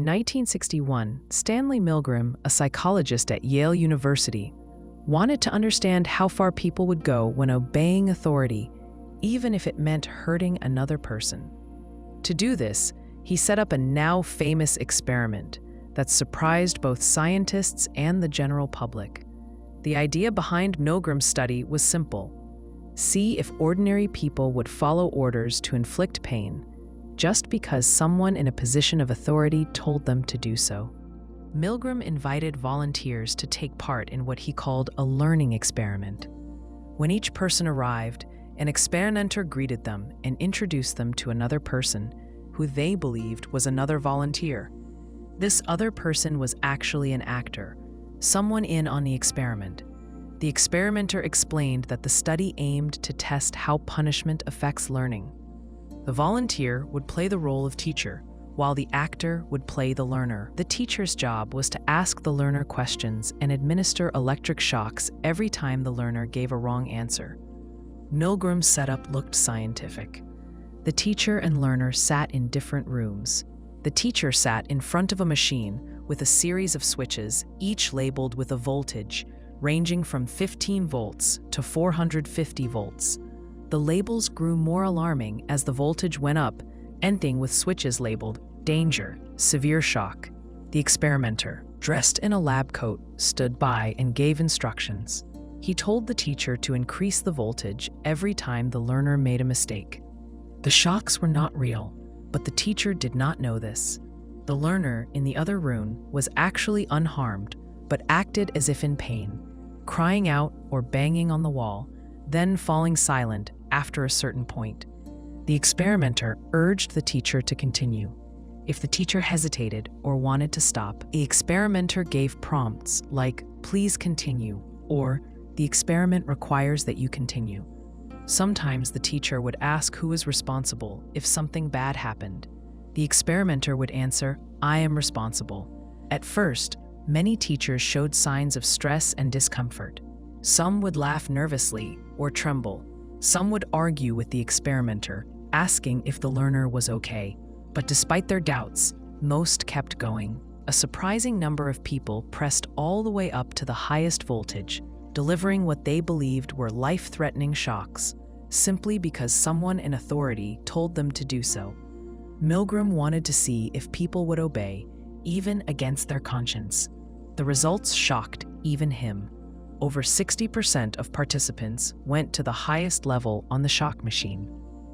1961, Stanley Milgram, a psychologist at Yale University, wanted to understand how far people would go when obeying authority, even if it meant hurting another person. To do this, he set up a now famous experiment that surprised both scientists and the general public. The idea behind Milgram's study was simple: see if ordinary people would follow orders to inflict pain just because someone in a position of authority told them to do so. Milgram invited volunteers to take part in what he called a learning experiment. When each person arrived, an experimenter greeted them and introduced them to another person who they believed was another volunteer. This other person was actually an actor, someone in on the experiment. The experimenter explained that the study aimed to test how punishment affects learning. The volunteer would play the role of teacher, while the actor would play the learner. The teacher's job was to ask the learner questions and administer electric shocks every time the learner gave a wrong answer. Milgram's setup looked scientific. The teacher and learner sat in different rooms. The teacher sat in front of a machine with a series of switches, each labeled with a voltage ranging from 15 volts to 450 volts. The labels grew more alarming as the voltage went up, ending with switches labeled danger, severe shock. The experimenter, dressed in a lab coat, stood by and gave instructions. He told the teacher to increase the voltage every time the learner made a mistake. The shocks were not real, but the teacher did not know this. The learner in the other room was actually unharmed, but acted as if in pain, crying out or banging on the wall, then falling silent after a certain point. The experimenter urged the teacher to continue. If the teacher hesitated or wanted to stop, the experimenter gave prompts like, "Please continue," or "The experiment requires that you continue." Sometimes the teacher would ask who was responsible if something bad happened. The experimenter would answer, "I am responsible." At first, many teachers showed signs of stress and discomfort. Some would laugh nervously or tremble. Some would argue with the experimenter, asking if the learner was okay. But despite their doubts, most kept going. A surprising number of people pressed all the way up to the highest voltage, delivering what they believed were life-threatening shocks, simply because someone in authority told them to do so. Milgram wanted to see if people would obey, even against their conscience. The results shocked even him. Over 60% of participants went to the highest level on the shock machine.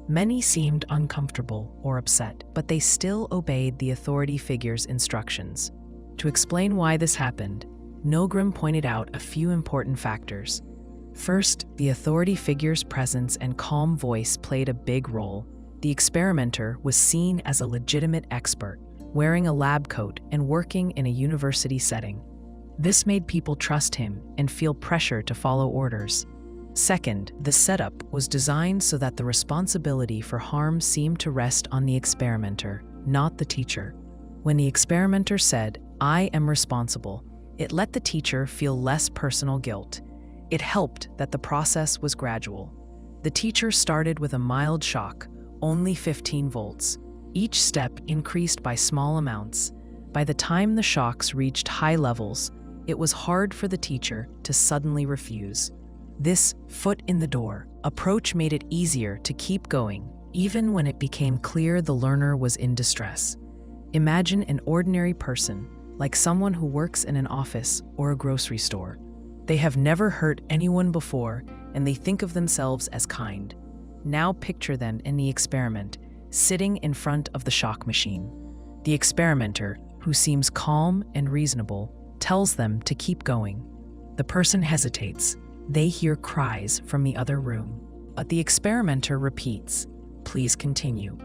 Many seemed uncomfortable or upset, but they still obeyed the authority figure's instructions. To explain why this happened, Milgram pointed out a few important factors. First, the authority figure's presence and calm voice played a big role. The experimenter was seen as a legitimate expert, wearing a lab coat and working in a university setting. This made people trust him and feel pressure to follow orders. Second, the setup was designed so that the responsibility for harm seemed to rest on the experimenter, not the teacher. When the experimenter said, "I am responsible," it let the teacher feel less personal guilt. It helped that the process was gradual. The teacher started with a mild shock, only 15 volts. Each step increased by small amounts. By the time the shocks reached high levels, it was hard for the teacher to suddenly refuse. This foot in the door approach made it easier to keep going, even when it became clear the learner was in distress. Imagine an ordinary person, like someone who works in an office or a grocery store. They have never hurt anyone before, and they think of themselves as kind. Now picture them in the experiment, sitting in front of the shock machine. The experimenter, who seems calm and reasonable, tells them to keep going. The person hesitates. They hear cries from the other room. But the experimenter repeats, "Please continue."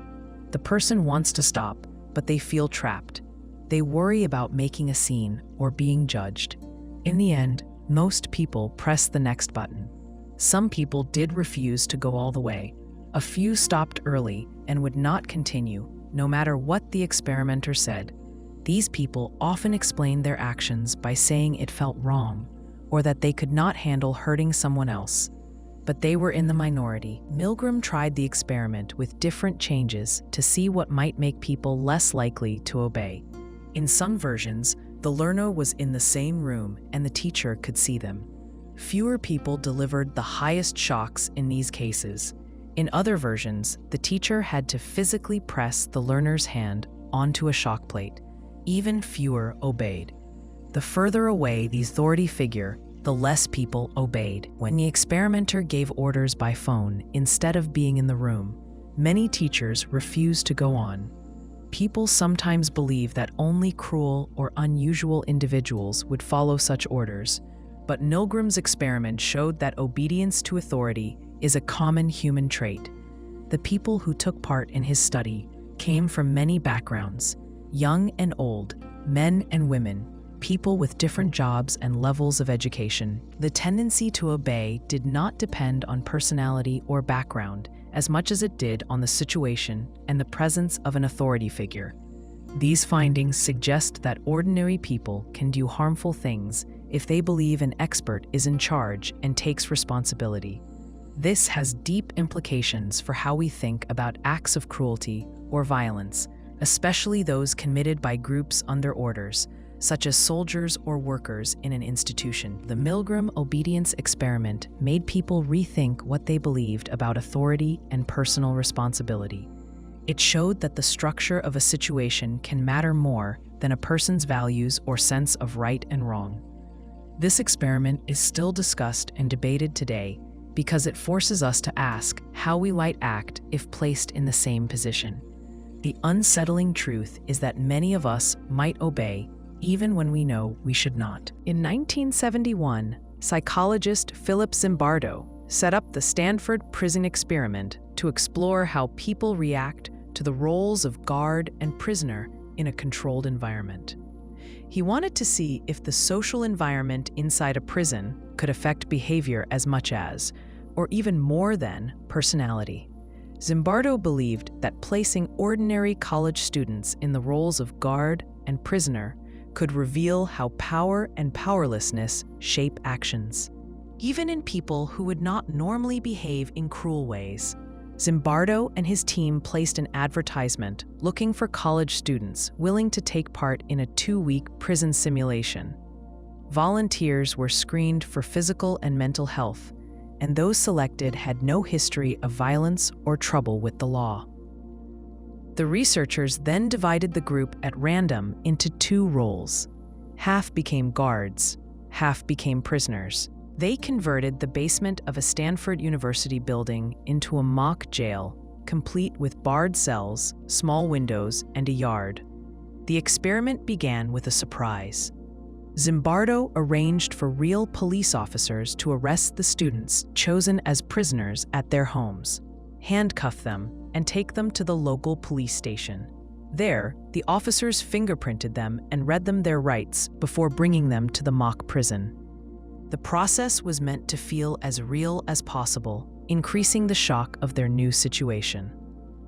The person wants to stop, but they feel trapped. They worry about making a scene or being judged. In the end, most people press the next button. Some people did refuse to go all the way. A few stopped early and would not continue, no matter what the experimenter said. These people often explained their actions by saying it felt wrong, or that they could not handle hurting someone else. But they were in the minority. Milgram tried the experiment with different changes to see what might make people less likely to obey. In some versions, the learner was in the same room and the teacher could see them. Fewer people delivered the highest shocks in these cases. In other versions, the teacher had to physically press the learner's hand onto a shock plate. Even fewer obeyed. The further away the authority figure, the less people obeyed. When the experimenter gave orders by phone instead of being in the room, many teachers refused to go on. People sometimes believe that only cruel or unusual individuals would follow such orders, but Milgram's experiment showed that obedience to authority is a common human trait. The people who took part in his study came from many backgrounds, young and old, men and women, people with different jobs and levels of education. The tendency to obey did not depend on personality or background as much as it did on the situation and the presence of an authority figure. These findings suggest that ordinary people can do harmful things if they believe an expert is in charge and takes responsibility. This has deep implications for how we think about acts of cruelty or violence, especially those committed by groups under orders, such as soldiers or workers in an institution. The Milgram obedience experiment made people rethink what they believed about authority and personal responsibility. It showed that the structure of a situation can matter more than a person's values or sense of right and wrong. This experiment is still discussed and debated today because it forces us to ask how we might act if placed in the same position. The unsettling truth is that many of us might obey even when we know we should not. In 1971, psychologist Philip Zimbardo set up the Stanford prison experiment to explore how people react to the roles of guard and prisoner in a controlled environment. He wanted to see if the social environment inside a prison could affect behavior as much as, or even more than, personality. Zimbardo believed that placing ordinary college students in the roles of guard and prisoner could reveal how power and powerlessness shape actions. Even in people who would not normally behave in cruel ways, Zimbardo and his team placed an advertisement looking for college students willing to take part in a 2-week prison simulation. Volunteers were screened for physical and mental health, and those selected had no history of violence or trouble with the law. The researchers then divided the group at random into 2 roles. Half became guards, half became prisoners. They converted the basement of a Stanford University building into a mock jail, complete with barred cells, small windows, and a yard. The experiment began with a surprise. Zimbardo arranged for real police officers to arrest the students chosen as prisoners at their homes, handcuff them, and take them to the local police station. There, the officers fingerprinted them and read them their rights before bringing them to the mock prison. The process was meant to feel as real as possible, increasing the shock of their new situation.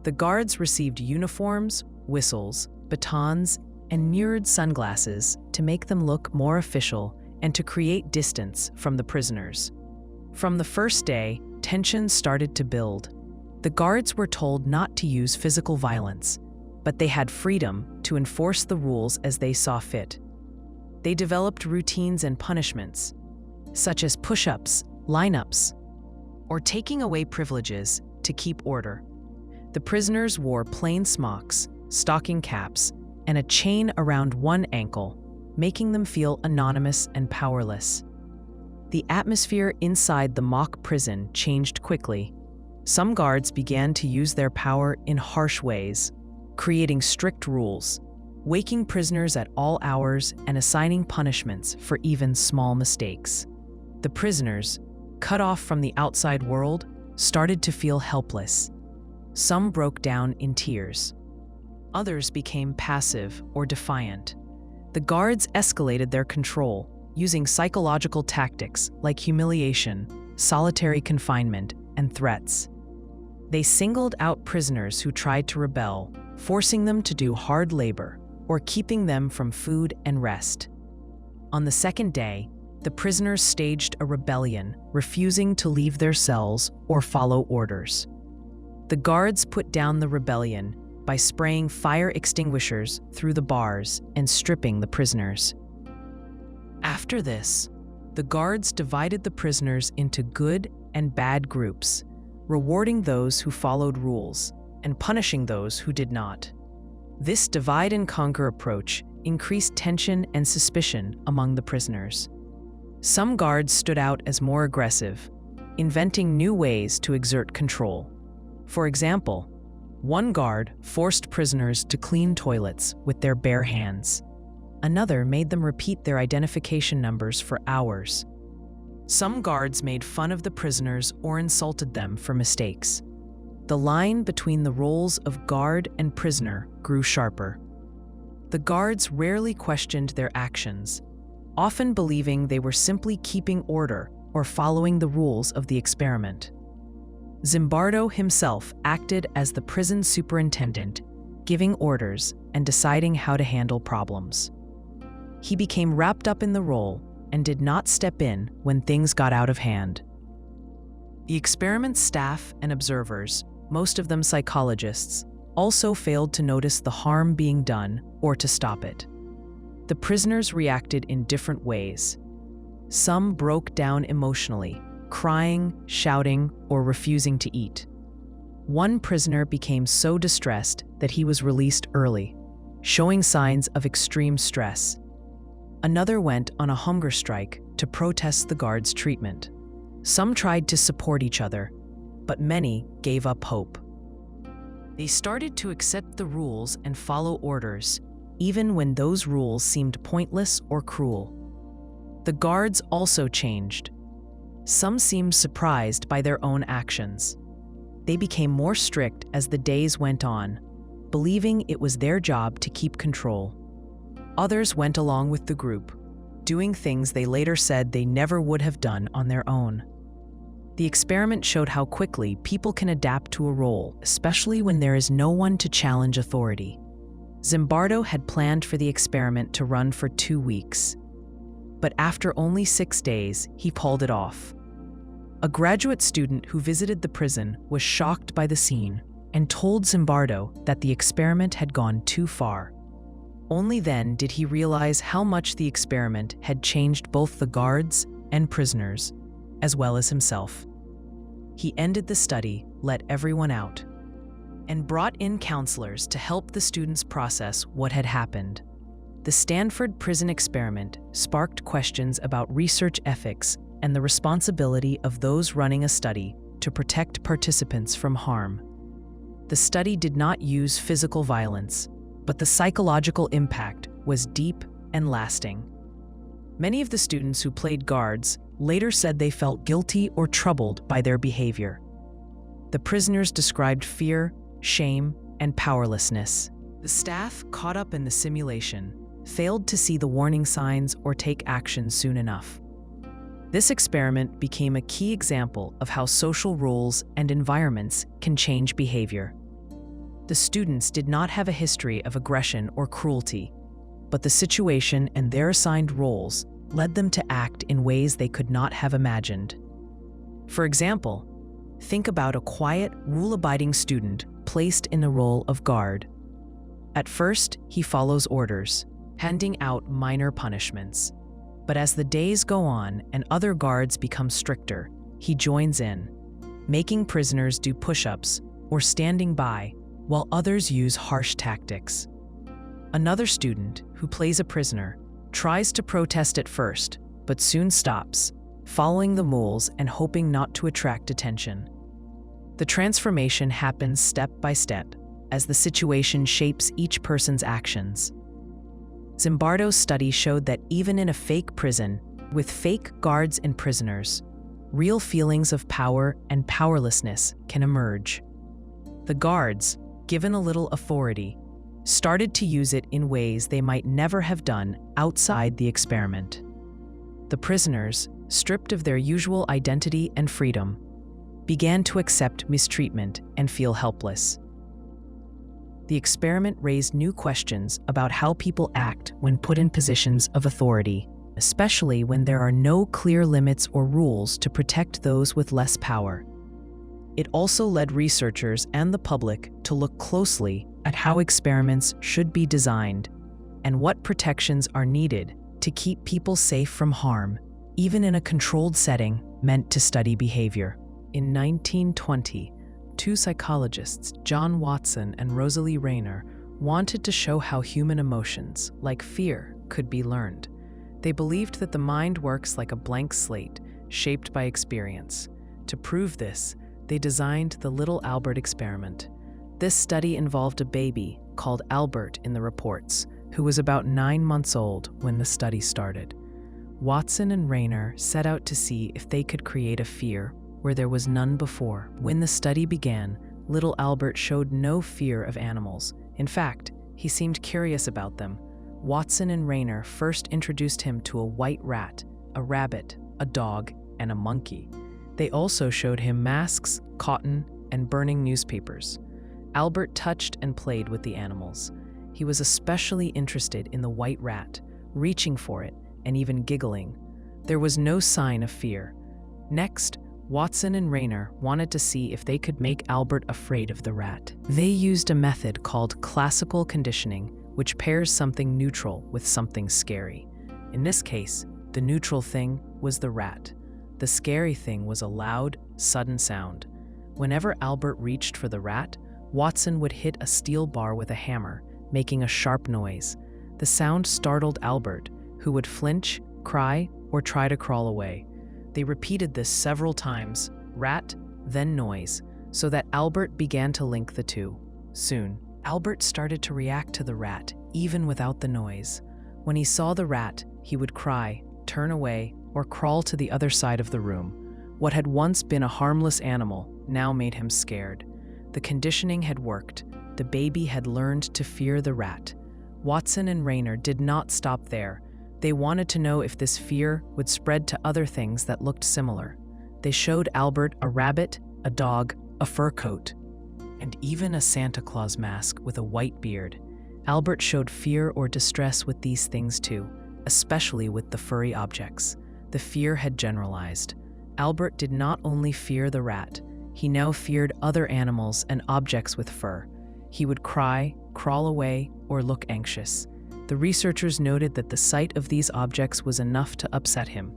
The guards received uniforms, whistles, batons, and mirrored sunglasses to make them look more official and to create distance from the prisoners. From the first day, tensions started to build. The guards were told not to use physical violence, but they had freedom to enforce the rules as they saw fit. They developed routines and punishments, such as push-ups, line-ups, or taking away privileges to keep order. The prisoners wore plain smocks, stocking caps, and a chain around one ankle, making them feel anonymous and powerless. The atmosphere inside the mock prison changed quickly. Some guards began to use their power in harsh ways, creating strict rules, waking prisoners at all hours and assigning punishments for even small mistakes. The prisoners, cut off from the outside world, started to feel helpless. Some broke down in tears. Others became passive or defiant. The guards escalated their control, using psychological tactics like humiliation, solitary confinement, and threats. They singled out prisoners who tried to rebel, forcing them to do hard labor or keeping them from food and rest. On the second day, the prisoners staged a rebellion, refusing to leave their cells or follow orders. The guards put down the rebellion, by spraying fire extinguishers through the bars and stripping the prisoners. After this, the guards divided the prisoners into good and bad groups, rewarding those who followed rules and punishing those who did not. This divide-and-conquer approach increased tension and suspicion among the prisoners. Some guards stood out as more aggressive, inventing new ways to exert control. For example, one guard forced prisoners to clean toilets with their bare hands. Another made them repeat their identification numbers for hours. Some guards made fun of the prisoners or insulted them for mistakes. The line between the roles of guard and prisoner grew sharper. The guards rarely questioned their actions, often believing they were simply keeping order or following the rules of the experiment. Zimbardo himself acted as the prison superintendent, giving orders and deciding how to handle problems. He became wrapped up in the role and did not step in when things got out of hand. The experiment's staff and observers, most of them psychologists, also failed to notice the harm being done or to stop it. The prisoners reacted in different ways. Some broke down emotionally, crying, shouting, or refusing to eat. One prisoner became so distressed that he was released early, showing signs of extreme stress. Another went on a hunger strike to protest the guards' treatment. Some tried to support each other, but many gave up hope. They started to accept the rules and follow orders, even when those rules seemed pointless or cruel. The guards also changed. Some seemed surprised by their own actions. They became more strict as the days went on, believing it was their job to keep control. Others went along with the group, doing things they later said they never would have done on their own. The experiment showed how quickly people can adapt to a role, especially when there is no one to challenge authority. Zimbardo had planned for the experiment to run for 2 weeks. But after only 6 days, he called it off. A graduate student who visited the prison was shocked by the scene and told Zimbardo that the experiment had gone too far. Only then did he realize how much the experiment had changed both the guards and prisoners, as well as himself. He ended the study, let everyone out, and brought in counselors to help the students process what had happened. The Stanford prison experiment sparked questions about research ethics and the responsibility of those running a study to protect participants from harm. The study did not use physical violence, but the psychological impact was deep and lasting. Many of the students who played guards later said they felt guilty or troubled by their behavior. The prisoners described fear, shame, and powerlessness. The staff, caught up in the simulation, failed to see the warning signs or take action soon enough. This experiment became a key example of how social rules and environments can change behavior. The students did not have a history of aggression or cruelty, but the situation and their assigned roles led them to act in ways they could not have imagined. For example, think about a quiet, rule-abiding student placed in the role of guard. At first, he follows orders, handing out minor punishments. But as the days go on and other guards become stricter, he joins in, making prisoners do push-ups or standing by while others use harsh tactics. Another student, who plays a prisoner, tries to protest at first, but soon stops, following the rules and hoping not to attract attention. The transformation happens step by step, as the situation shapes each person's actions. Zimbardo's study showed that even in a fake prison, with fake guards and prisoners, real feelings of power and powerlessness can emerge. The guards, given a little authority, started to use it in ways they might never have done outside the experiment. The prisoners, stripped of their usual identity and freedom, began to accept mistreatment and feel helpless. The experiment raised new questions about how people act when put in positions of authority, especially when there are no clear limits or rules to protect those with less power. It also led researchers and the public to look closely at how experiments should be designed and what protections are needed to keep people safe from harm, even in a controlled setting meant to study behavior. In 1920, two psychologists, John Watson and Rosalie Reimer, wanted to show how human emotions, like fear, could be learned. They believed that the mind works like a blank slate, shaped by experience. To prove this, they designed the Little Albert experiment. This study involved a baby, called Albert in the reports, who was about 9 months old when the study started. Watson and Reimer set out to see if they could create a fear where there was none before. When the study began, little Albert showed no fear of animals. In fact, he seemed curious about them. Watson and Reimer first introduced him to a white rat, a rabbit, a dog, and a monkey. They also showed him masks, cotton, and burning newspapers. Albert touched and played with the animals. He was especially interested in the white rat, reaching for it and even giggling. There was no sign of fear. Next, Watson and Reimer wanted to see if they could make Albert afraid of the rat. They used a method called classical conditioning, which pairs something neutral with something scary. In this case, the neutral thing was the rat. The scary thing was a loud, sudden sound. Whenever Albert reached for the rat, Watson would hit a steel bar with a hammer, making a sharp noise. The sound startled Albert, who would flinch, cry, or try to crawl away. They repeated this several times, rat, then noise, so that Albert began to link the two. Soon, Albert started to react to the rat, even without the noise. When he saw the rat, he would cry, turn away, or crawl to the other side of the room. What had once been a harmless animal now made him scared. The conditioning had worked. The baby had learned to fear the rat. Watson and Reimer did not stop there. They wanted to know if this fear would spread to other things that looked similar. They showed Albert a rabbit, a dog, a fur coat, and even a Santa Claus mask with a white beard. Albert showed fear or distress with these things too, especially with the furry objects. The fear had generalized. Albert did not only fear the rat, he now feared other animals and objects with fur. He would cry, crawl away, or look anxious. The researchers noted that the sight of these objects was enough to upset him.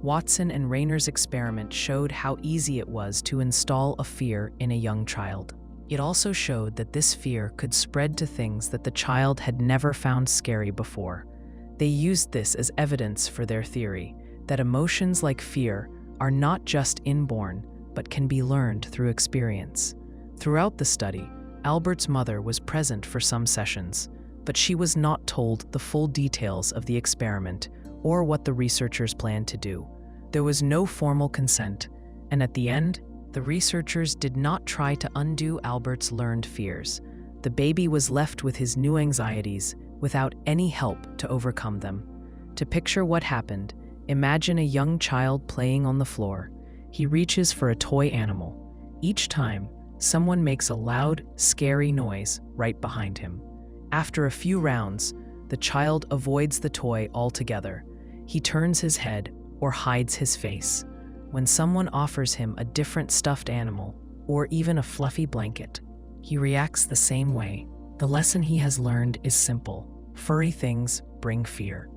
Watson and Reimer's experiment showed how easy it was to install a fear in a young child. It also showed that this fear could spread to things that the child had never found scary before. They used this as evidence for their theory that emotions like fear are not just inborn, but can be learned through experience. Throughout the study, Albert's mother was present for some sessions, but she was not told the full details of the experiment or what the researchers planned to do. There was no formal consent, and at the end, the researchers did not try to undo Albert's learned fears. The baby was left with his new anxieties without any help to overcome them. To picture what happened, imagine a young child playing on the floor. He reaches for a toy animal. Each time, someone makes a loud, scary noise right behind him. After a few rounds, the child avoids the toy altogether. He turns his head or hides his face. When someone offers him a different stuffed animal or even a fluffy blanket, he reacts the same way. The lesson he has learned is simple. Furry things bring fear.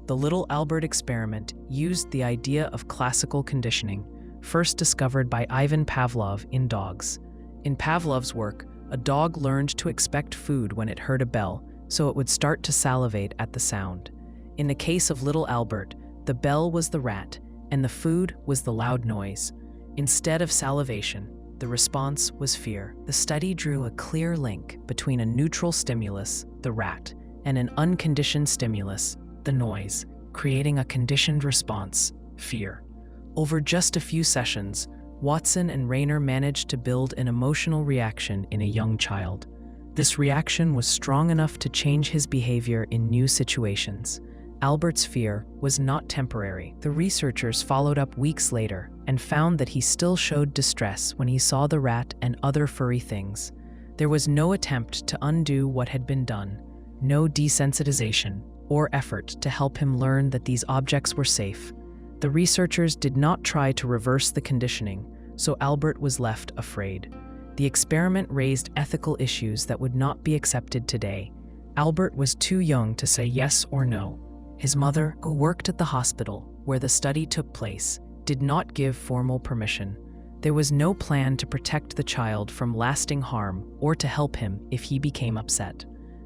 The Little Albert experiment used the idea of classical conditioning, first discovered by Ivan Pavlov in dogs. In Pavlov's work, a dog learned to expect food when it heard a bell, so it would start to salivate at the sound. In the case of little Albert, the bell was the rat, and the food was the loud noise. Instead of salivation, the response was fear. The study drew a clear link between a neutral stimulus, the rat, and an unconditioned stimulus, the noise, creating a conditioned response, fear. Over just a few sessions, Watson and Reimer managed to build an emotional reaction in a young child. This reaction was strong enough to change his behavior in new situations. Albert's fear was not temporary. The researchers followed up weeks later and found that he still showed distress when he saw the rat and other furry things. There was no attempt to undo what had been done, no desensitization or effort to help him learn that these objects were safe. The researchers did not try to reverse the conditioning, so Albert was left afraid. The experiment raised ethical issues that would not be accepted today. Albert was too young to say yes or no. His mother, who worked at the hospital where the study took place, did not give formal permission. There was no plan to protect the child from lasting harm or to help him if he became upset.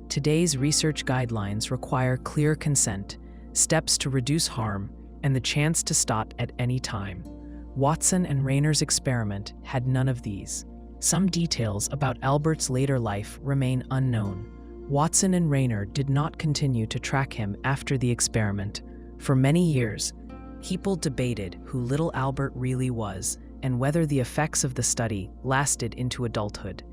Today's research guidelines require clear consent, steps to reduce harm, and the chance to stop at any time. Watson and Reimer's experiment had none of these. Some details about Albert's later life remain unknown. Watson and Reimer did not continue to track him after the experiment. For many years, people debated who little Albert really was and whether the effects of the study lasted into adulthood.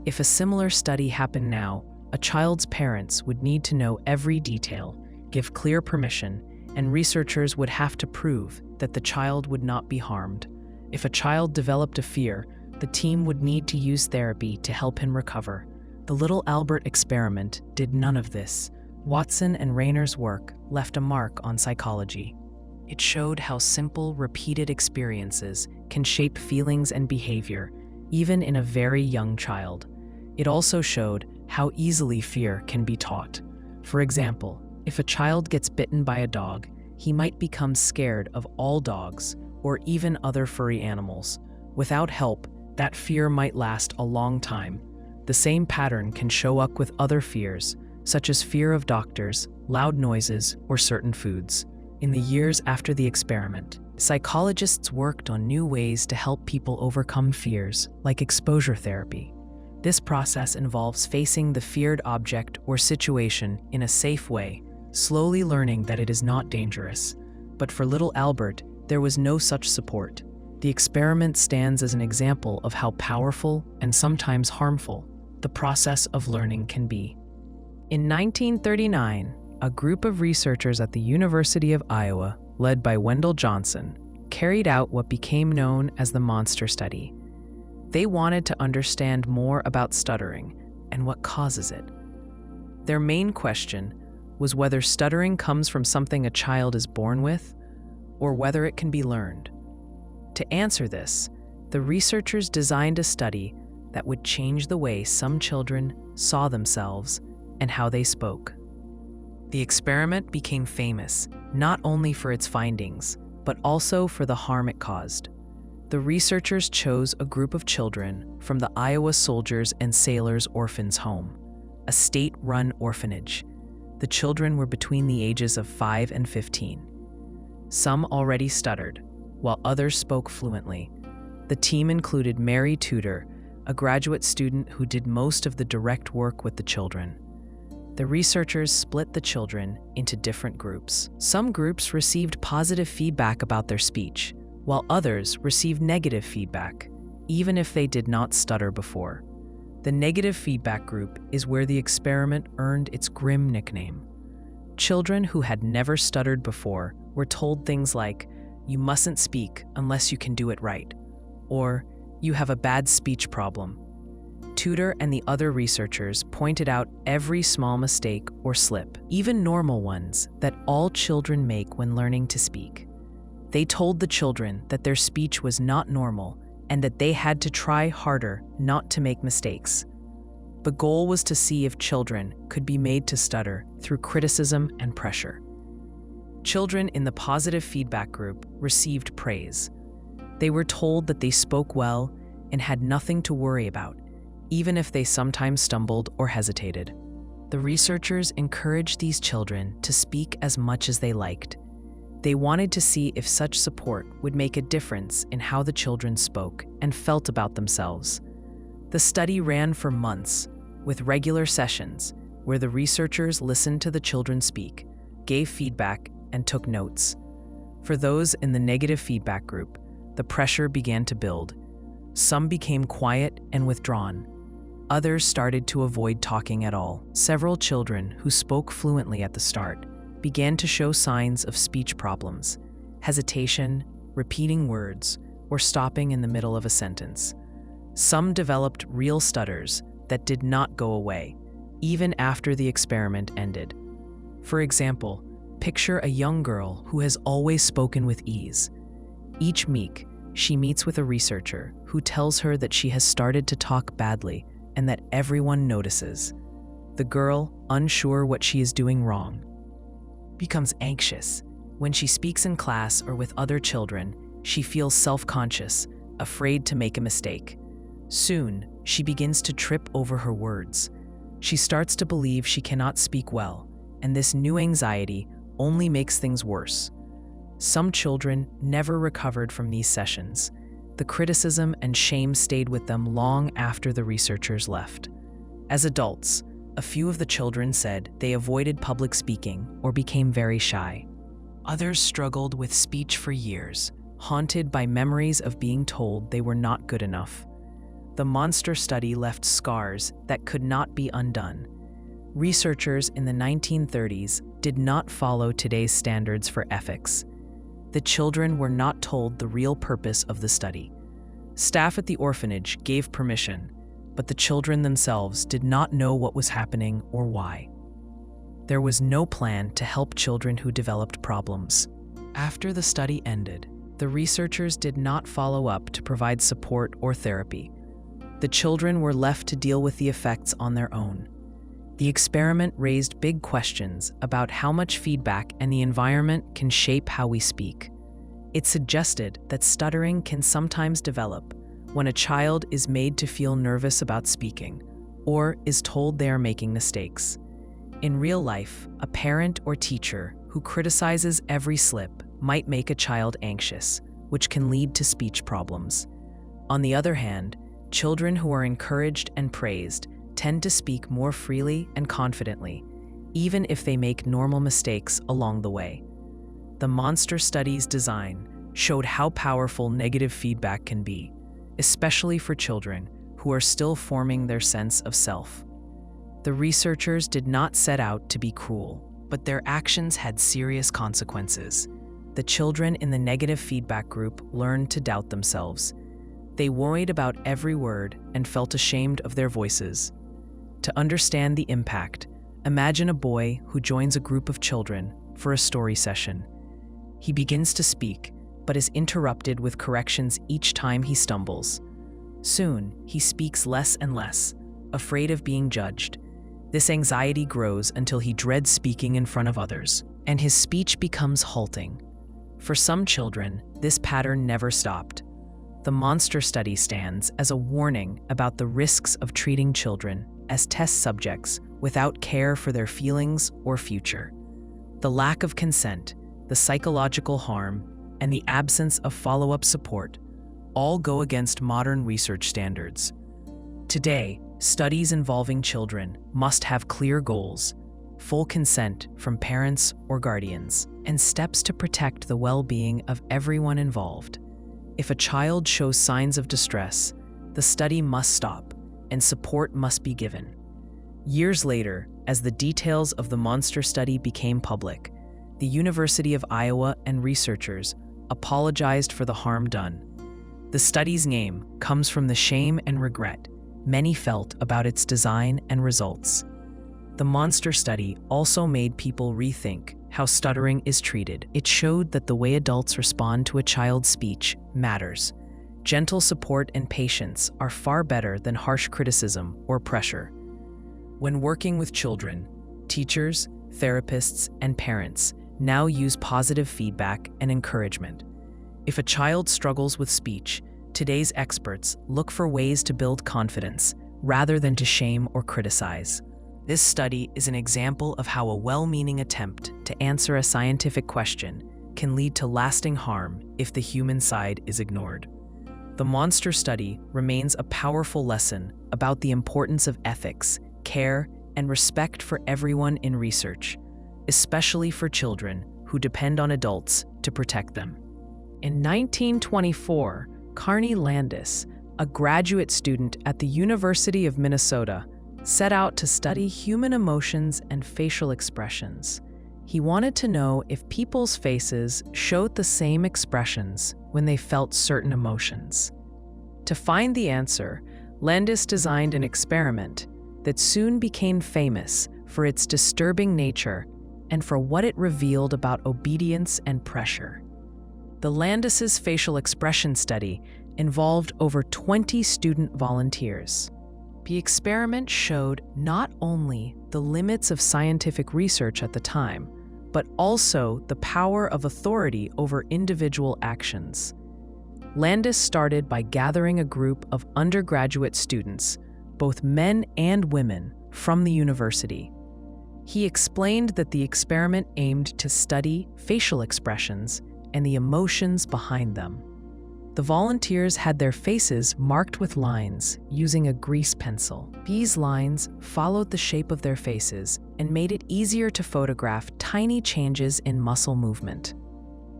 If a similar study happened now, a child's parents would need to know every detail, give clear permission, and researchers would have to prove that the child would not be harmed. If a child developed a fear, the team would need to use therapy to help him recover. The little Albert experiment did none of this. Watson and Reimer's work left a mark on psychology. It showed how simple, repeated experiences can shape feelings and behavior, even in a very young child. It also showed how easily fear can be taught. For example, if a child gets bitten by a dog, he might become scared of all dogs or even other furry animals. Without help, that fear might last a long time. The same pattern can show up with other fears, such as fear of doctors, loud noises, or certain foods. In the years after the experiment, psychologists worked on new ways to help people overcome fears, like exposure therapy. This process involves facing the feared object or situation in a safe way, slowly learning that it is not dangerous. But for little Albert, there was no such support. The experiment stands as an example of how powerful and sometimes harmful the process of learning can be. In 1939, a group of researchers at the University of Iowa, led by Wendell Johnson, carried out what became known as the monster study. They wanted to understand more about stuttering and what causes it. Their main question was whether stuttering comes from something a child is born with, or whether it can be learned. To answer this, the researchers designed a study that would change the way some children saw themselves and how they spoke. The experiment became famous not only for its findings, but also for the harm it caused. The researchers chose a group of children from the Iowa Soldiers and Sailors Orphans Home, a state-run orphanage. The children were between the ages of 5 and 15. Some already stuttered, while others spoke fluently. The team included Mary Tudor, a graduate student who did most of the direct work with the children. The researchers split the children into different groups. Some groups received positive feedback about their speech, while others received negative feedback, even if they did not stutter before. The negative feedback group is where the experiment earned its grim nickname. Children who had never stuttered before were told things like, "You mustn't speak unless you can do it right," or "You have a bad speech problem." Tudor and the other researchers pointed out every small mistake or slip, even normal ones, that all children make when learning to speak. They told the children that their speech was not normal and that they had to try harder not to make mistakes. The goal was to see if children could be made to stutter through criticism and pressure. Children in the positive feedback group received praise. They were told that they spoke well and had nothing to worry about, even if they sometimes stumbled or hesitated. The researchers encouraged these children to speak as much as they liked. They wanted to see if such support would make a difference in how the children spoke and felt about themselves. The study ran for months, with regular sessions where the researchers listened to the children speak, gave feedback, and took notes. For those in the negative feedback group, the pressure began to build. Some became quiet and withdrawn. Others started to avoid talking at all. Several children who spoke fluently at the start began to show signs of speech problems, hesitation, repeating words, or stopping in the middle of a sentence. Some developed real stutters that did not go away, even after the experiment ended. For example, picture a young girl who has always spoken with ease. Each week, she meets with a researcher who tells her that she has started to talk badly and that everyone notices. The girl, unsure what she is doing wrong, becomes anxious. When she speaks in class or with other children, she feels self-conscious, afraid to make a mistake. Soon, she begins to trip over her words. She starts to believe she cannot speak well, and this new anxiety only makes things worse. Some children never recovered from these sessions. The criticism and shame stayed with them long after the researchers left. As adults, a few of the children said they avoided public speaking or became very shy. Others struggled with speech for years, haunted by memories of being told they were not good enough. The monster study left scars that could not be undone. Researchers in the 1930s did not follow today's standards for ethics. The children were not told the real purpose of the study. Staff at the orphanage gave permission, but the children themselves did not know what was happening or why. There was no plan to help children who developed problems. After the study ended, the researchers did not follow up to provide support or therapy. The children were left to deal with the effects on their own. The experiment raised big questions about how much feedback and the environment can shape how we speak. It suggested that stuttering can sometimes develop when a child is made to feel nervous about speaking or is told they are making mistakes. In real life, a parent or teacher who criticizes every slip might make a child anxious, which can lead to speech problems. On the other hand, children who are encouraged and praised tend to speak more freely and confidently, even if they make normal mistakes along the way. The monster study's design showed how powerful negative feedback can be, especially for children who are still forming their sense of self. The researchers did not set out to be cruel, but their actions had serious consequences. The children in the negative feedback group learned to doubt themselves. They worried about every word and felt ashamed of their voices. To understand the impact, imagine a boy who joins a group of children for a story session. He begins to speak, but is interrupted with corrections each time he stumbles. Soon, he speaks less and less, afraid of being judged. This anxiety grows until he dreads speaking in front of others, and his speech becomes halting. For some children, this pattern never stopped. The monster study stands as a warning about the risks of treating children as test subjects without care for their feelings or future. The lack of consent, the psychological harm, and the absence of follow-up support all go against modern research standards. Today, studies involving children must have clear goals, full consent from parents or guardians, and steps to protect the well-being of everyone involved. If a child shows signs of distress, the study must stop and support must be given. Years later, as the details of the monster study became public, the University of Iowa and researchers apologized for the harm done. The study's name comes from the shame and regret many felt about its design and results. The monster study also made people rethink how stuttering is treated. It showed that the way adults respond to a child's speech matters. Gentle support and patience are far better than harsh criticism or pressure. When working with children, teachers, therapists, and parents now use positive feedback and encouragement. If a child struggles with speech, today's experts look for ways to build confidence rather than to shame or criticize. This study is an example of how a well-meaning attempt to answer a scientific question can lead to lasting harm if the human side is ignored. The monster study remains a powerful lesson about the importance of ethics, care, and respect for everyone in research, especially for children who depend on adults to protect them. In 1924, Carney Landis, a graduate student at the University of Minnesota, set out to study human emotions and facial expressions. He wanted to know if people's faces showed the same expressions when they felt certain emotions. To find the answer, Landis designed an experiment that soon became famous for its disturbing nature and for what it revealed about obedience and pressure. The Landis's facial expression study involved over 20 student volunteers. The experiment showed not only the limits of scientific research at the time, but also the power of authority over individual actions. Landis started by gathering a group of undergraduate students, both men and women, from the university. He explained that the experiment aimed to study facial expressions and the emotions behind them. The volunteers had their faces marked with lines using a grease pencil. These lines followed the shape of their faces and made it easier to photograph tiny changes in muscle movement.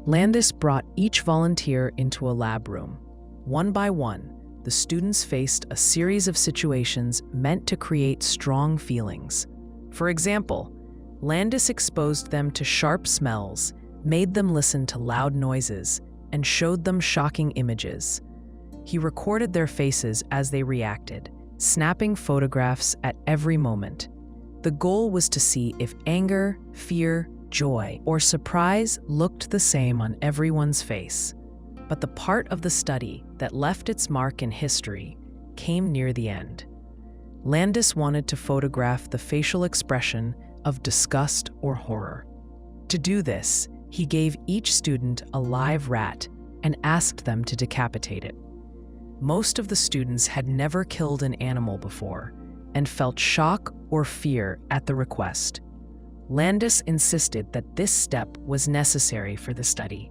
Landis brought each volunteer into a lab room. One by one, the students faced a series of situations meant to create strong feelings. For example, Landis exposed them to sharp smells, made them listen to loud noises, and showed them shocking images. He recorded their faces as they reacted, snapping photographs at every moment. The goal was to see if anger, fear, joy, or surprise looked the same on everyone's face. But the part of the study that left its mark in history came near the end. Landis wanted to photograph the facial expression of disgust or horror. To do this, he gave each student a live rat and asked them to decapitate it. Most of the students had never killed an animal before and felt shock or fear at the request. Landis insisted that this step was necessary for the study.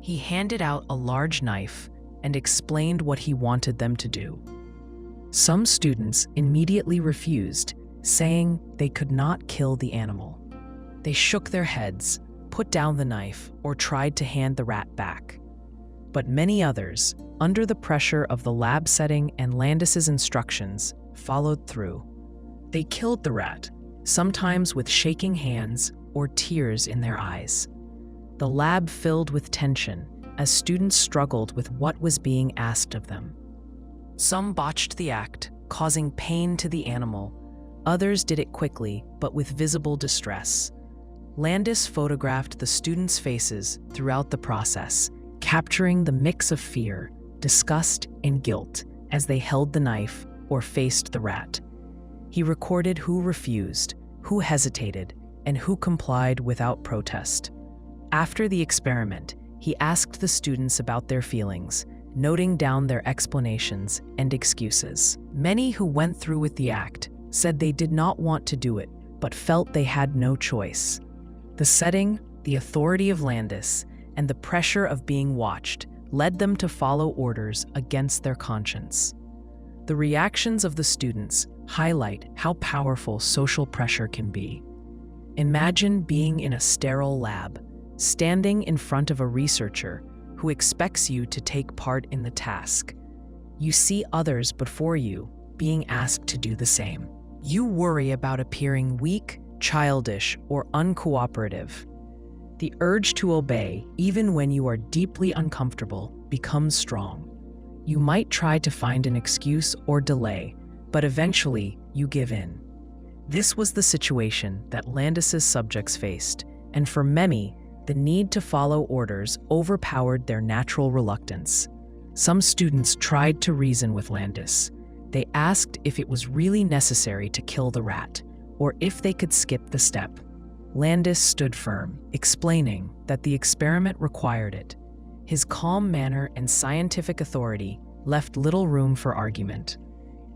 He handed out a large knife and explained what he wanted them to do. Some students immediately refused, saying they could not kill the animal. They shook their heads, put down the knife, or tried to hand the rat back. But many others, under the pressure of the lab setting and Landis's instructions, followed through. They killed the rat, sometimes with shaking hands or tears in their eyes. The lab filled with tension as students struggled with what was being asked of them. Some botched the act, causing pain to the animal. Others did it quickly, but with visible distress. Landis photographed the students' faces throughout the process, capturing the mix of fear, disgust, and guilt as they held the knife or faced the rat. He recorded who refused, who hesitated, and who complied without protest. After the experiment, he asked the students about their feelings, noting down their explanations and excuses. Many who went through with the act said they did not want to do it, but felt they had no choice. The setting, the authority of Landis, and the pressure of being watched led them to follow orders against their conscience. The reactions of the students highlight how powerful social pressure can be. Imagine being in a sterile lab, standing in front of a researcher who expects you to take part in the task. You see others before you being asked to do the same. You worry about appearing weak, childish, or uncooperative. The urge to obey, even when you are deeply uncomfortable, becomes strong. You might try to find an excuse or delay, but eventually you give in. This was the situation that Landis's subjects faced, and for many, the need to follow orders overpowered their natural reluctance. Some students tried to reason with Landis. They asked if it was really necessary to kill the rat, or if they could skip the step. Landis stood firm, explaining that the experiment required it. His calm manner and scientific authority left little room for argument.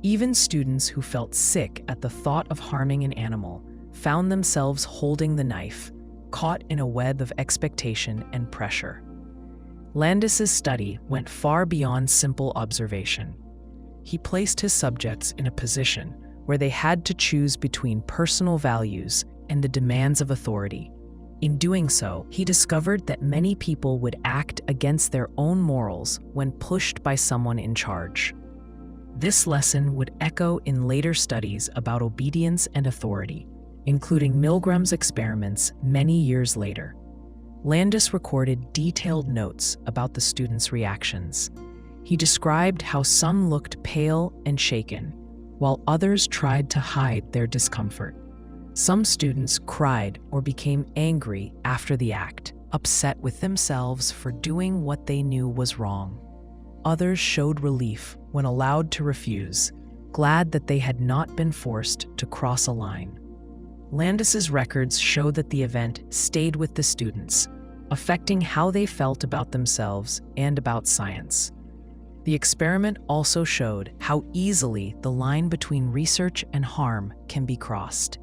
Even students who felt sick at the thought of harming an animal found themselves holding the knife, caught in a web of expectation and pressure. Landis's study went far beyond simple observation. He placed his subjects in a position where they had to choose between personal values and the demands of authority. In doing so, he discovered that many people would act against their own morals when pushed by someone in charge. This lesson would echo in later studies about obedience and authority, including Milgram's experiments many years later. Landis recorded detailed notes about the students' reactions. He described how some looked pale and shaken, while others tried to hide their discomfort. Some students cried or became angry after the act, upset with themselves for doing what they knew was wrong. Others showed relief when allowed to refuse, glad that they had not been forced to cross a line. Landis's records show that the event stayed with the students, affecting how they felt about themselves and about science. The experiment also showed how easily the line between research and harm can be crossed.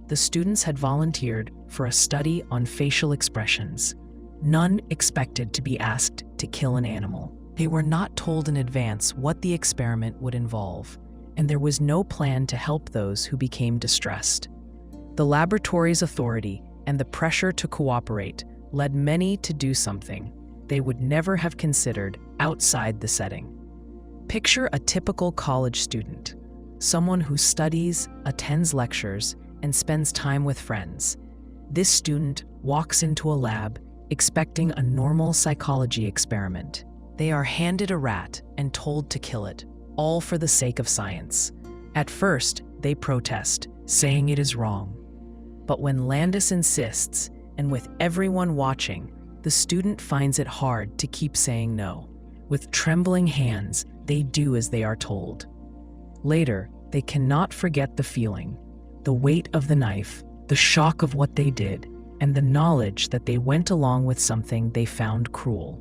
The students had volunteered for a study on facial expressions. None expected to be asked to kill an animal. They were not told in advance what the experiment would involve, and there was no plan to help those who became distressed. The laboratory's authority and the pressure to cooperate led many to do something they would never have considered outside the setting. Picture a typical college student, someone who studies, attends lectures, and spends time with friends. This student walks into a lab expecting a normal psychology experiment. They are handed a rat and told to kill it, all for the sake of science. At first, they protest, saying it is wrong. But when Landis insists, and with everyone watching, the student finds it hard to keep saying no. With trembling hands, they do as they are told. Later, they cannot forget the feeling, the weight of the knife, the shock of what they did, and the knowledge that they went along with something they found cruel.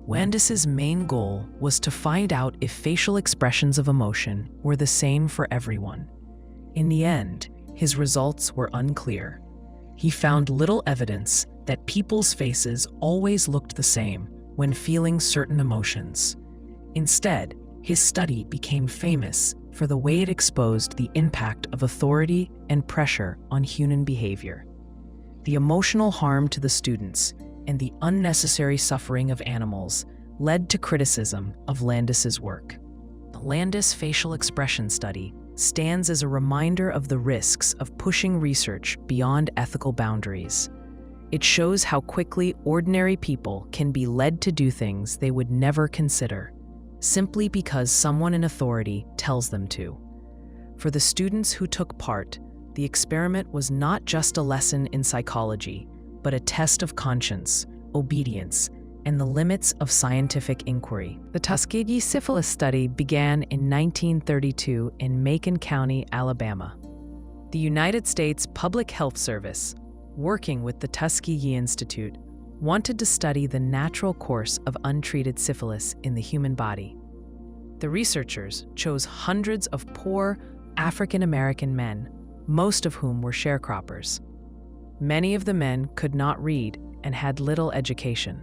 Landis's main goal was to find out if facial expressions of emotion were the same for everyone. In the end, his results were unclear. He found little evidence that people's faces always looked the same when feeling certain emotions. Instead, his study became famous for the way it exposed the impact of authority and pressure on human behavior. The emotional harm to the students and the unnecessary suffering of animals led to criticism of Landis's work. The Landis facial expression study stands as a reminder of the risks of pushing research beyond ethical boundaries. It shows how quickly ordinary people can be led to do things they would never consider, simply because someone in authority tells them to. For the students who took part, the experiment was not just a lesson in psychology, but a test of conscience, obedience, and the limits of scientific inquiry. The Tuskegee syphilis study began in 1932 in Macon County, Alabama. The United States Public Health Service, working with the Tuskegee Institute, wanted to study the natural course of untreated syphilis in the human body. The researchers chose hundreds of poor African American men, most of whom were sharecroppers. Many of the men could not read and had little education.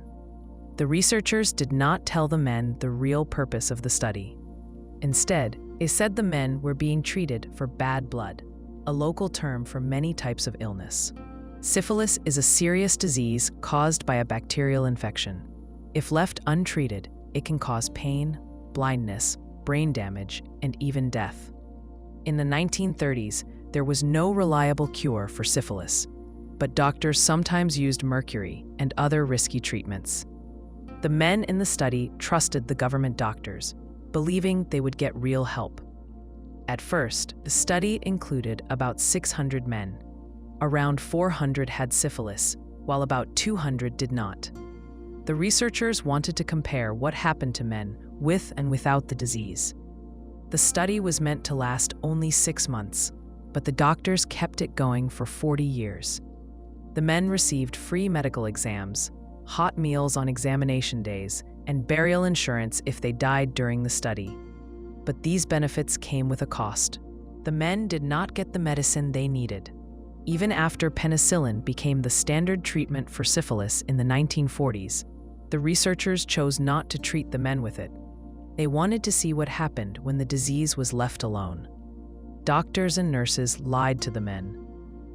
The researchers did not tell the men the real purpose of the study. Instead, they said the men were being treated for bad blood, a local term for many types of illness. Syphilis is a serious disease caused by a bacterial infection. If left untreated, it can cause pain, blindness, brain damage, and even death. In the 1930s, there was no reliable cure for syphilis, but doctors sometimes used mercury and other risky treatments. The men in the study trusted the government doctors, believing they would get real help. At first, the study included about 600 men. Around 400 had syphilis, while about 200 did not. The researchers wanted to compare what happened to men with and without the disease. The study was meant to last only 6 months, but the doctors kept it going for 40 years. The men received free medical exams, hot meals on examination days, and burial insurance if they died during the study. But these benefits came with a cost. The men did not get the medicine they needed. Even after penicillin became the standard treatment for syphilis in the 1940s, the researchers chose not to treat the men with it. They wanted to see what happened when the disease was left alone. Doctors and nurses lied to the men.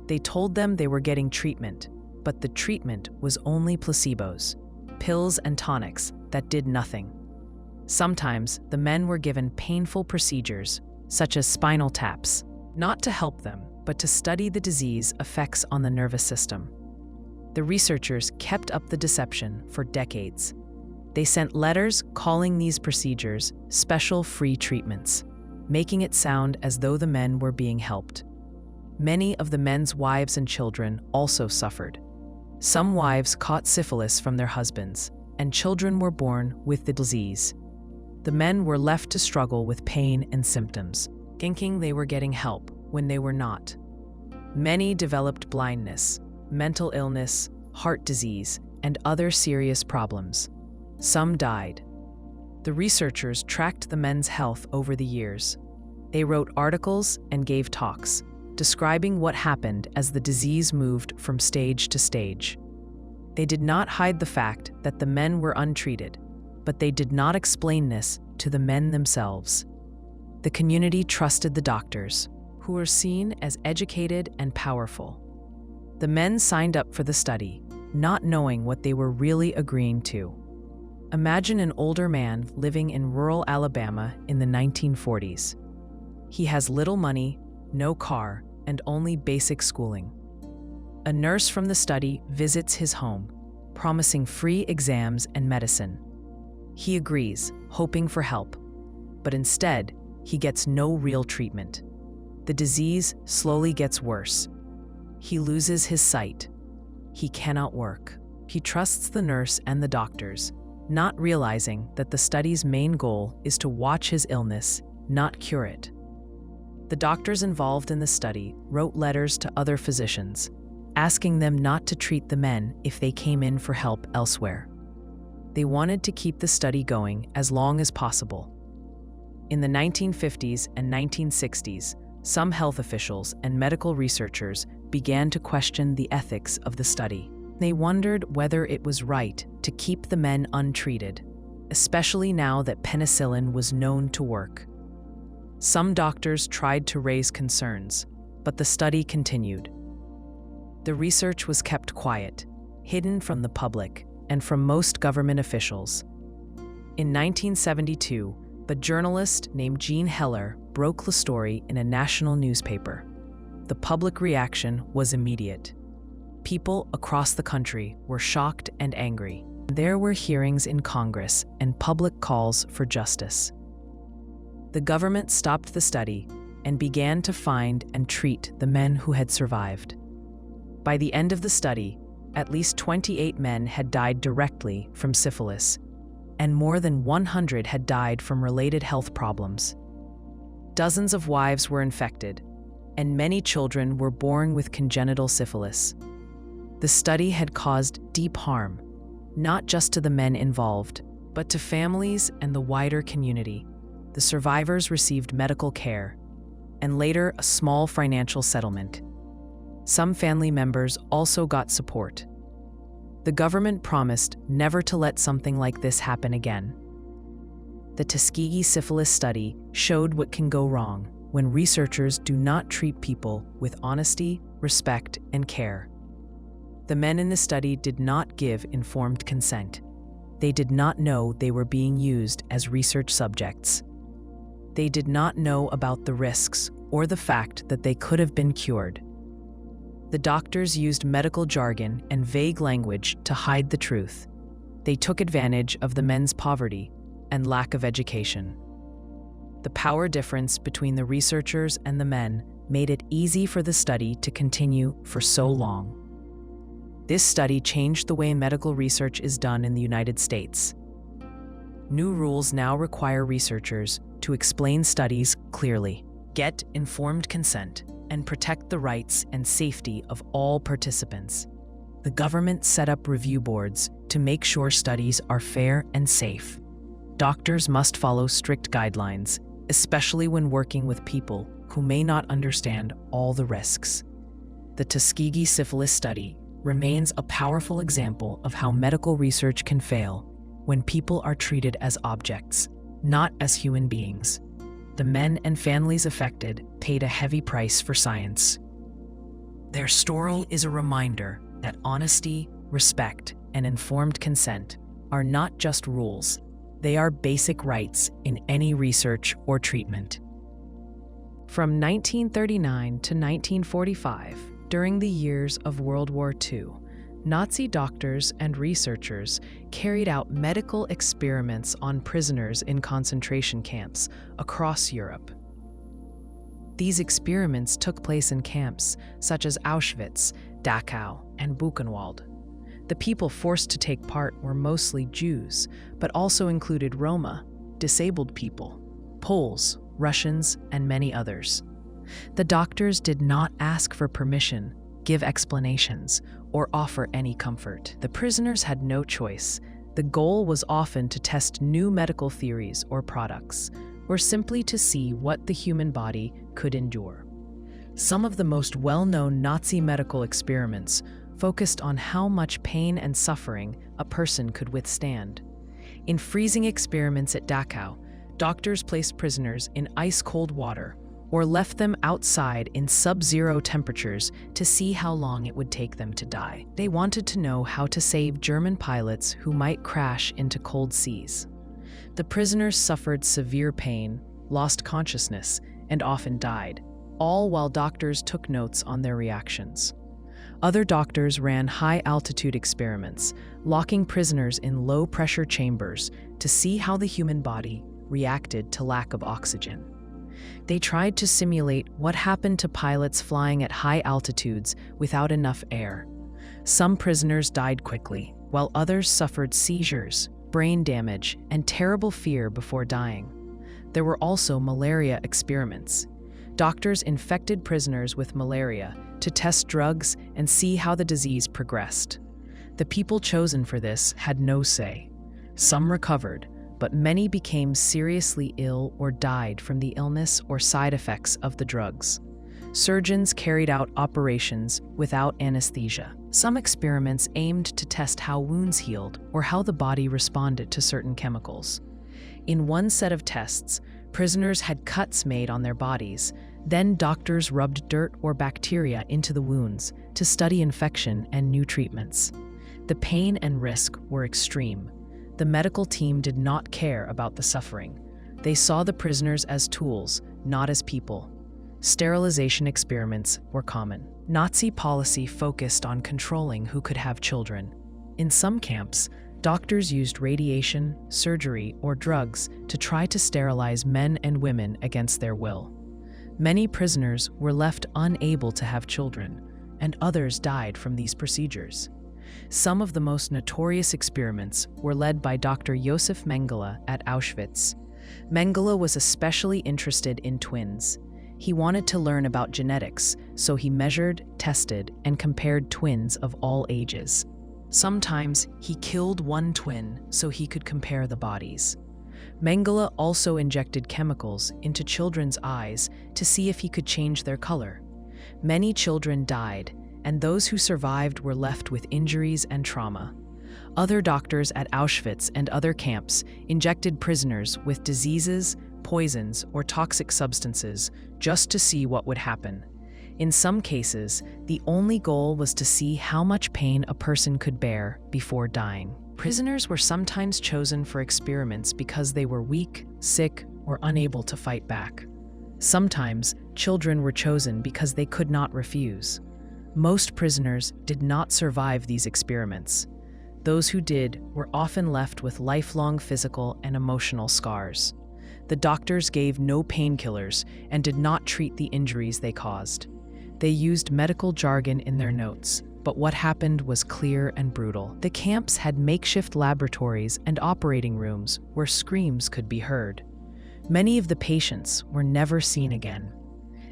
They told them they were getting treatment, but the treatment was only placebos, pills and tonics that did nothing. Sometimes the men were given painful procedures, such as spinal taps, not to help them, but to study the disease effects on the nervous system. The researchers kept up the deception for decades. They sent letters calling these procedures special free treatments, making it sound as though the men were being helped. Many of the men's wives and children also suffered. Some wives caught syphilis from their husbands, and children were born with the disease. The men were left to struggle with pain and symptoms, thinking they were getting help when they were not. Many developed blindness, mental illness, heart disease, and other serious problems. Some died. The researchers tracked the men's health over the years. They wrote articles and gave talks, describing what happened as the disease moved from stage to stage. They did not hide the fact that the men were untreated, but they did not explain this to the men themselves. The community trusted the doctors, who were seen as educated and powerful. The men signed up for the study, not knowing what they were really agreeing to. Imagine an older man living in rural Alabama in the 1940s. He has little money, no car, and only basic schooling. A nurse from the study visits his home, promising free exams and medicine. He agrees, hoping for help, but instead, he gets no real treatment. The disease slowly gets worse. He loses his sight. He cannot work. He trusts the nurse and the doctors, not realizing that the study's main goal is to watch his illness, not cure it. The doctors involved in the study wrote letters to other physicians, asking them not to treat the men if they came in for help elsewhere. They wanted to keep the study going as long as possible. In the 1950s and 1960s, some health officials and medical researchers began to question the ethics of the study. They wondered whether it was right to keep the men untreated, especially now that penicillin was known to work. Some doctors tried to raise concerns, but the study continued. The research was kept quiet, hidden from the public and from most government officials. In 1972, a journalist named Jean Heller broke the story in a national newspaper. The public reaction was immediate. People across the country were shocked and angry. There were hearings in Congress and public calls for justice. The government stopped the study and began to find and treat the men who had survived. By the end of the study, at least 28 men had died directly from syphilis, and more than 100 had died from related health problems. Dozens of wives were infected, and many children were born with congenital syphilis. The study had caused deep harm, not just to the men involved, but to families and the wider community. The survivors received medical care, and later a small financial settlement. Some family members also got support. The government promised never to let something like this happen again. The Tuskegee syphilis study showed what can go wrong when researchers do not treat people with honesty, respect, and care. The men in the study did not give informed consent. They did not know they were being used as research subjects. They did not know about the risks or the fact that they could have been cured. The doctors used medical jargon and vague language to hide the truth. They took advantage of the men's poverty and lack of education. The power difference between the researchers and the men made it easy for the study to continue for so long. This study changed the way medical research is done in the United States. New rules now require researchers to explain studies clearly, get informed consent, and protect the rights and safety of all participants. The government set up review boards to make sure studies are fair and safe. Doctors must follow strict guidelines, especially when working with people who may not understand all the risks. The Tuskegee syphilis study remains a powerful example of how medical research can fail when people are treated as objects, not as human beings. The men and families affected paid a heavy price for science. Their story is a reminder that honesty, respect, and informed consent are not just rules, they are basic rights in any research or treatment. From 1939 to 1945, during the years of World War II, Nazi doctors and researchers carried out medical experiments on prisoners in concentration camps across Europe. These experiments took place in camps such as Auschwitz, Dachau, and Buchenwald. The people forced to take part were mostly Jews, but also included Roma, disabled people, Poles, Russians, and many others. The doctors did not ask for permission, give explanations, or offer any comfort. The prisoners had no choice. The goal was often to test new medical theories or products, or simply to see what the human body could endure. Some of the most well-known Nazi medical experiments focused on how much pain and suffering a person could withstand. In freezing experiments at Dachau, doctors placed prisoners in ice-cold water or left them outside in sub-zero temperatures to see how long it would take them to die. They wanted to know how to save German pilots who might crash into cold seas. The prisoners suffered severe pain, lost consciousness, and often died, all while doctors took notes on their reactions. Other doctors ran high-altitude experiments, locking prisoners in low-pressure chambers to see how the human body reacted to lack of oxygen. They tried to simulate what happened to pilots flying at high altitudes without enough air. Some prisoners died quickly, while others suffered seizures, brain damage, and terrible fear before dying. There were also malaria experiments. Doctors infected prisoners with malaria to test drugs and see how the disease progressed. The people chosen for this had no say. Some recovered, but many became seriously ill or died from the illness or side effects of the drugs. Surgeons carried out operations without anesthesia. Some experiments aimed to test how wounds healed or how the body responded to certain chemicals. In one set of tests, prisoners had cuts made on their bodies. Then doctors rubbed dirt or bacteria into the wounds to study infection and new treatments. The pain and risk were extreme. The medical team did not care about the suffering. They saw the prisoners as tools, not as people. Sterilization experiments were common. Nazi policy focused on controlling who could have children. In some camps, doctors used radiation, surgery, or drugs to try to sterilize men and women against their will. Many prisoners were left unable to have children, and others died from these procedures. Some of the most notorious experiments were led by Dr. Josef Mengele at Auschwitz. Mengele was especially interested in twins. He wanted to learn about genetics, so he measured, tested, and compared twins of all ages. Sometimes he killed one twin so he could compare the bodies. Mengele also injected chemicals into children's eyes to see if he could change their color. Many children died, and those who survived were left with injuries and trauma. Other doctors at Auschwitz and other camps injected prisoners with diseases, poisons, or toxic substances just to see what would happen. In some cases, the only goal was to see how much pain a person could bear before dying. Prisoners were sometimes chosen for experiments because they were weak, sick, or unable to fight back. Sometimes, children were chosen because they could not refuse. Most prisoners did not survive these experiments. Those who did were often left with lifelong physical and emotional scars. The doctors gave no painkillers and did not treat the injuries they caused. They used medical jargon in their notes, but what happened was clear and brutal. The camps had makeshift laboratories and operating rooms where screams could be heard. Many of the patients were never seen again.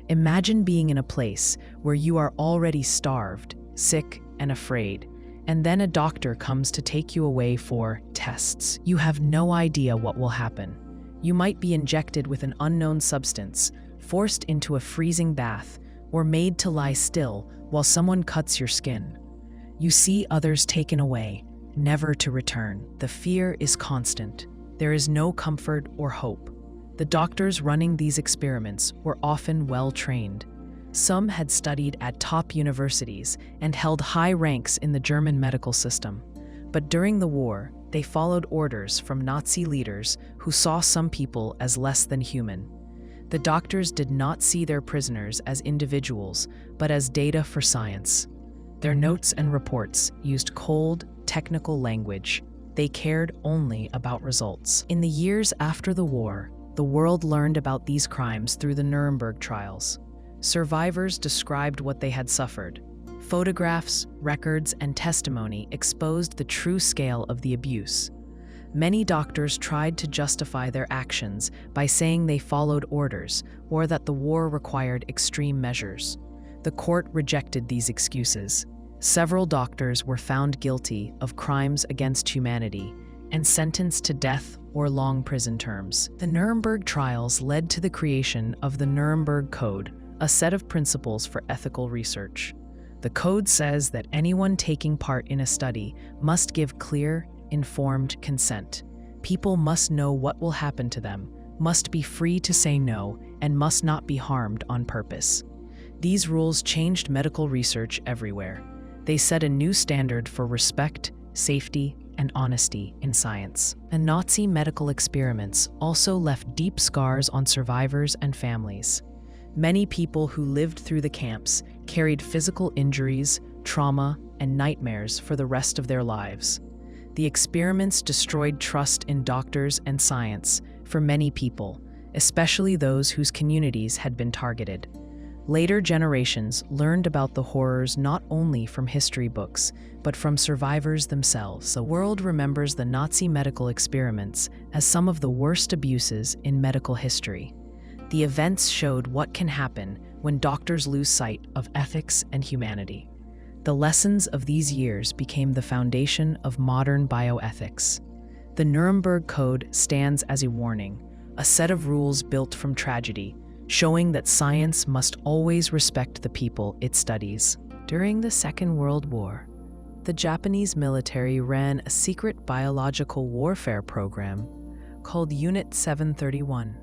Imagine being in a place where you are already starved, sick, and afraid, and then a doctor comes to take you away for tests. You have no idea what will happen. You might be injected with an unknown substance, forced into a freezing bath, or made to lie still while someone cuts your skin. You see others taken away, never to return. The fear is constant. There is no comfort or hope. The doctors running these experiments were often well-trained. Some had studied at top universities and held high ranks in the German medical system. But during the war, they followed orders from Nazi leaders who saw some people as less than human. The doctors did not see their prisoners as individuals, but as data for science. Their notes and reports used cold, technical language. They cared only about results. In the years after the war, the world learned about these crimes through the Nuremberg trials. Survivors described what they had suffered: Photographs, records, and testimony exposed the true scale of the abuse. Many doctors tried to justify their actions by saying they followed orders or that the war required extreme measures. The court rejected these excuses. Several doctors were found guilty of crimes against humanity and sentenced to death or long prison terms. The Nuremberg trials led to the creation of the Nuremberg Code, a set of principles for ethical research. The code says that anyone taking part in a study must give clear, informed consent. People must know what will happen to them, must be free to say no, and must not be harmed on purpose. These rules changed medical research everywhere. They set a new standard for respect, safety, and honesty in science. And Nazi medical experiments also left deep scars on survivors and families. Many people who lived through the camps carried physical injuries, trauma, and nightmares for the rest of their lives. The experiments destroyed trust in doctors and science for many people, especially those whose communities had been targeted. Later generations learned about the horrors not only from history books, but from survivors themselves. The world remembers the Nazi medical experiments as some of the worst abuses in medical history. The events showed what can happen when doctors lose sight of ethics and humanity. The lessons of these years became the foundation of modern bioethics. The Nuremberg Code stands as a warning, a set of rules built from tragedy, showing that science must always respect the people it studies. During the Second World War, the Japanese military ran a secret biological warfare program called Unit 731.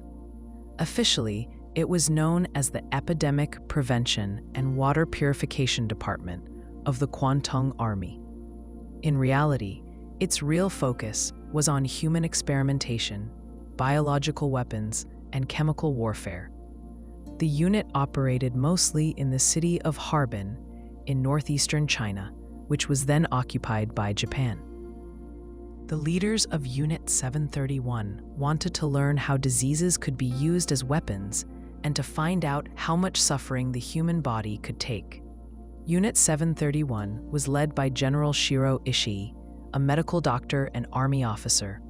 Officially, it was known as the Epidemic Prevention and Water Purification Department of the Kwantung Army. In reality, its real focus was on human experimentation, biological weapons, and chemical warfare. The unit operated mostly in the city of Harbin in northeastern China, which was then occupied by Japan. The leaders of Unit 731 wanted to learn how diseases could be used as weapons and to find out how much suffering the human body could take. Unit 731 was led by General Shiro Ishii, a medical doctor and army officer.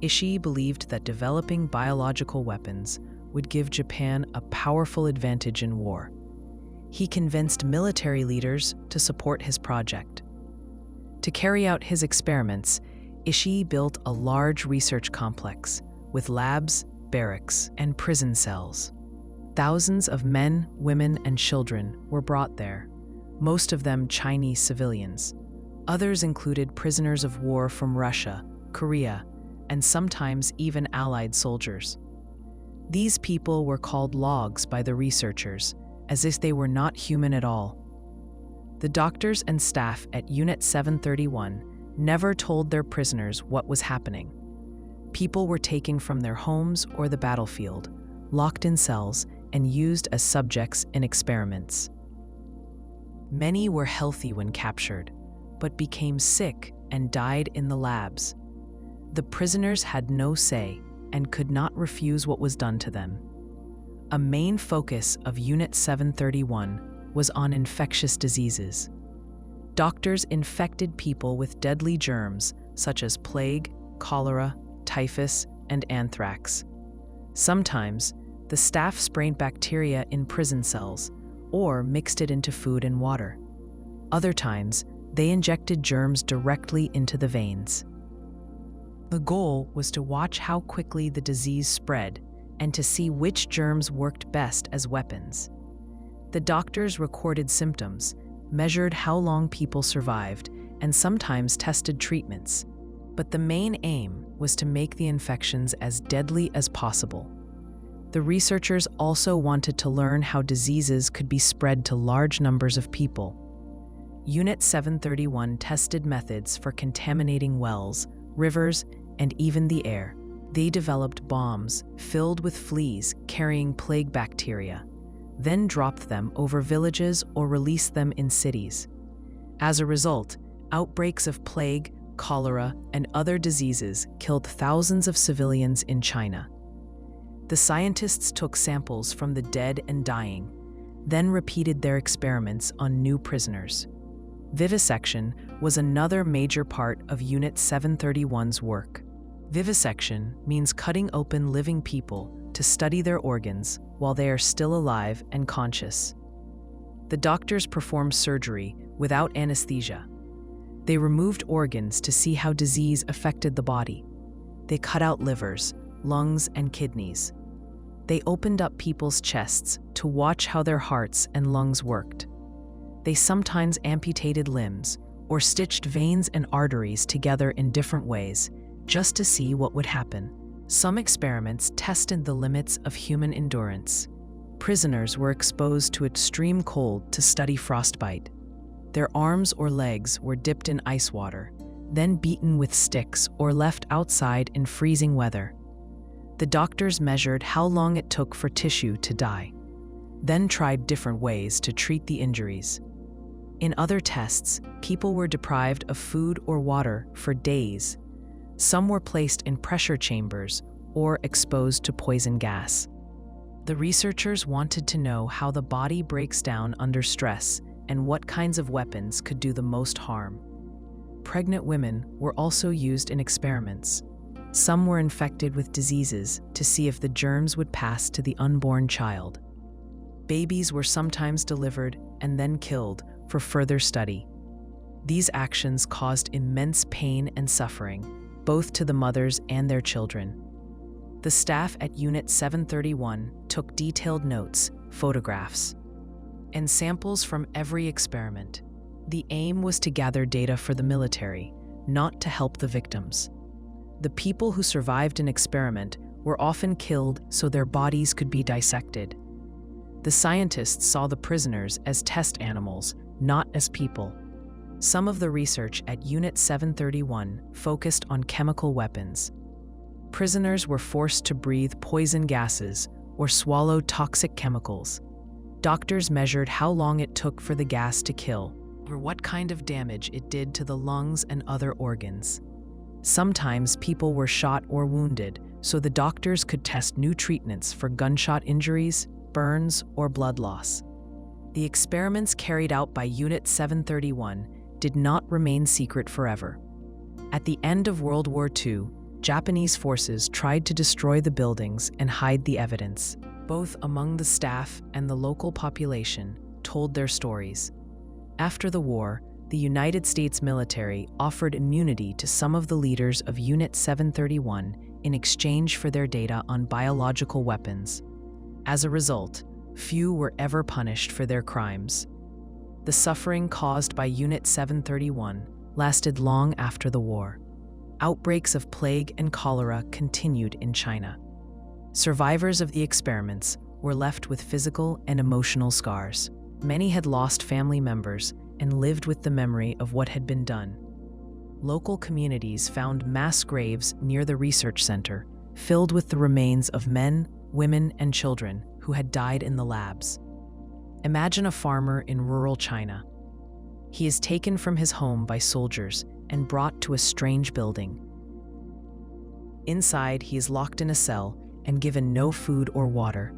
Ishii believed that developing biological weapons would give Japan a powerful advantage in war. He convinced military leaders to support his project. To carry out his experiments, Ishii built a large research complex with labs, barracks, and prison cells. Thousands of men, women, and children were brought there, most of them Chinese civilians. Others included prisoners of war from Russia, Korea, and sometimes even Allied soldiers. These people were called logs by the researchers, as if they were not human at all. The doctors and staff at Unit 731 never told their prisoners what was happening. People were taken from their homes or the battlefield, locked in cells, and used as subjects in experiments. Many were healthy when captured, but became sick and died in the labs. The prisoners had no say and could not refuse what was done to them. A main focus of Unit 731 was on infectious diseases. Doctors infected people with deadly germs such as plague, cholera, typhus, and anthrax. Sometimes, the staff sprayed bacteria in prison cells or mixed it into food and water. Other times, they injected germs directly into the veins. The goal was to watch how quickly the disease spread and to see which germs worked best as weapons. The doctors recorded symptoms, measured how long people survived, and sometimes tested treatments. But the main aim was to make the infections as deadly as possible. The researchers also wanted to learn how diseases could be spread to large numbers of people. Unit 731 tested methods for contaminating wells, rivers, and even the air. They developed bombs filled with fleas carrying plague bacteria, then dropped them over villages or released them in cities. As a result, outbreaks of plague, cholera, and other diseases killed thousands of civilians in China. The scientists took samples from the dead and dying. then repeated their experiments on new prisoners. Vivisection was another major part of Unit 731's work. Vivisection means cutting open living people to study their organs while they are still alive and conscious. The doctors performed surgery without anesthesia. They removed organs to see how disease affected the body. They cut out livers, lungs, and kidneys. They opened up people's chests to watch how their hearts and lungs worked. They sometimes amputated limbs or stitched veins and arteries together in different ways just to see what would happen. Some experiments tested the limits of human endurance. Prisoners were exposed to extreme cold to study frostbite. Their arms or legs were dipped in ice water, then beaten with sticks or left outside in freezing weather. The doctors measured how long it took for tissue to die, then tried different ways to treat the injuries. In other tests, people were deprived of food or water for days. Some were placed in pressure chambers or exposed to poison gas. The researchers wanted to know how the body breaks down under stress and what kinds of weapons could do the most harm. Pregnant women were also used in experiments. Some were infected with diseases to see if the germs would pass to the unborn child. Babies were sometimes delivered and then killed for further study. These actions caused immense pain and suffering, both to the mothers and their children. The staff at Unit 731 took detailed notes, photographs, and samples from every experiment. The aim was to gather data for the military, not to help the victims. The people who survived an experiment were often killed so their bodies could be dissected. The scientists saw the prisoners as test animals, not as people. Some of the research at Unit 731 focused on chemical weapons. Prisoners were forced to breathe poison gases or swallow toxic chemicals. Doctors measured how long it took for the gas to kill, or what kind of damage it did to the lungs and other organs. Sometimes people were shot or wounded, so the doctors could test new treatments for gunshot injuries, burns, or blood loss. The experiments carried out by Unit 731 did not remain secret forever. At the end of World War II, Japanese forces tried to destroy the buildings and hide the evidence. Both among the staff and the local population told their stories. After the war, the United States military offered immunity to some of the leaders of Unit 731 in exchange for their data on biological weapons. As a result, few were ever punished for their crimes. The suffering caused by Unit 731 lasted long after the war. Outbreaks of plague and cholera continued in China. Survivors of the experiments were left with physical and emotional scars. Many had lost family members and lived with the memory of what had been done. Local communities found mass graves near the research center, filled with the remains of men, women, and children who had died in the labs. Imagine a farmer in rural China. He is taken from his home by soldiers and brought to a strange building. Inside, he is locked in a cell and given no food or water.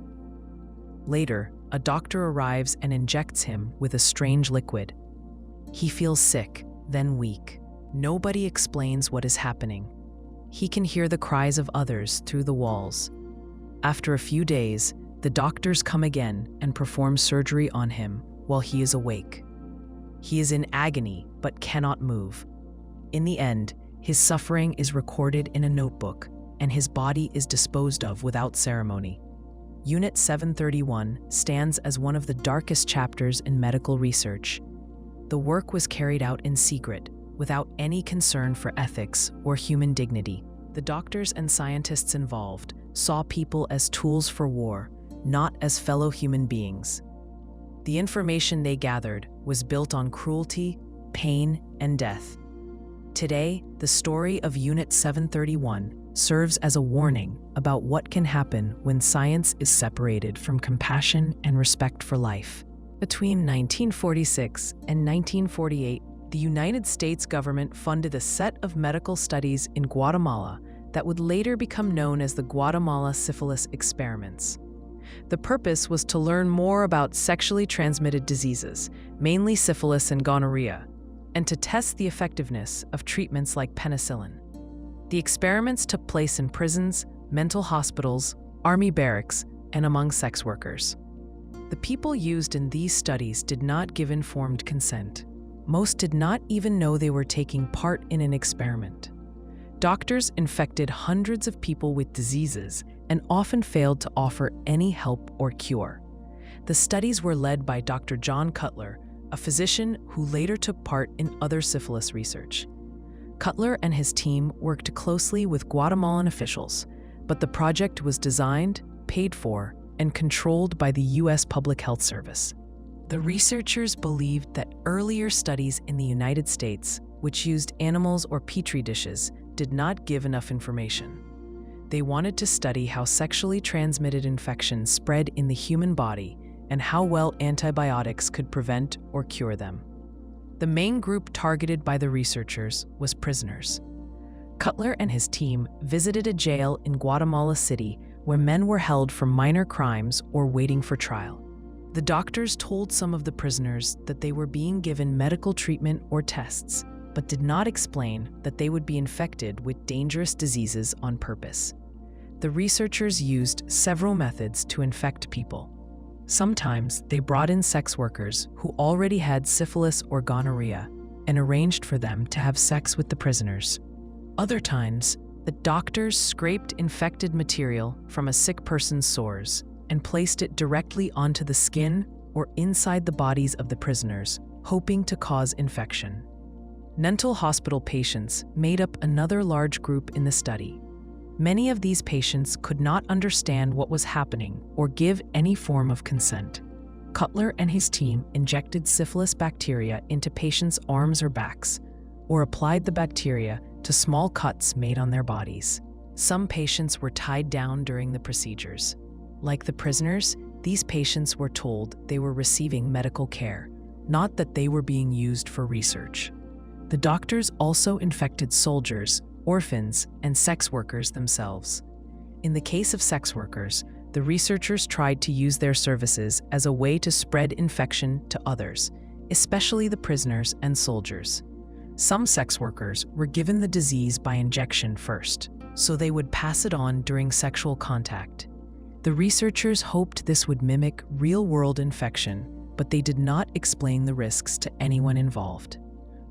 Later, a doctor arrives and injects him with a strange liquid. He feels sick, then weak. Nobody explains what is happening. He can hear the cries of others through the walls. After a few days, the doctors come again and perform surgery on him while he is awake. He is in agony but cannot move. In the end, his suffering is recorded in a notebook, and his body is disposed of without ceremony. Unit 731 stands as one of the darkest chapters in medical research. The work was carried out in secret, without any concern for ethics or human dignity. The doctors and scientists involved saw people as tools for war, not as fellow human beings. The information they gathered was built on cruelty, pain, and death. Today, the story of Unit 731 serves as a warning about what can happen when science is separated from compassion and respect for life. Between 1946 and 1948, the United States government funded a set of medical studies in Guatemala that would later become known as the Guatemala syphilis experiments. The purpose was to learn more about sexually transmitted diseases, mainly syphilis and gonorrhea, and to test the effectiveness of treatments like penicillin. The experiments took place in prisons, mental hospitals, army barracks, and among sex workers. The people used in these studies did not give informed consent. Most did not even know they were taking part in an experiment. Doctors infected hundreds of people with diseases and often failed to offer any help or cure. The studies were led by Dr. John Cutler, a physician who later took part in other syphilis research. Cutler and his team worked closely with Guatemalan officials, but the project was designed, paid for, and controlled by the U.S. Public Health Service. The researchers believed that earlier studies in the United States, which used animals or petri dishes, did not give enough information. They wanted to study how sexually transmitted infections spread in the human body and how well antibiotics could prevent or cure them. The main group targeted by the researchers was prisoners. Cutler and his team visited a jail in Guatemala City where men were held for minor crimes or waiting for trial. The doctors told some of the prisoners that they were being given medical treatment or tests, but did not explain that they would be infected with dangerous diseases on purpose. The researchers used several methods to infect people. Sometimes they brought in sex workers who already had syphilis or gonorrhea and arranged for them to have sex with the prisoners. Other times, the doctors scraped infected material from a sick person's sores and placed it directly onto the skin or inside the bodies of the prisoners, hoping to cause infection. Mental hospital patients made up another large group in the study. Many of these patients could not understand what was happening or give any form of consent. Cutler and his team injected syphilis bacteria into patients' arms or backs, or applied the bacteria to small cuts made on their bodies. Some patients were tied down during the procedures. Like the prisoners, these patients were told they were receiving medical care, not that they were being used for research. The doctors also infected soldiers, orphans, and sex workers themselves. In the case of sex workers, the researchers tried to use their services as a way to spread infection to others, especially the prisoners and soldiers. Some sex workers were given the disease by injection first, so they would pass it on during sexual contact. The researchers hoped this would mimic real-world infection, but they did not explain the risks to anyone involved.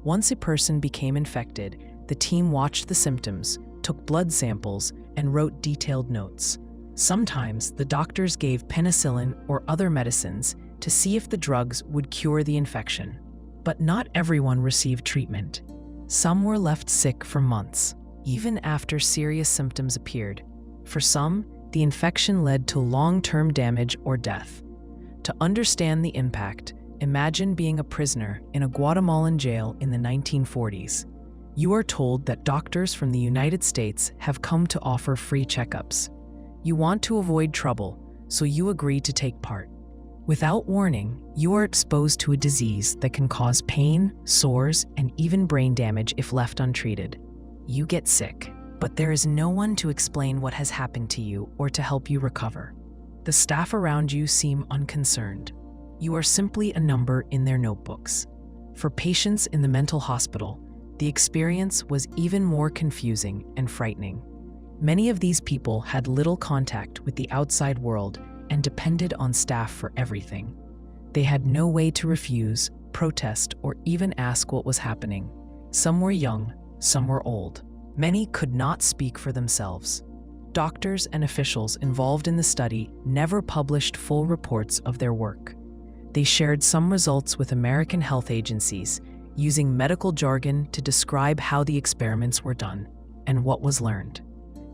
Once a person became infected, the team watched the symptoms, took blood samples, and wrote detailed notes. Sometimes the doctors gave penicillin or other medicines to see if the drugs would cure the infection. But not everyone received treatment. Some were left sick for months, even after serious symptoms appeared. For some, the infection led to long-term damage or death. To understand the impact, imagine being a prisoner in a Guatemalan jail in the 1940s. You are told that doctors from the United States have come to offer free checkups. You want to avoid trouble, so you agree to take part. Without warning, you are exposed to a disease that can cause pain, sores, and even brain damage if left untreated. You get sick, but there is no one to explain what has happened to you or to help you recover. The staff around you seem unconcerned. You are simply a number in their notebooks. For patients in the mental hospital, the experience was even more confusing and frightening. Many of these people had little contact with the outside world and depended on staff for everything. They had no way to refuse, protest, or even ask what was happening. Some were young, some were old. Many could not speak for themselves. Doctors and officials involved in the study never published full reports of their work. They shared some results with American health agencies, using medical jargon to describe how the experiments were done and what was learned.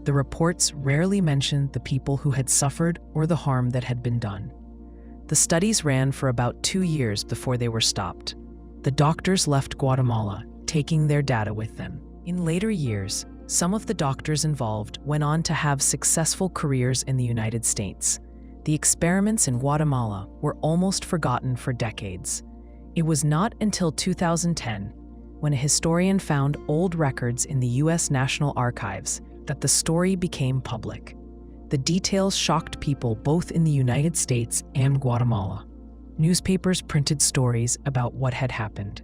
The reports rarely mentioned the people who had suffered or the harm that had been done. The studies ran for about 2 years before they were stopped. The doctors left Guatemala, taking their data with them. In later years, some of the doctors involved went on to have successful careers in the United States. The experiments in Guatemala were almost forgotten for decades. It was not until 2010, when a historian found old records in the U.S. National Archives, that the story became public. The details shocked people both in the United States and Guatemala. Newspapers printed stories about what had happened.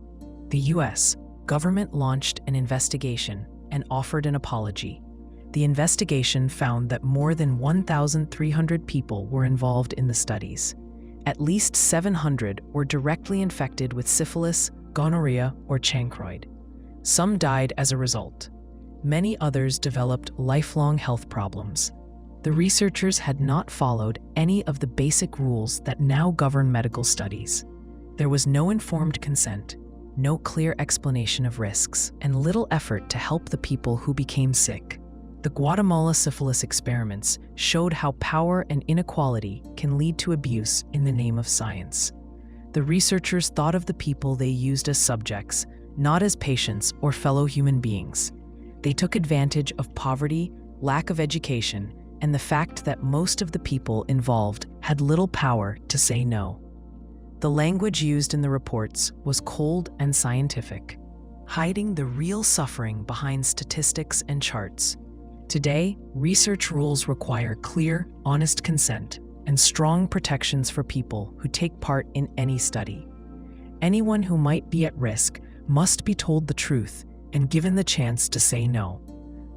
The U.S. government launched an investigation and offered an apology. The investigation found that more than 1,300 people were involved in the studies. At least 700 were directly infected with syphilis, gonorrhea, or chancroid. Some died as a result. Many others developed lifelong health problems. The researchers had not followed any of the basic rules that now govern medical studies. There was no informed consent, no clear explanation of risks, and little effort to help the people who became sick. The Guatemala syphilis experiments showed how power and inequality can lead to abuse in the name of science. The researchers thought of the people they used as subjects, not as patients or fellow human beings. They took advantage of poverty, lack of education, and the fact that most of the people involved had little power to say no. The language used in the reports was cold and scientific, hiding the real suffering behind statistics and charts. Today, research rules require clear, honest consent and strong protections for people who take part in any study. Anyone who might be at risk must be told the truth and given the chance to say no.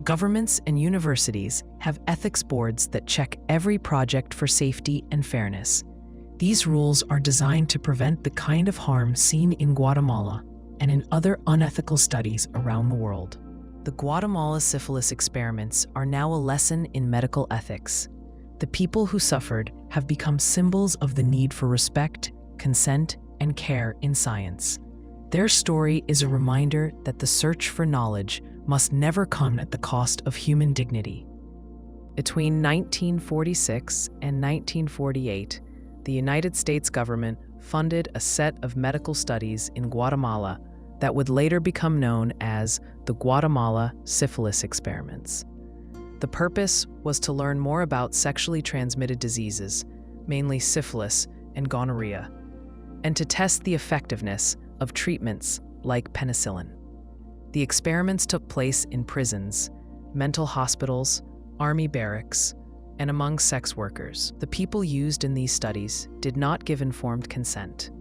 Governments and universities have ethics boards that check every project for safety and fairness. These rules are designed to prevent the kind of harm seen in Guatemala and in other unethical studies around the world. The Guatemala syphilis experiments are now a lesson in medical ethics. The people who suffered have become symbols of the need for respect, consent, and care in science. Their story is a reminder that the search for knowledge must never come at the cost of human dignity. Between 1946 and 1948, the United States government funded a set of medical studies in Guatemala that would later become known as the Guatemala syphilis experiments. The purpose was to learn more about sexually transmitted diseases, mainly syphilis and gonorrhea, and to test the effectiveness of treatments like penicillin. The experiments took place in prisons, mental hospitals, army barracks, and among sex workers. The people used in these studies did not give informed consent.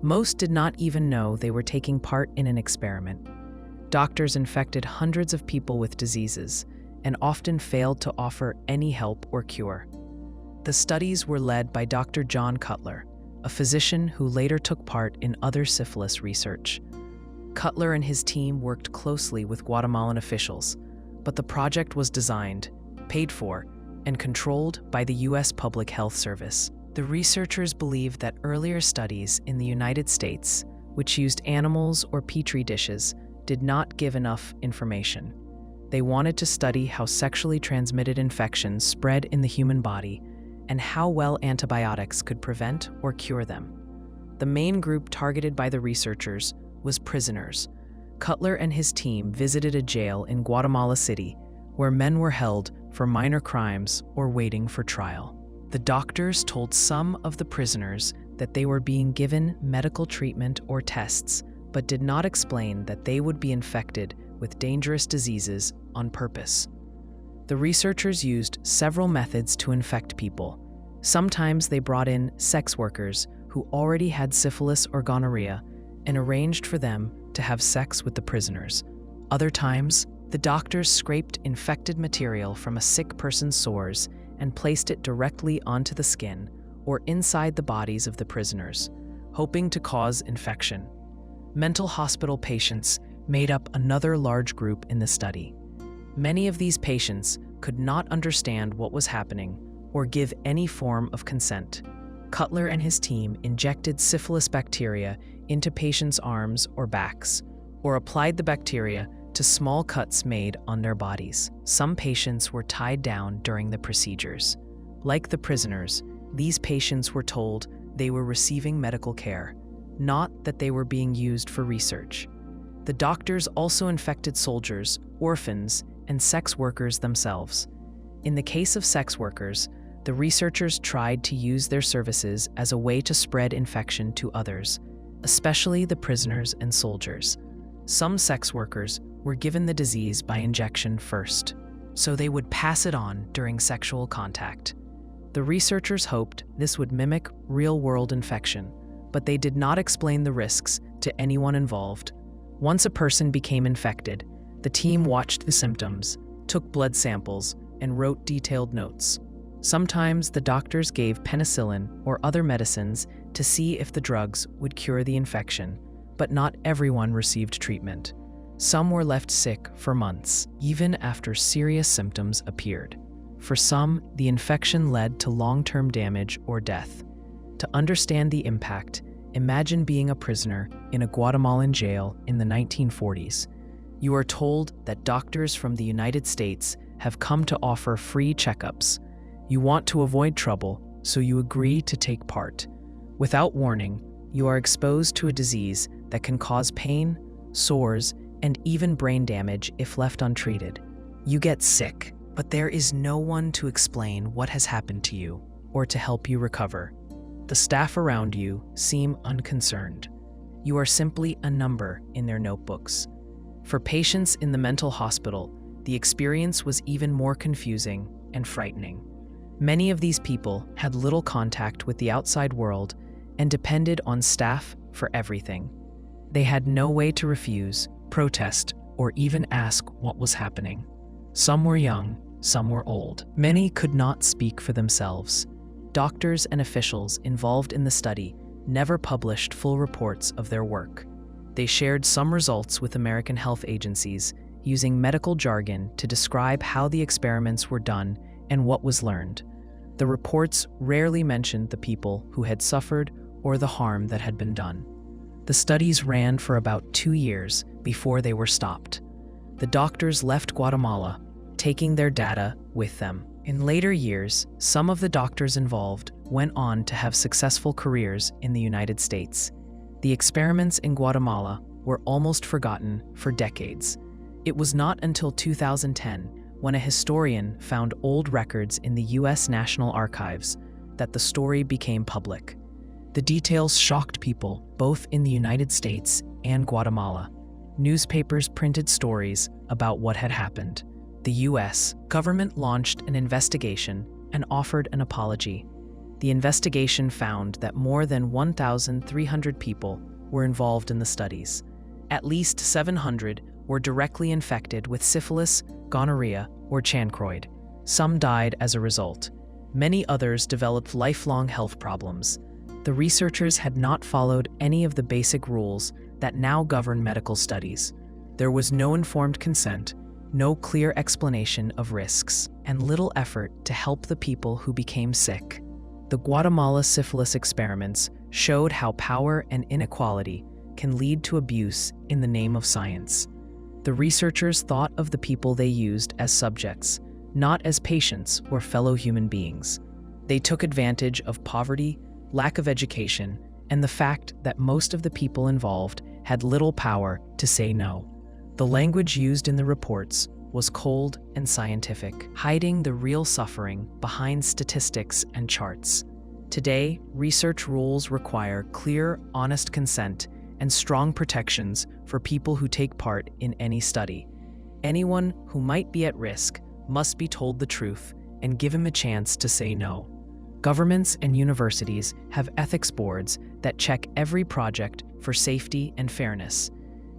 Most did not even know they were taking part in an experiment. Doctors infected hundreds of people with diseases and often failed to offer any help or cure. The studies were led by Dr. John Cutler, a physician who later took part in other syphilis research. Cutler and his team worked closely with Guatemalan officials, but the project was designed, paid for, and controlled by the U.S. Public Health Service. The researchers believed that earlier studies in the United States, which used animals or petri dishes, did not give enough information. They wanted to study how sexually transmitted infections spread in the human body and how well antibiotics could prevent or cure them. The main group targeted by the researchers was prisoners. Cutler and his team visited a jail in Guatemala City where men were held for minor crimes or waiting for trial. The doctors told some of the prisoners that they were being given medical treatment or tests, but did not explain that they would be infected with dangerous diseases on purpose. The researchers used several methods to infect people. Sometimes they brought in sex workers who already had syphilis or gonorrhea and arranged for them to have sex with the prisoners. Other times, the doctors scraped infected material from a sick person's sores and placed it directly onto the skin or inside the bodies of the prisoners, hoping to cause infection. Mental hospital patients made up another large group in the study. Many of these patients could not understand what was happening or give any form of consent. Cutler and his team injected syphilis bacteria into patients' arms or backs, or applied the bacteria to small cuts made on their bodies. Some patients were tied down during the procedures. Like the prisoners, these patients were told they were receiving medical care, not that they were being used for research. The doctors also infected soldiers, orphans, and sex workers themselves. In the case of sex workers, the researchers tried to use their services as a way to spread infection to others, especially the prisoners and soldiers. Some sex workers were given the disease by injection first. so they would pass it on during sexual contact. The researchers hoped this would mimic real-world infection, but they did not explain the risks to anyone involved. Once a person became infected, the team watched the symptoms, took blood samples, and wrote detailed notes. Sometimes the doctors gave penicillin or other medicines to see if the drugs would cure the infection, but not everyone received treatment. Some were left sick for months, even after serious symptoms appeared. For some, the infection led to long-term damage or death. To understand the impact, imagine being a prisoner in a Guatemalan jail in the 1940s. You are told that doctors from the United States have come to offer free checkups. You want to avoid trouble, so you agree to take part. Without warning, you are exposed to a disease that can cause pain, sores, and even brain damage if left untreated. You get sick, but there is no one to explain what has happened to you or to help you recover. The staff around you seem unconcerned. You are simply a number in their notebooks. For patients in the mental hospital, the experience was even more confusing and frightening. Many of these people had little contact with the outside world and depended on staff for everything. They had no way to refuse, protest, or even ask what was happening. Some were young, some were old. Many could not speak for themselves. Doctors and officials involved in the study never published full reports of their work. They shared some results with American health agencies, using medical jargon to describe how the experiments were done and what was learned. The reports rarely mentioned the people who had suffered or the harm that had been done. The studies ran for about 2 years before they were stopped. The doctors left Guatemala, taking their data with them. In later years, some of the doctors involved went on to have successful careers in the United States. The experiments in Guatemala were almost forgotten for decades. It was not until 2010, when a historian found old records in the U.S. National Archives, that the story became public. The details shocked people both in the United States and Guatemala. Newspapers printed stories about what had happened. The U.S. government launched an investigation and offered an apology. The investigation found that more than 1,300 people were involved in the studies. At least 700 were directly infected with syphilis, gonorrhea, or chancroid. Some died as a result. Many others developed lifelong health problems. The researchers had not followed any of the basic rules that now govern medical studies. There was no informed consent, no clear explanation of risks, and little effort to help the people who became sick. The Guatemala syphilis experiments showed how power and inequality can lead to abuse in the name of science. The researchers thought of the people they used as subjects, not as patients or fellow human beings. They took advantage of poverty, lack of education, and the fact that most of the people involved had little power to say no. The language used in the reports was cold and scientific, hiding the real suffering behind statistics and charts. Today, research rules require clear, honest consent and strong protections for people who take part in any study. Anyone who might be at risk must be told the truth and given a chance to say no. Governments and universities have ethics boards that check every project for safety and fairness.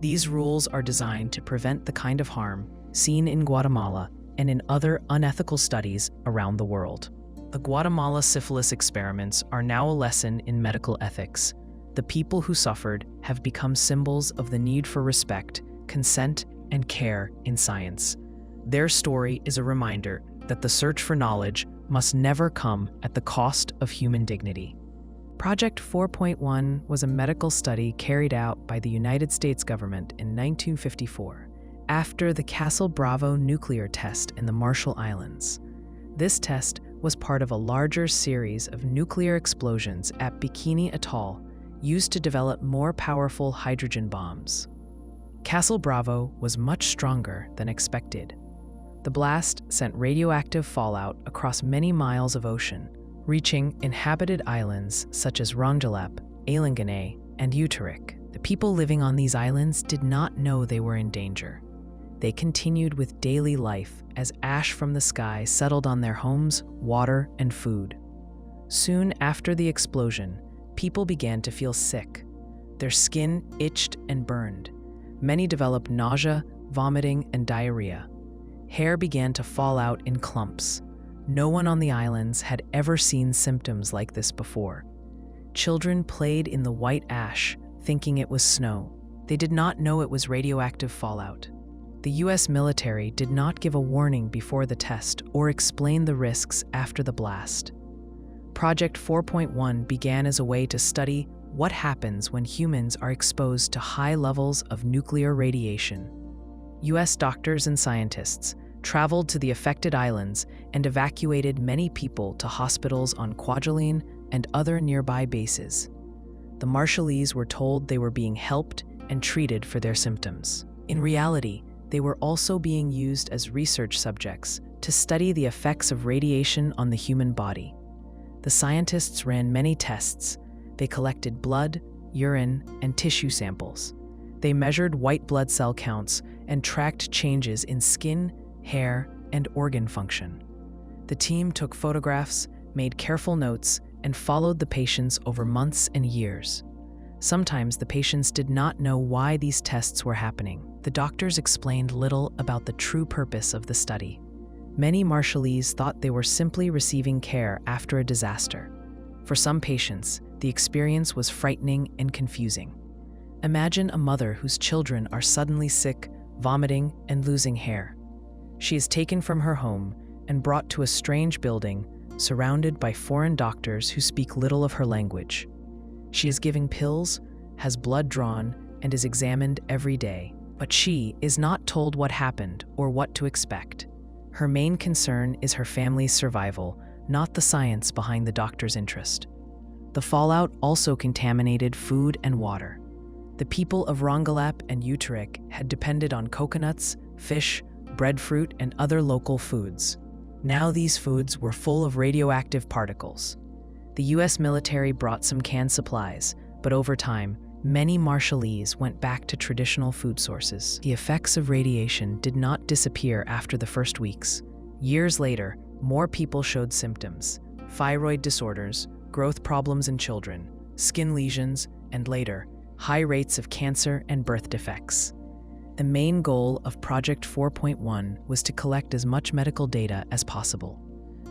These rules are designed to prevent the kind of harm seen in Guatemala and in other unethical studies around the world. The Guatemala syphilis experiments are now a lesson in medical ethics. The people who suffered have become symbols of the need for respect, consent, and care in science. Their story is a reminder that the search for knowledge must never come at the cost of human dignity. Project 4.1 was a medical study carried out by the United States government in 1954 after the Castle Bravo nuclear test in the Marshall Islands. This test was part of a larger series of nuclear explosions at Bikini Atoll used to develop more powerful hydrogen bombs. Castle Bravo was much stronger than expected. The blast sent radioactive fallout across many miles of ocean, reaching inhabited islands such as Rongelap, Alinganay, and Utrecht. The people living on these islands did not know they were in danger. they continued with daily life as ash from the sky settled on their homes, water, and food. Soon after the explosion, people began to feel sick. Their skin itched and burned. Many developed nausea, vomiting, and diarrhea. Hair began to fall out in clumps. No one on the islands had ever seen symptoms like this before. Children played in the white ash, thinking it was snow. They did not know it was radioactive fallout. The U.S. military did not give a warning before the test or explain the risks after the blast. Project 4.1 began as a way to study what happens when humans are exposed to high levels of nuclear radiation. U.S. doctors and scientists traveled to the affected islands and evacuated many people to hospitals on Kwajalein and other nearby bases. The Marshallese were told they were being helped and treated for their symptoms. In reality, they were also being used as research subjects to study the effects of radiation on the human body. The scientists ran many tests. They collected blood, urine, and tissue samples. They measured white blood cell counts and tracked changes in skin, hair, and organ function. The team took photographs, made careful notes, and followed the patients over months and years. Sometimes the patients did not know why these tests were happening. The doctors explained little about the true purpose of the study. Many Marshallese thought they were simply receiving care after a disaster. For some patients, the experience was frightening and confusing. Imagine a mother whose children are suddenly sick, vomiting, and losing hair. She is taken from her home and brought to a strange building, surrounded by foreign doctors who speak little of her language. She is given pills, has blood drawn, and is examined every day. But she is not told what happened or what to expect. Her main concern is her family's survival, not the science behind the doctor's interest. The fallout also contaminated food and water. The people of Rongelap and Utrecht had depended on coconuts, fish, breadfruit, and other local foods. Now these foods were full of radioactive particles. The U.S. military brought some canned supplies, but over time, many Marshallese went back to traditional food sources. The effects of radiation did not disappear after the first weeks. Years later, more people showed symptoms: thyroid disorders, growth problems in children, skin lesions, and later, high rates of cancer and birth defects. The main goal of Project 4.1 was to collect as much medical data as possible.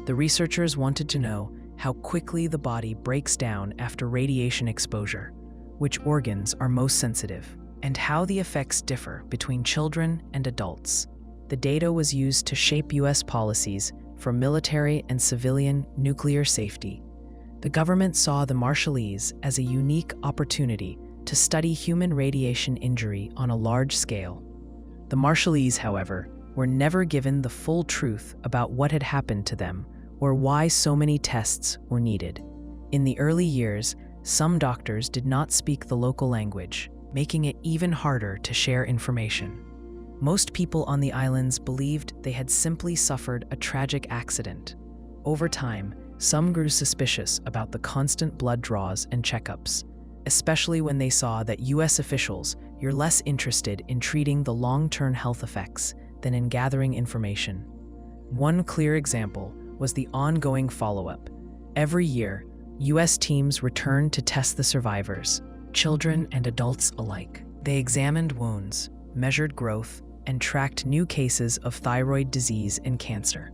The researchers wanted to know how quickly the body breaks down after radiation exposure, which organs are most sensitive, and how the effects differ between children and adults. The data was used to shape U.S. policies for military and civilian nuclear safety. The government saw the Marshallese as a unique opportunity to study human radiation injury on a large scale. The Marshallese, however, were never given the full truth about what had happened to them or why so many tests were needed. In the early years, some doctors did not speak the local language, making it even harder to share information. Most people on the islands believed they had simply suffered a tragic accident. Over time, some grew suspicious about the constant blood draws and checkups, especially when they saw that U.S. officials were less interested in treating the long-term health effects than in gathering information. One clear example was the ongoing follow-up. Every year, U.S. teams returned to test the survivors, children and adults alike. They examined wounds, measured growth, and tracked new cases of thyroid disease and cancer.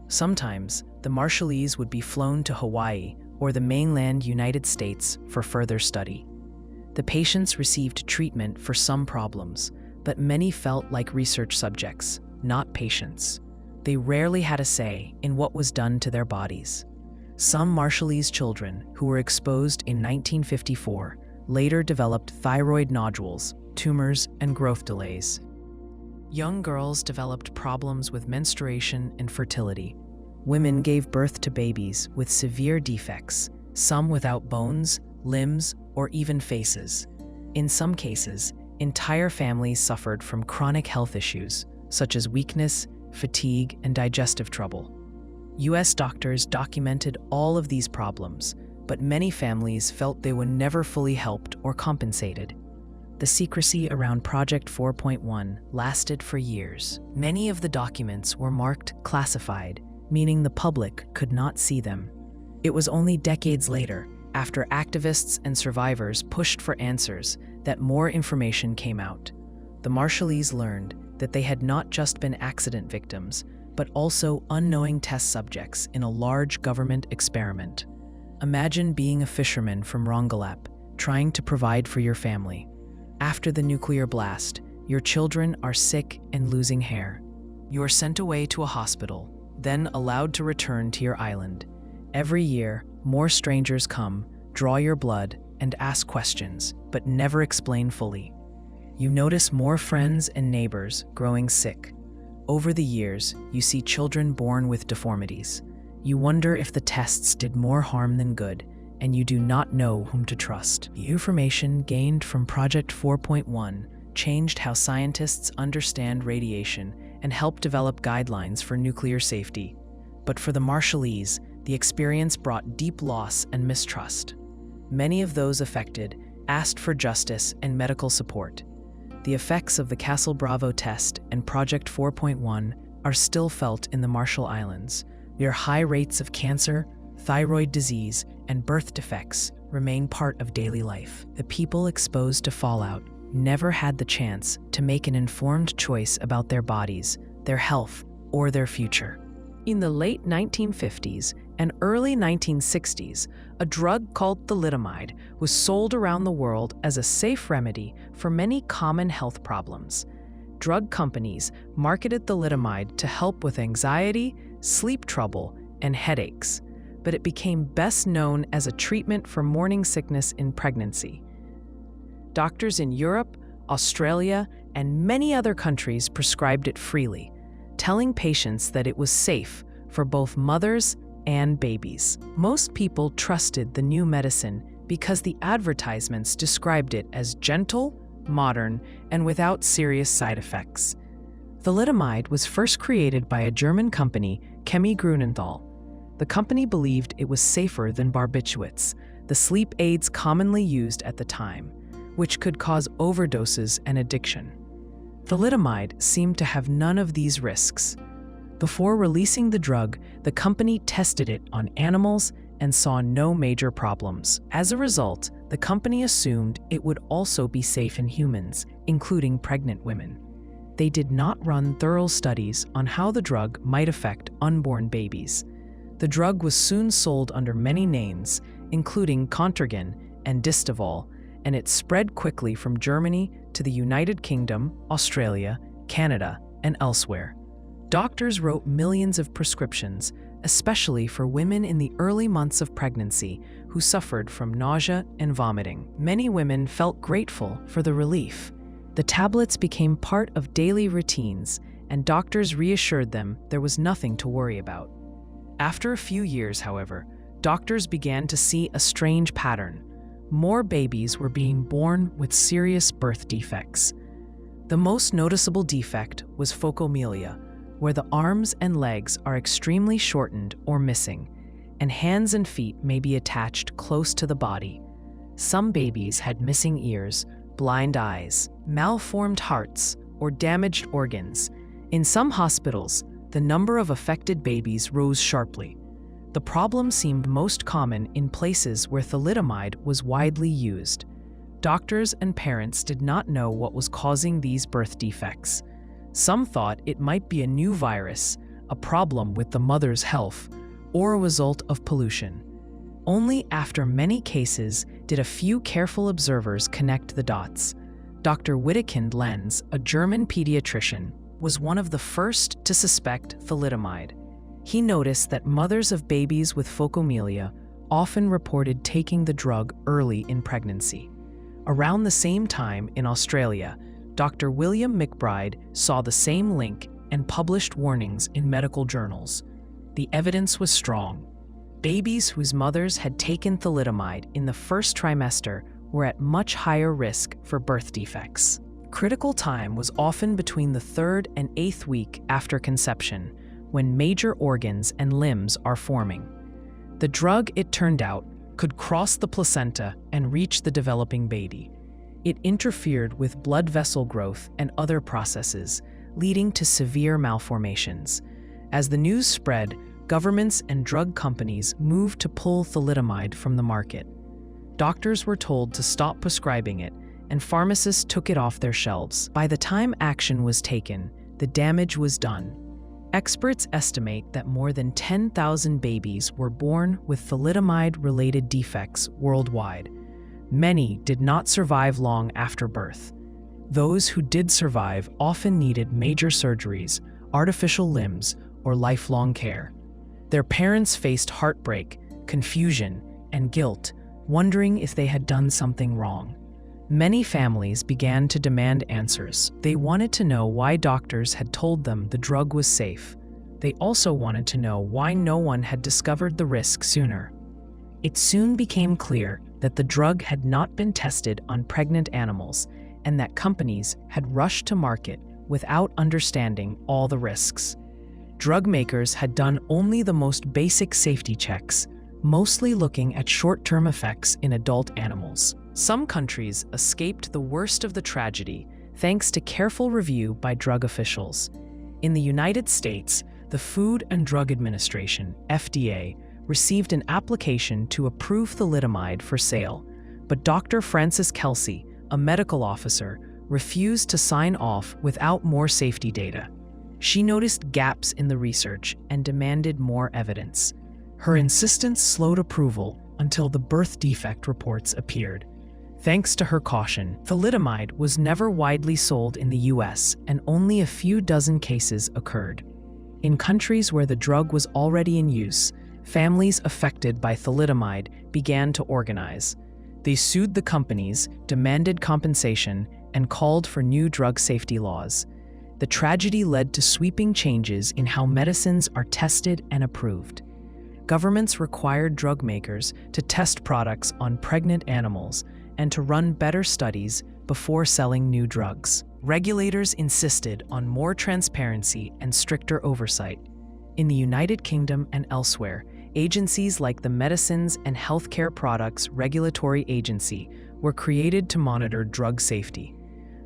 Sometimes, the Marshallese would be flown to Hawaii or the mainland United States for further study. The patients received treatment for some problems, but many felt like research subjects, not patients. They rarely had a say in what was done to their bodies. Some Marshallese children who were exposed in 1954 later developed thyroid nodules, tumors, and growth delays. Young girls developed problems with menstruation and fertility. Women gave birth to babies with severe defects, some without bones, limbs, or even faces. In some cases, entire families suffered from chronic health issues, such as weakness, fatigue, and digestive trouble. U.S. doctors documented all of these problems, but many families felt they were never fully helped or compensated. the secrecy around Project 4.1 lasted for years. Many of the documents were marked classified, meaning the public could not see them. It was only decades later, after activists and survivors pushed for answers, that more information came out. The Marshallese learned that they had not just been accident victims, but also unknowing test subjects in a large government experiment. Imagine being a fisherman from Rongelap, trying to provide for your family. After the nuclear blast, your children are sick and losing hair. You are sent away to a hospital, then allowed to return to your island. Every year, more strangers come, draw your blood, and ask questions, but never explain fully. You notice more friends and neighbors growing sick. Over the years, you see children born with deformities. You wonder if the tests did more harm than good, and you do not know whom to trust. The information gained from Project 4.1 changed how scientists understand radiation and helped develop guidelines for nuclear safety. But for the Marshallese, the experience brought deep loss and mistrust. Many of those affected asked for justice and medical support. The effects of the Castle Bravo test and Project 4.1 are still felt in the Marshall Islands, where high rates of cancer, thyroid disease, and birth defects remain part of daily life. The people exposed to fallout never had the chance to make an informed choice about their bodies, their health, or their future. In the late 1950s and early 1960s, a drug called thalidomide was sold around the world as a safe remedy for many common health problems. Drug companies marketed thalidomide to help with anxiety, sleep trouble, and headaches, but it became best known as a treatment for morning sickness in pregnancy. Doctors in Europe, Australia, and many other countries prescribed it freely, telling patients that it was safe for both mothers and babies. Most people trusted the new medicine because the advertisements described it as gentle, modern, and without serious side effects. Thalidomide was first created by a German company, Chemie Grunenthal. The company believed it was safer than barbiturates, the sleep aids commonly used at the time, which could cause overdoses and addiction. Thalidomide seemed to have none of these risks. Before releasing the drug, the company tested it on animals and saw no major problems. As a result, the company assumed it would also be safe in humans, including pregnant women. They did not run thorough studies on how the drug might affect unborn babies. The drug was soon sold under many names, including Contergan and Distaval, and it spread quickly from Germany to the United Kingdom, Australia, Canada, and elsewhere. Doctors wrote millions of prescriptions, especially for women in the early months of pregnancy who suffered from nausea and vomiting. Many women felt grateful for the relief. The tablets became part of daily routines, and doctors reassured them there was nothing to worry about. After a few years, however, doctors began to see a strange pattern. More babies were being born with serious birth defects. The most noticeable defect was phocomelia, where the arms and legs are extremely shortened or missing, and hands and feet may be attached close to the body. Some babies had missing ears, blind eyes, malformed hearts, or damaged organs. In some hospitals, the number of affected babies rose sharply. The problem seemed most common in places where thalidomide was widely used. Doctors and parents did not know what was causing these birth defects. Some thought it might be a new virus, a problem with the mother's health, or a result of pollution. Only after many cases did a few careful observers connect the dots. Dr. Wittekind Lenz, a German pediatrician, was one of the first to suspect thalidomide. He noticed that mothers of babies with phocomelia often reported taking the drug early in pregnancy. Around the same time in Australia, Dr. William McBride saw the same link and published warnings in medical journals. The evidence was strong. Babies whose mothers had taken thalidomide in the first trimester were at much higher risk for birth defects. Critical time was often between the 3rd and 8th week after conception, when major organs and limbs are forming. The drug, it turned out, could cross the placenta and reach the developing baby. It interfered with blood vessel growth and other processes, leading to severe malformations. As the news spread, governments and drug companies moved to pull thalidomide from the market. Doctors were told to stop prescribing it, and pharmacists took it off their shelves. By the time action was taken, the damage was done. Experts estimate that more than 10,000 babies were born with thalidomide-related defects worldwide. Many did not survive long after birth. Those who did survive often needed major surgeries, artificial limbs, or lifelong care. Their parents faced heartbreak, confusion, and guilt, wondering if they had done something wrong. Many families began to demand answers. They wanted to know why doctors had told them the drug was safe. They also wanted to know why no one had discovered the risk sooner. It soon became clear that the drug had not been tested on pregnant animals and that companies had rushed to market without understanding all the risks. Drug makers had done only the most basic safety checks, mostly looking at short-term effects in adult animals. Some countries escaped the worst of the tragedy thanks to careful review by drug officials. In the United States, the Food and Drug Administration, FDA, received an application to approve thalidomide for sale, but Dr. Frances Kelsey, a medical officer, refused to sign off without more safety data. She noticed gaps in the research and demanded more evidence. Her insistence slowed approval until the birth defect reports appeared. Thanks to her caution, thalidomide was never widely sold in the US, and only a few dozen cases occurred. In countries where the drug was already in use, families affected by thalidomide began to organize. They sued the companies, demanded compensation, and called for new drug safety laws. The tragedy led to sweeping changes in how medicines are tested and approved. Governments required drug makers to test products on pregnant animals and to run better studies before selling new drugs. Regulators insisted on more transparency and stricter oversight. In the United Kingdom and elsewhere, agencies like the Medicines and Healthcare Products Regulatory Agency were created to monitor drug safety.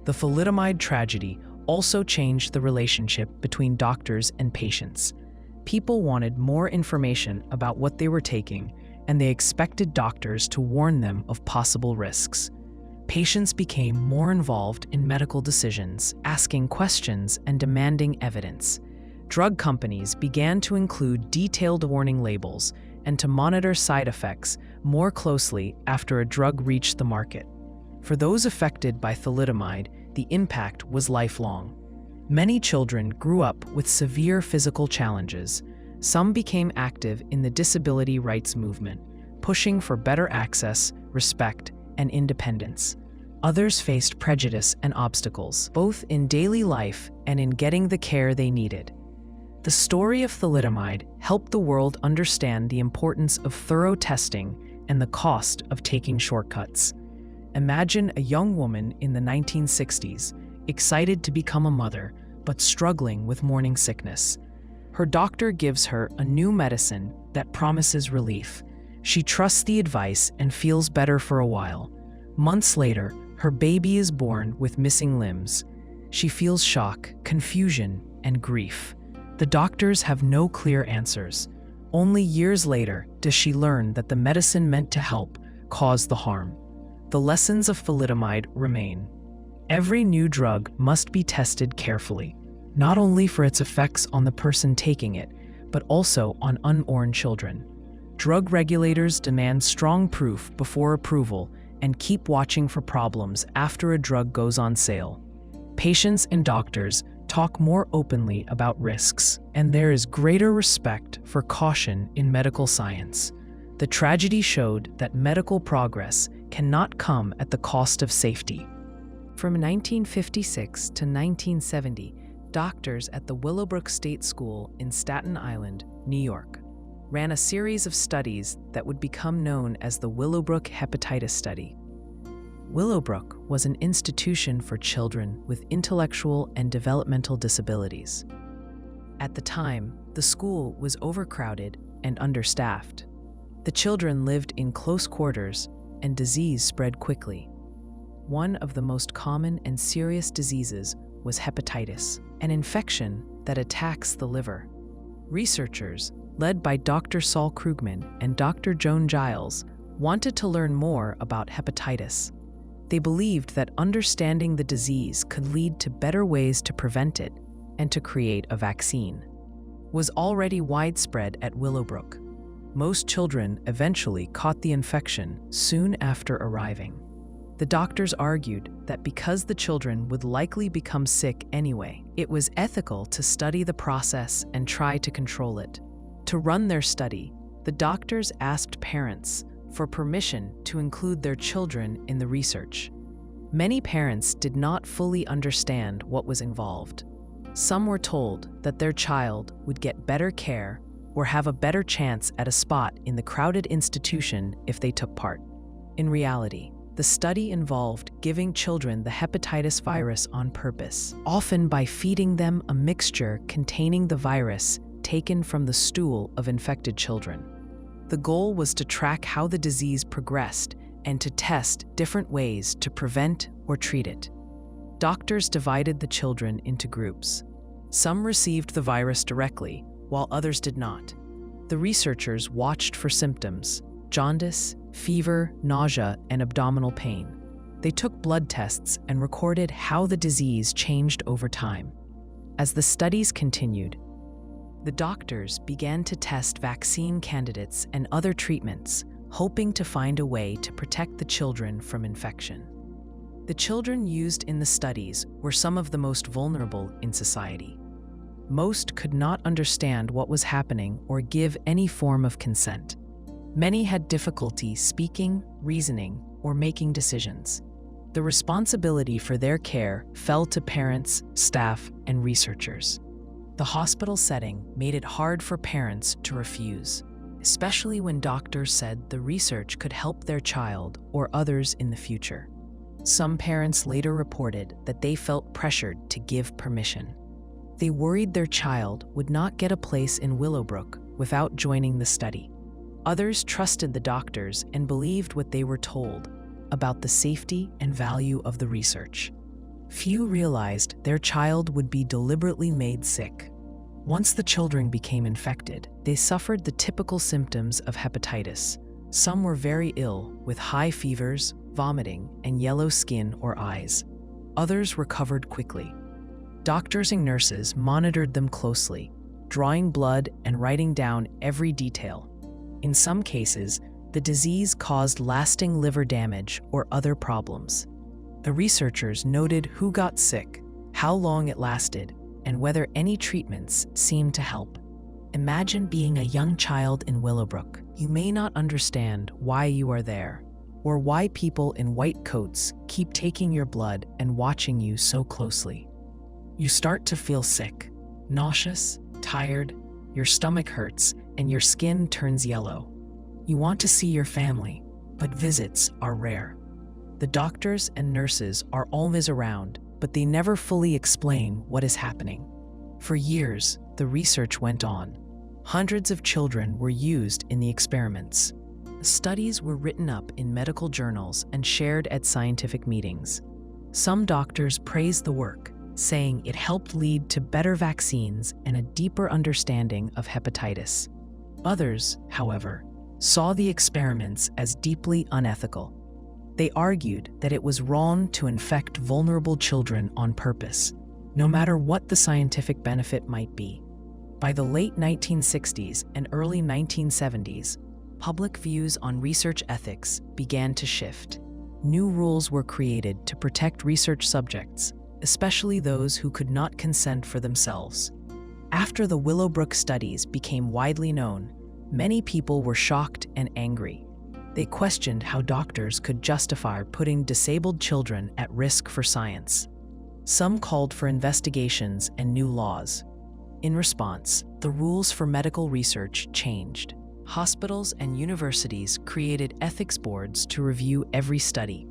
The thalidomide tragedy also changed the relationship between doctors and patients. People wanted more information about what they were taking, and they expected doctors to warn them of possible risks. Patients became more involved in medical decisions, asking questions and demanding evidence. Drug companies began to include detailed warning labels and to monitor side effects more closely after a drug reached the market. For those affected by thalidomide, the impact was lifelong. Many children grew up with severe physical challenges. Some became active in the disability rights movement, pushing for better access, respect, and independence. Others faced prejudice and obstacles, both in daily life and in getting the care they needed. The story of thalidomide helped the world understand the importance of thorough testing and the cost of taking shortcuts. Imagine a young woman in the 1960s, excited to become a mother, but struggling with morning sickness. Her doctor gives her a new medicine that promises relief. She trusts the advice and feels better for a while. Months later, her baby is born with missing limbs. She feels shock, confusion, and grief. The doctors have no clear answers. Only years later does she learn that the medicine meant to help caused the harm. The lessons of thalidomide remain. Every new drug must be tested carefully, not only for its effects on the person taking it, but also on unborn children. Drug regulators demand strong proof before approval and keep watching for problems after a drug goes on sale. Patients and doctors talk more openly about risks, and there is greater respect for caution in medical science. The tragedy showed that medical progress cannot come at the cost of safety. From 1956 to 1970, doctors at the Willowbrook State School in Staten Island, New York, ran a series of studies that would become known as the Willowbrook Hepatitis Study. Willowbrook was an institution for children with intellectual and developmental disabilities. At the time, the school was overcrowded and understaffed. The children lived in close quarters, and disease spread quickly. one of the most common and serious diseases was hepatitis, an infection that attacks the liver. Researchers, led by Dr. Saul Krugman and Dr. Joan Giles, wanted to learn more about hepatitis. They believed that understanding the disease could lead to better ways to prevent it and to create a vaccine. Was already widespread at Willowbrook. Most children eventually caught the infection soon after arriving. The doctors argued that because the children would likely become sick anyway, it was ethical to study the process and try to control it. To run their study, the doctors asked parents for permission to include their children in the research. Many parents did not fully understand what was involved. Some were told that their child would get better care or have a better chance at a spot in the crowded institution if they took part. In reality, the study involved giving children the hepatitis virus on purpose, often by feeding them a mixture containing the virus taken from the stool of infected children. The goal was to track how the disease progressed and to test different ways to prevent or treat it. Doctors divided the children into groups. Some received the virus directly, while others did not. The researchers watched for symptoms: jaundice, fever, nausea, and abdominal pain. They took blood tests and recorded how the disease changed over time. As the studies continued, the doctors began to test vaccine candidates and other treatments, hoping to find a way to protect the children from infection. The children used in the studies were some of the most vulnerable in society. Most could not understand what was happening or give any form of consent. Many had difficulty speaking, reasoning, or making decisions. The responsibility for their care fell to parents, staff, and researchers. The hospital setting made it hard for parents to refuse, especially when doctors said the research could help their child or others in the future. Some parents later reported that they felt pressured to give permission. They worried their child would not get a place in Willowbrook without joining the study. Others trusted the doctors and believed what they were told about the safety and value of the research. Few realized their child would be deliberately made sick. Once the children became infected, they suffered the typical symptoms of hepatitis. Some were very ill, with high fevers, vomiting, and yellow skin or eyes. Others recovered quickly. Doctors and nurses monitored them closely, drawing blood and writing down every detail. In some cases, the disease caused lasting liver damage or other problems. The researchers noted who got sick, how long it lasted, and whether any treatments seemed to help. Imagine being a young child in Willowbrook. You may not understand why you are there, or why people in white coats keep taking your blood and watching you so closely. You start to feel sick, nauseous, tired, your stomach hurts, and your skin turns yellow. You want to see your family, but visits are rare. The doctors and nurses are always around, but they never fully explain what is happening. For years, the research went on. Hundreds of children were used in the experiments. The studies were written up in medical journals and shared at scientific meetings. Some doctors praised the work, saying it helped lead to better vaccines and a deeper understanding of hepatitis. Others, however, saw the experiments as deeply unethical. They argued that it was wrong to infect vulnerable children on purpose, no matter what the scientific benefit might be. By the late 1960s and early 1970s, public views on research ethics began to shift. New rules were created to protect research subjects, especially those who could not consent for themselves. After the Willowbrook studies became widely known, many people were shocked and angry. They questioned how doctors could justify putting disabled children at risk for science. Some called for investigations and new laws. In response, the rules for medical research changed. Hospitals and universities created ethics boards to review every study.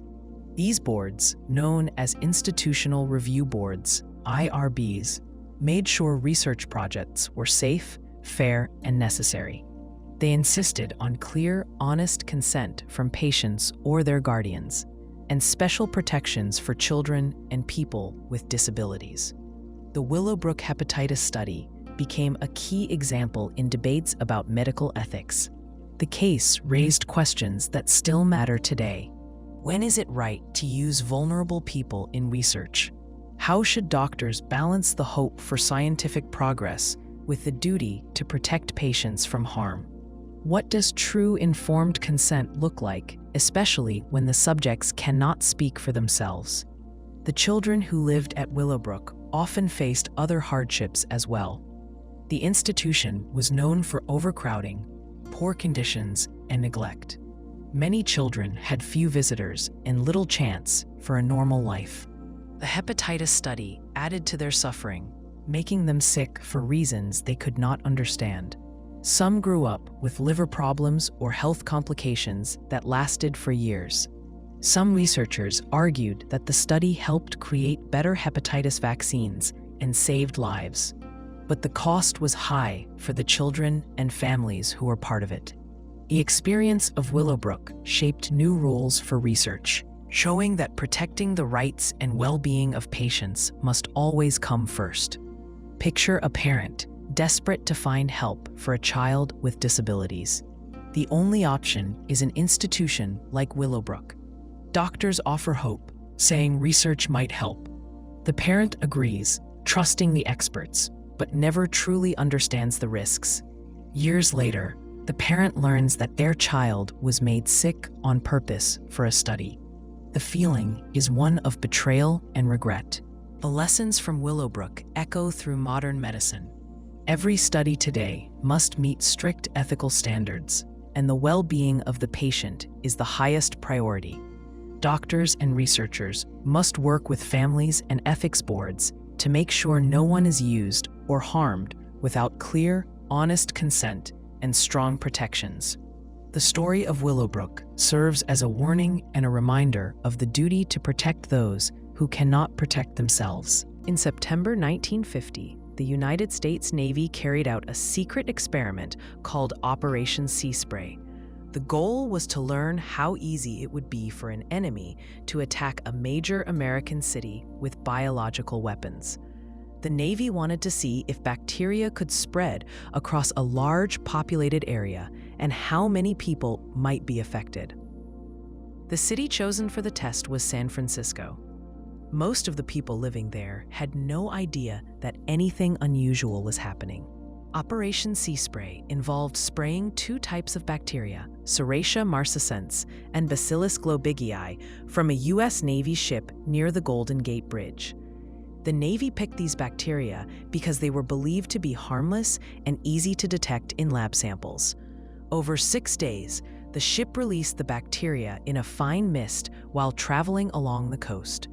These boards, known as Institutional Review Boards, IRBs, made sure research projects were safe, fair, and necessary. They insisted on clear, honest consent from patients or their guardians. and special protections for children and people with disabilities. The Willowbrook hepatitis study became a key example in debates about medical ethics. The case raised questions that still matter today. When is it right to use vulnerable people in research? How should doctors balance the hope for scientific progress with the duty to protect patients from harm? What does true informed consent look like, especially when the subjects cannot speak for themselves? The children who lived at Willowbrook often faced other hardships as well. The institution was known for overcrowding, poor conditions, and neglect. Many children had few visitors and little chance for a normal life. The hepatitis study added to their suffering, making them sick for reasons they could not understand. Some grew up with liver problems or health complications that lasted for years. Some researchers argued that the study helped create better hepatitis vaccines and saved lives. But the cost was high for the children and families who were part of it. The experience of Willowbrook shaped new rules for research, showing that protecting the rights and well-being of patients must always come first. Picture a parent desperate to find help for a child with disabilities. The only option is an institution like Willowbrook. Doctors offer hope, saying research might help. The parent agrees, trusting the experts, but never truly understands the risks. Years later, the parent learns that their child was made sick on purpose for a study. The feeling is one of betrayal and regret. The lessons from Willowbrook echo through modern medicine. Every study today must meet strict ethical standards, and the well-being of the patient is the highest priority. Doctors and researchers must work with families and ethics boards to make sure no one is used or harmed without clear, honest consent and strong protections. The story of Willowbrook serves as a warning and a reminder of the duty to protect those who cannot protect themselves. In September 1950, the United States Navy carried out a secret experiment called Operation Sea Spray. The goal was to learn how easy it would be for an enemy to attack a major American city with biological weapons. The Navy wanted to see if bacteria could spread across a large populated area and how many people might be affected. The city chosen for the test was San Francisco. Most of the people living there had no idea that anything unusual was happening. Operation Sea Spray involved spraying two types of bacteria, Serratia marcescens and Bacillus globigii, from a U.S. Navy ship near the Golden Gate Bridge. The Navy picked these bacteria because they were believed to be harmless and easy to detect in lab samples. Over 6 days, the ship released the bacteria in a fine mist while traveling along the coast.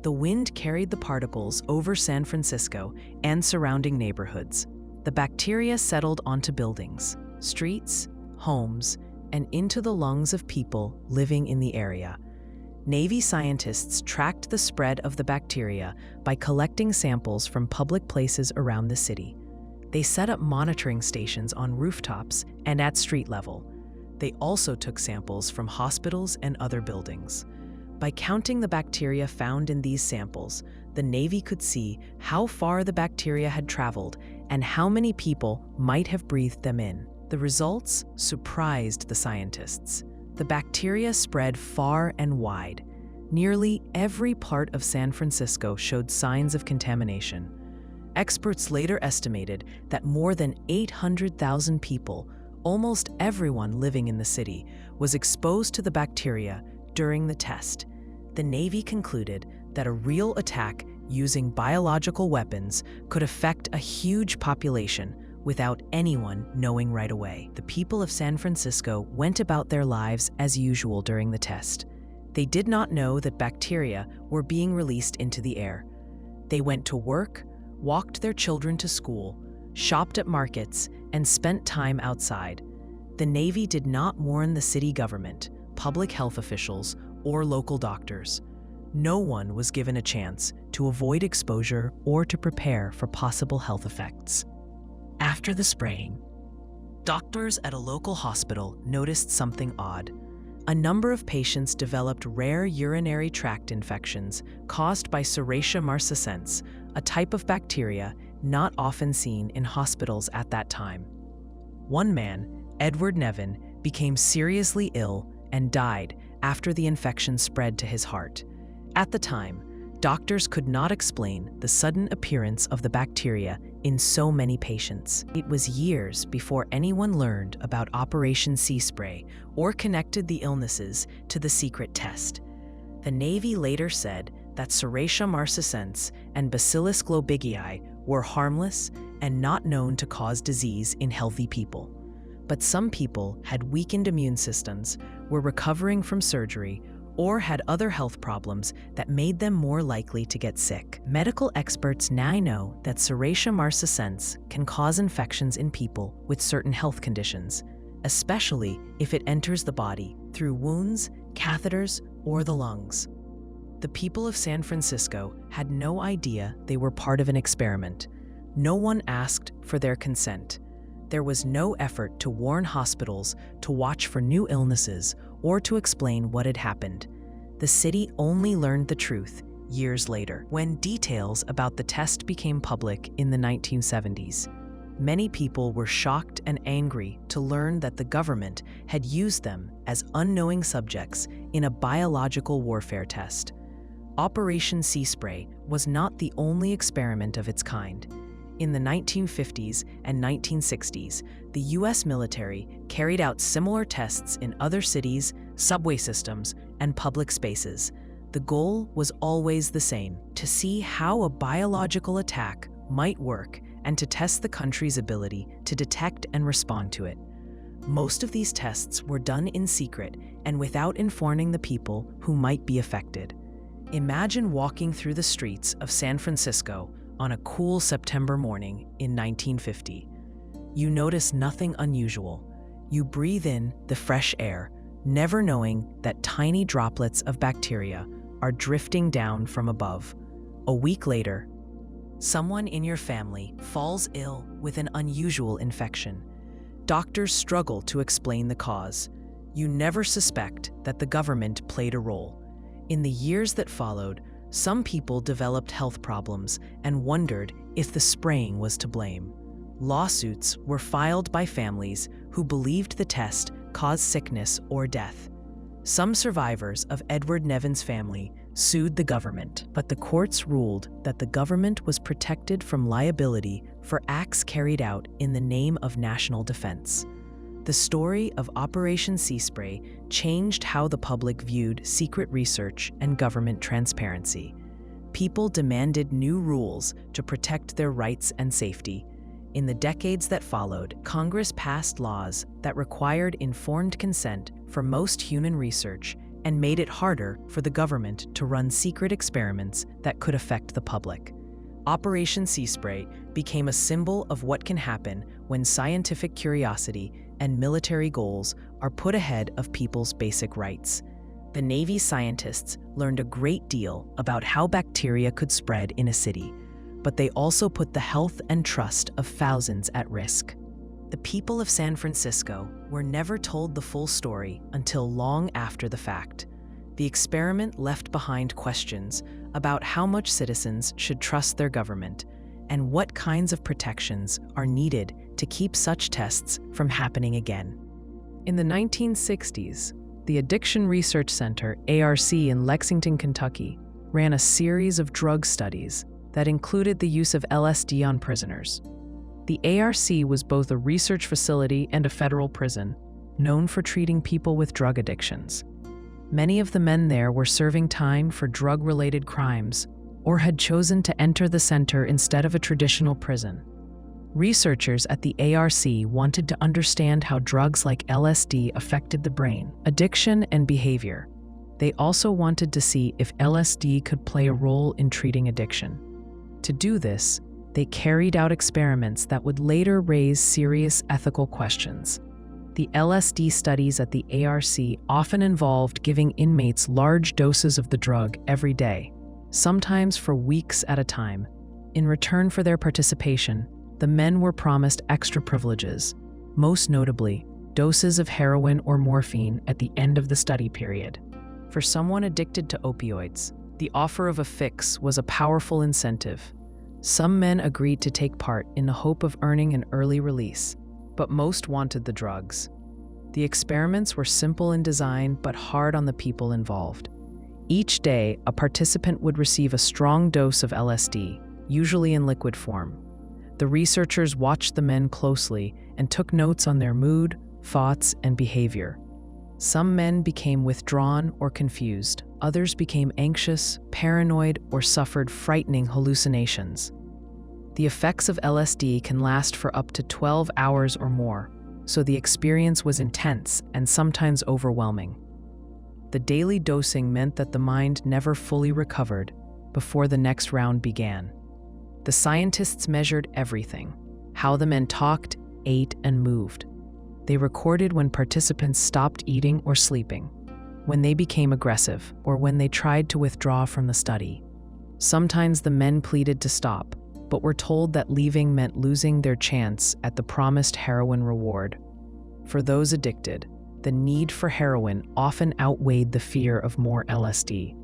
The wind carried the particles over San Francisco and surrounding neighborhoods. The bacteria settled onto buildings, streets, homes, and into the lungs of people living in the area. Navy scientists tracked the spread of the bacteria by collecting samples from public places around the city. They set up monitoring stations on rooftops and at street level. They also took samples from hospitals and other buildings. By counting the bacteria found in these samples, the Navy could see how far the bacteria had traveled and how many people might have breathed them in. The results surprised the scientists. The bacteria spread far and wide. Nearly every part of San Francisco showed signs of contamination. Experts later estimated that more than 800,000 people, almost everyone living in the city, was exposed to the bacteria during the test. The Navy concluded that a real attack using biological weapons could affect a huge population without anyone knowing right away. The people of San Francisco went about their lives as usual during the test. They did not know that bacteria were being released into the air. They went to work, walked their children to school, shopped at markets, and spent time outside. The Navy did not warn the city government, public health officials, or local doctors. No one was given a chance to avoid exposure or to prepare for possible health effects. After the spraying, doctors at a local hospital noticed something odd. A number of patients developed rare urinary tract infections caused by Serratia marcescens, a type of bacteria not often seen in hospitals at that time. One man, Edward Nevin, became seriously ill and died after the infection spread to his heart. At the time, doctors could not explain the sudden appearance of the bacteria in so many patients. It was years before anyone learned about Operation Sea Spray or connected the illnesses to the secret test. The Navy later said that Serratia marcescens and Bacillus globigii were harmless and not known to cause disease in healthy people. But some people had weakened immune systems, were recovering from surgery, or had other health problems that made them more likely to get sick. Medical experts now know that Serratia marcescens can cause infections in people with certain health conditions, especially if it enters the body through wounds, catheters, or the lungs. The people of San Francisco had no idea they were part of an experiment. No one asked for their consent. There was no effort to warn hospitals to watch for new illnesses or to explain what had happened. The city only learned the truth years later, when details about the test became public in the 1970s. Many people were shocked and angry to learn that the government had used them as unknowing subjects in a biological warfare test. Operation Sea Spray was not the only experiment of its kind. In the 1950s and 1960s, the U.S. military carried out similar tests in other cities, subway systems, and public spaces. The goal was always the same: to see how a biological attack might work and to test the country's ability to detect and respond to it. Most of these tests were done in secret and without informing the people who might be affected. Imagine walking through the streets of San Francisco on a cool September morning in 1950. You notice nothing unusual. You breathe in the fresh air, never knowing that tiny droplets of bacteria are drifting down from above. A week later, someone in your family falls ill with an unusual infection. Doctors struggle to explain the cause. You never suspect that the government played a role. In the years that followed, some people developed health problems and wondered if the spraying was to blame. Lawsuits were filed by families who believed the test caused sickness or death. Some survivors of Edward Nevin's family sued the government, but the courts ruled that the government was protected from liability for acts carried out in the name of national defense. The story of Operation Sea Spray changed how the public viewed secret research and government transparency. People demanded new rules to protect their rights and safety. In the decades that followed, Congress passed laws that required informed consent for most human research and made it harder for the government to run secret experiments that could affect the public. Operation Sea Spray became a symbol of what can happen when scientific curiosity and military goals are put ahead of people's basic rights. The Navy scientists learned a great deal about how bacteria could spread in a city, but they also put the health and trust of thousands at risk. The people of San Francisco were never told the full story until long after the fact. The experiment left behind questions about how much citizens should trust their government and what kinds of protections are needed to keep such tests from happening again. In the 1960s, the Addiction Research Center, ARC, in Lexington, Kentucky, ran a series of drug studies that included the use of LSD on prisoners. The ARC was both a research facility and a federal prison, known for treating people with drug addictions. Many of the men there were serving time for drug-related crimes or had chosen to enter the center instead of a traditional prison. Researchers at the ARC wanted to understand how drugs like LSD affected the brain, addiction, and behavior. They also wanted to see if LSD could play a role in treating addiction. To do this, they carried out experiments that would later raise serious ethical questions. The LSD studies at the ARC often involved giving inmates large doses of the drug every day, sometimes for weeks at a time. In return for their participation, the men were promised extra privileges, most notably doses of heroin or morphine at the end of the study period. For someone addicted to opioids, the offer of a fix was a powerful incentive. Some men agreed to take part in the hope of earning an early release, but most wanted the drugs. The experiments were simple in design but hard on the people involved. Each day, a participant would receive a strong dose of LSD, usually in liquid form. The researchers watched the men closely and took notes on their mood, thoughts, and behavior. Some men became withdrawn or confused. Others became anxious, paranoid, or suffered frightening hallucinations. The effects of LSD can last for up to 12 hours or more, so the experience was intense and sometimes overwhelming. The daily dosing meant that the mind never fully recovered before the next round began. The scientists measured everything: how the men talked, ate, and moved. They recorded when participants stopped eating or sleeping, when they became aggressive, or when they tried to withdraw from the study. Sometimes the men pleaded to stop, but were told that leaving meant losing their chance at the promised heroin reward. For those addicted, the need for heroin often outweighed the fear of more LSD.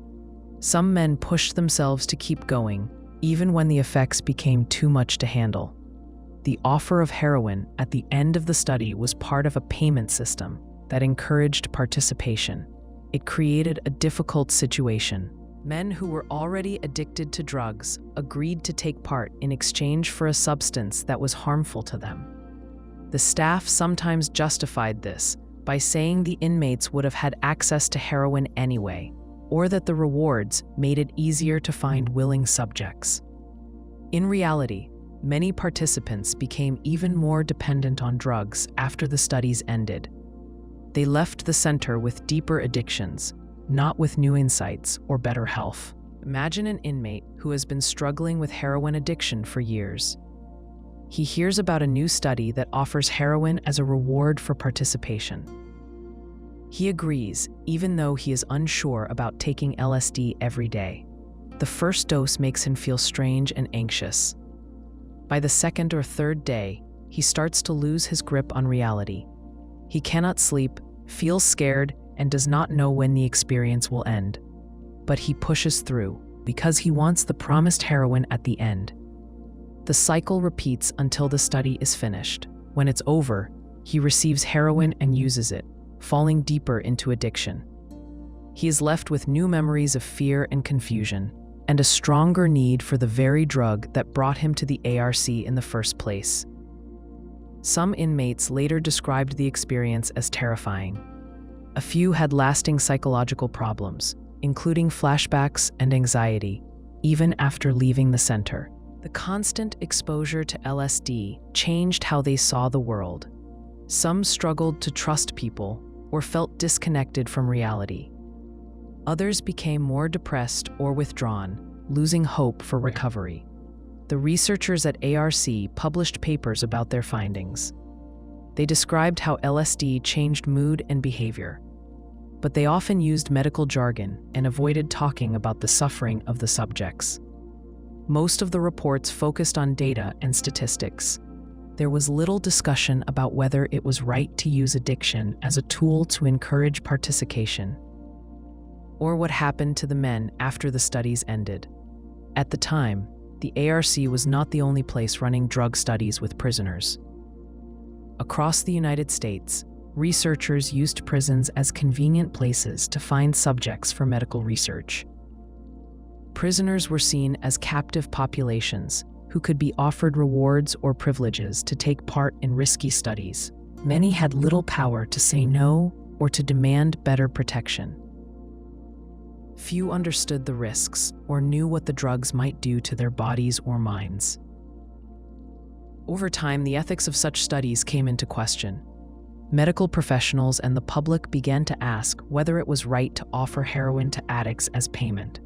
Some men pushed themselves to keep going, even when the effects became too much to handle. The offer of heroin at the end of the study was part of a payment system that encouraged participation. It created a difficult situation. Men who were already addicted to drugs agreed to take part in exchange for a substance that was harmful to them. The staff sometimes justified this by saying the inmates would have had access to heroin anyway, or that the rewards made it easier to find willing subjects. In reality, many participants became even more dependent on drugs after the studies ended. They left the center with deeper addictions, not with new insights or better health. Imagine an inmate who has been struggling with heroin addiction for years. He hears about a new study that offers heroin as a reward for participation. He agrees, even though he is unsure about taking LSD every day. The first dose makes him feel strange and anxious. By the second or third day, he starts to lose his grip on reality. He cannot sleep, feels scared, and does not know when the experience will end. But he pushes through because he wants the promised heroin at the end. The cycle repeats until the study is finished. When it's over, he receives heroin and uses it, falling deeper into addiction. He is left with new memories of fear and confusion, and a stronger need for the very drug that brought him to the ARC in the first place. Some inmates later described the experience as terrifying. A few had lasting psychological problems, including flashbacks and anxiety, even after leaving the center. The constant exposure to LSD changed how they saw the world. Some struggled to trust people or felt disconnected from reality. Others became more depressed or withdrawn, losing hope for recovery. The researchers at ARC published papers about their findings. They described how LSD changed mood and behavior, but they often used medical jargon and avoided talking about the suffering of the subjects. Most of the reports focused on data and statistics. There was little discussion about whether it was right to use addiction as a tool to encourage participation, or what happened to the men after the studies ended. At the time, the ARC was not the only place running drug studies with prisoners. Across the United States, researchers used prisons as convenient places to find subjects for medical research. Prisoners were seen as captive populations who could be offered rewards or privileges to take part in risky studies. Many had little power to say no or to demand better protection. Few understood the risks or knew what the drugs might do to their bodies or minds. Over time, the ethics of such studies came into question. Medical professionals and the public began to ask whether it was right to offer heroin to addicts as payment,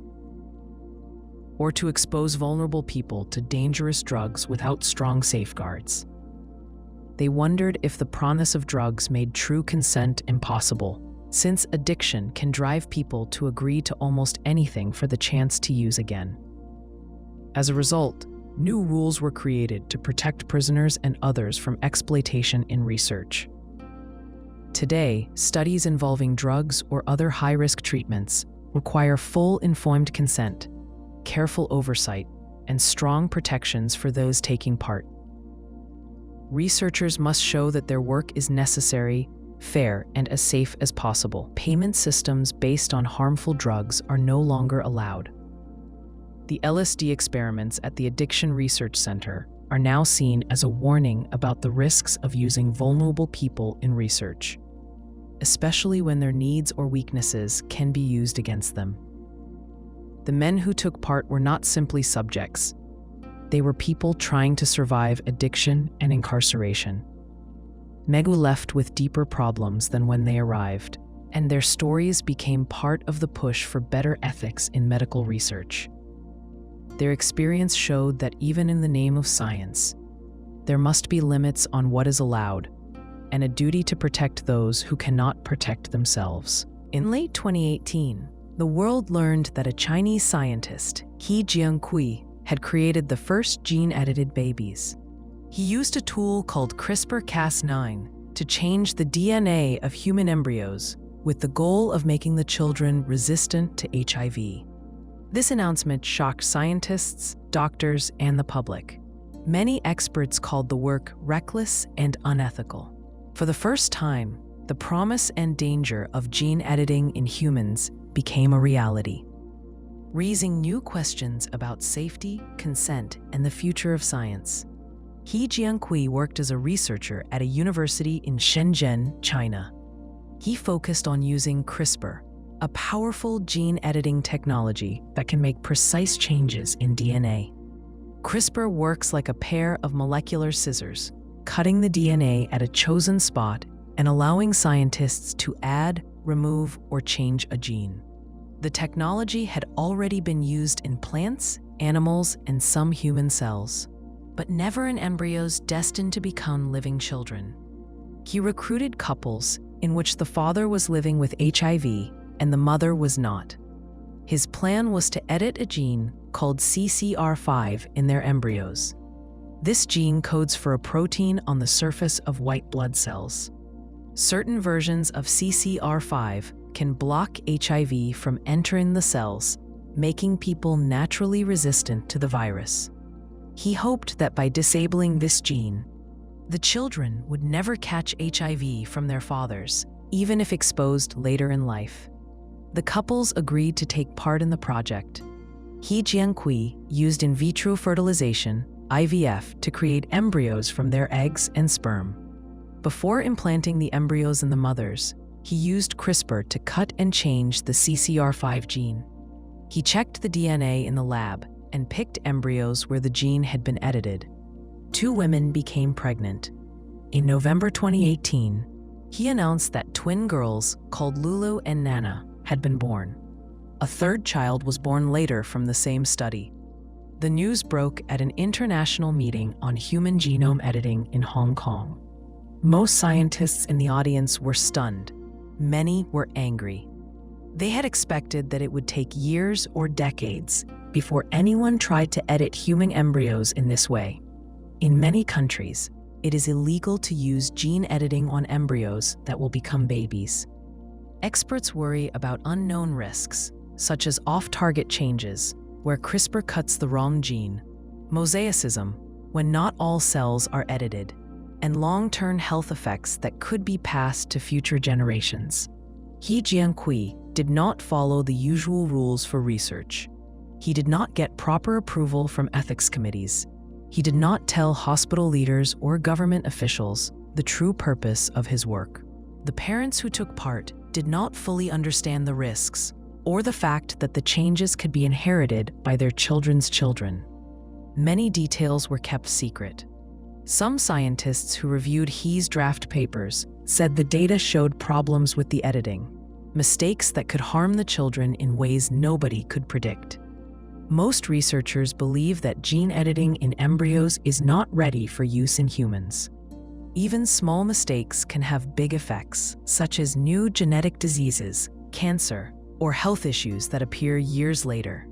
or to expose vulnerable people to dangerous drugs without strong safeguards. They wondered if the promise of drugs made true consent impossible, since addiction can drive people to agree to almost anything for the chance to use again. As a result, new rules were created to protect prisoners and others from exploitation in research. Today, studies involving drugs or other high-risk treatments require full informed consent, careful oversight, and strong protections for those taking part. Researchers must show that their work is necessary, fair, and as safe as possible. Payment systems based on harmful drugs are no longer allowed. The LSD experiments at the Addiction Research Center are now seen as a warning about the risks of using vulnerable people in research, especially when their needs or weaknesses can be used against them. The men who took part were not simply subjects. They were people trying to survive addiction and incarceration. Megu left with deeper problems than when they arrived, and their stories became part of the push for better ethics in medical research. Their experience showed that even in the name of science, there must be limits on what is allowed, and a duty to protect those who cannot protect themselves. In late 2018, the world learned that a Chinese scientist, Jiankui, had created the first gene-edited babies. He used a tool called CRISPR-Cas9 to change the DNA of human embryos with the goal of making the children resistant to HIV. This announcement shocked scientists, doctors, and the public. Many experts called the work reckless and unethical. For the first time, the promise and danger of gene editing in humans became a reality, raising new questions about safety, consent, and the future of science. Jiankui worked as a researcher at a university in Shenzhen, China. He focused on using CRISPR, a powerful gene-editing technology that can make precise changes in DNA. CRISPR works like a pair of molecular scissors, cutting the DNA at a chosen spot and allowing scientists to add, remove, or change a gene. The technology had already been used in plants, animals, and some human cells, but never in embryos destined to become living children. He recruited couples in which the father was living with HIV and the mother was not. His plan was to edit a gene called CCR5 in their embryos. This gene codes for a protein on the surface of white blood cells. Certain versions of CCR5 can block HIV from entering the cells, making people naturally resistant to the virus. He hoped that by disabling this gene, the children would never catch HIV from their fathers, even if exposed later in life. The couples agreed to take part in the project. Jiankui used in vitro fertilization, IVF, to create embryos from their eggs and sperm. Before implanting the embryos in the mothers, he used CRISPR to cut and change the CCR5 gene. He checked the DNA in the lab and picked embryos where the gene had been edited. 2 women became pregnant. In November 2018, he announced that twin girls called Lulu and Nana had been born. A 3rd child was born later from the same study. The news broke at an international meeting on human genome editing in Hong Kong. Most scientists in the audience were stunned. Many were angry. They had expected that it would take years or decades before anyone tried to edit human embryos in this way. In many countries, it is illegal to use gene editing on embryos that will become babies. Experts worry about unknown risks, such as off-target changes, where CRISPR cuts the wrong gene, mosaicism, when not all cells are edited, and long-term health effects that could be passed to future generations. Jiankui did not follow the usual rules for research. He did not get proper approval from ethics committees. He did not tell hospital leaders or government officials the true purpose of his work. The parents who took part did not fully understand the risks or the fact that the changes could be inherited by their children's children. Many details were kept secret. Some scientists who reviewed He's draft papers said the data showed problems with the editing, mistakes that could harm the children in ways nobody could predict. Most researchers believe that gene editing in embryos is not ready for use in humans. Even small mistakes can have big effects, such as new genetic diseases, cancer, or health issues that appear years later.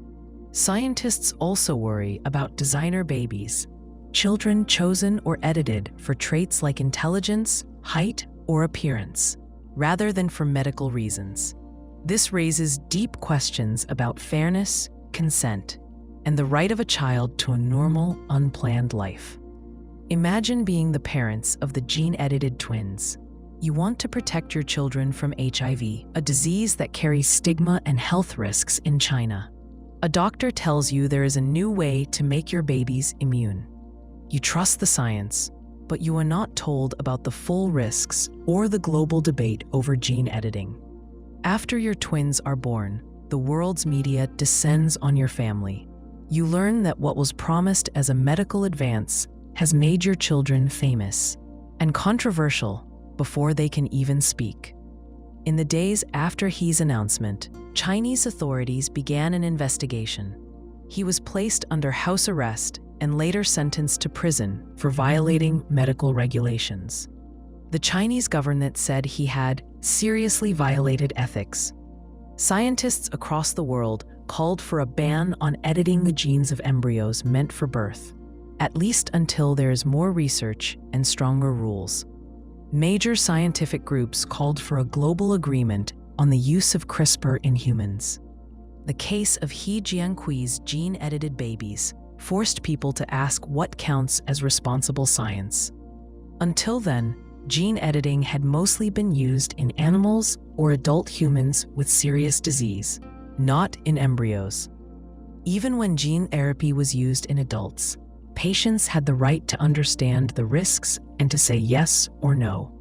Scientists also worry about designer babies, children chosen or edited for traits like intelligence, height, or appearance. rather than for medical reasons. This raises deep questions about fairness, consent, and the right of a child to a normal, unplanned life. Imagine being the parents of the gene-edited twins. You want to protect your children from HIV, a disease that carries stigma and health risks in China. A doctor tells you there is a new way to make your babies immune. You trust the science, but you are not told about the full risks or the global debate over gene editing. After your twins are born, the world's media descends on your family. You learn that what was promised as a medical advance has made your children famous and controversial before they can even speak. In the days after He's announcement, Chinese authorities began an investigation. He was placed under house arrest and later sentenced to prison for violating medical regulations. The Chinese government said he had seriously violated ethics. Scientists across the world called for a ban on editing the genes of embryos meant for birth, at least until there is more research and stronger rules. Major scientific groups called for a global agreement on the use of CRISPR in humans. The case of Jiankui's gene-edited babies forced people to ask what counts as responsible science. Until then, gene editing had mostly been used in animals or adult humans with serious disease, not in embryos. Even when gene therapy was used in adults, patients had the right to understand the risks and to say yes or no.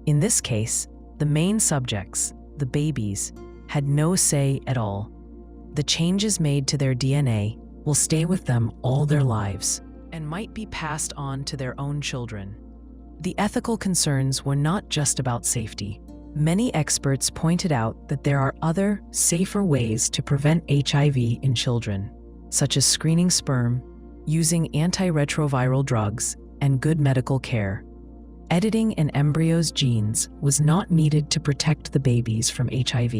In this case, the main subjects, the babies, had no say at all. The changes made to their DNA will stay with them all their lives and might be passed on to their own children. The ethical concerns were not just about safety. Many experts pointed out that there are other, safer ways to prevent HIV in children, such as screening sperm, using antiretroviral drugs, and good medical care. Editing an embryo's genes was not needed to protect the babies from HIV.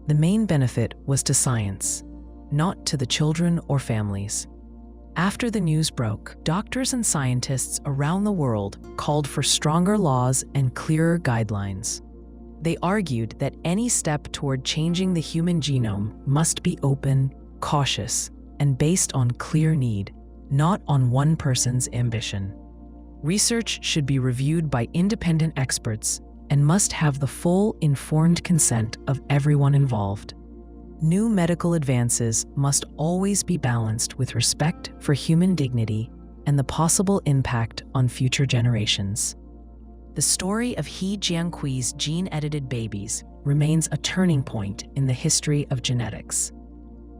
The main benefit was to science, not to the children or families. After the news broke, doctors and scientists around the world called for stronger laws and clearer guidelines. They argued that any step toward changing the human genome must be open, cautious, and based on clear need, not on one person's ambition. Research should be reviewed by independent experts and must have the full, informed consent of everyone involved. New medical advances must always be balanced with respect for human dignity and the possible impact on future generations. The story of Jiankui's gene-edited babies remains a turning point in the history of genetics.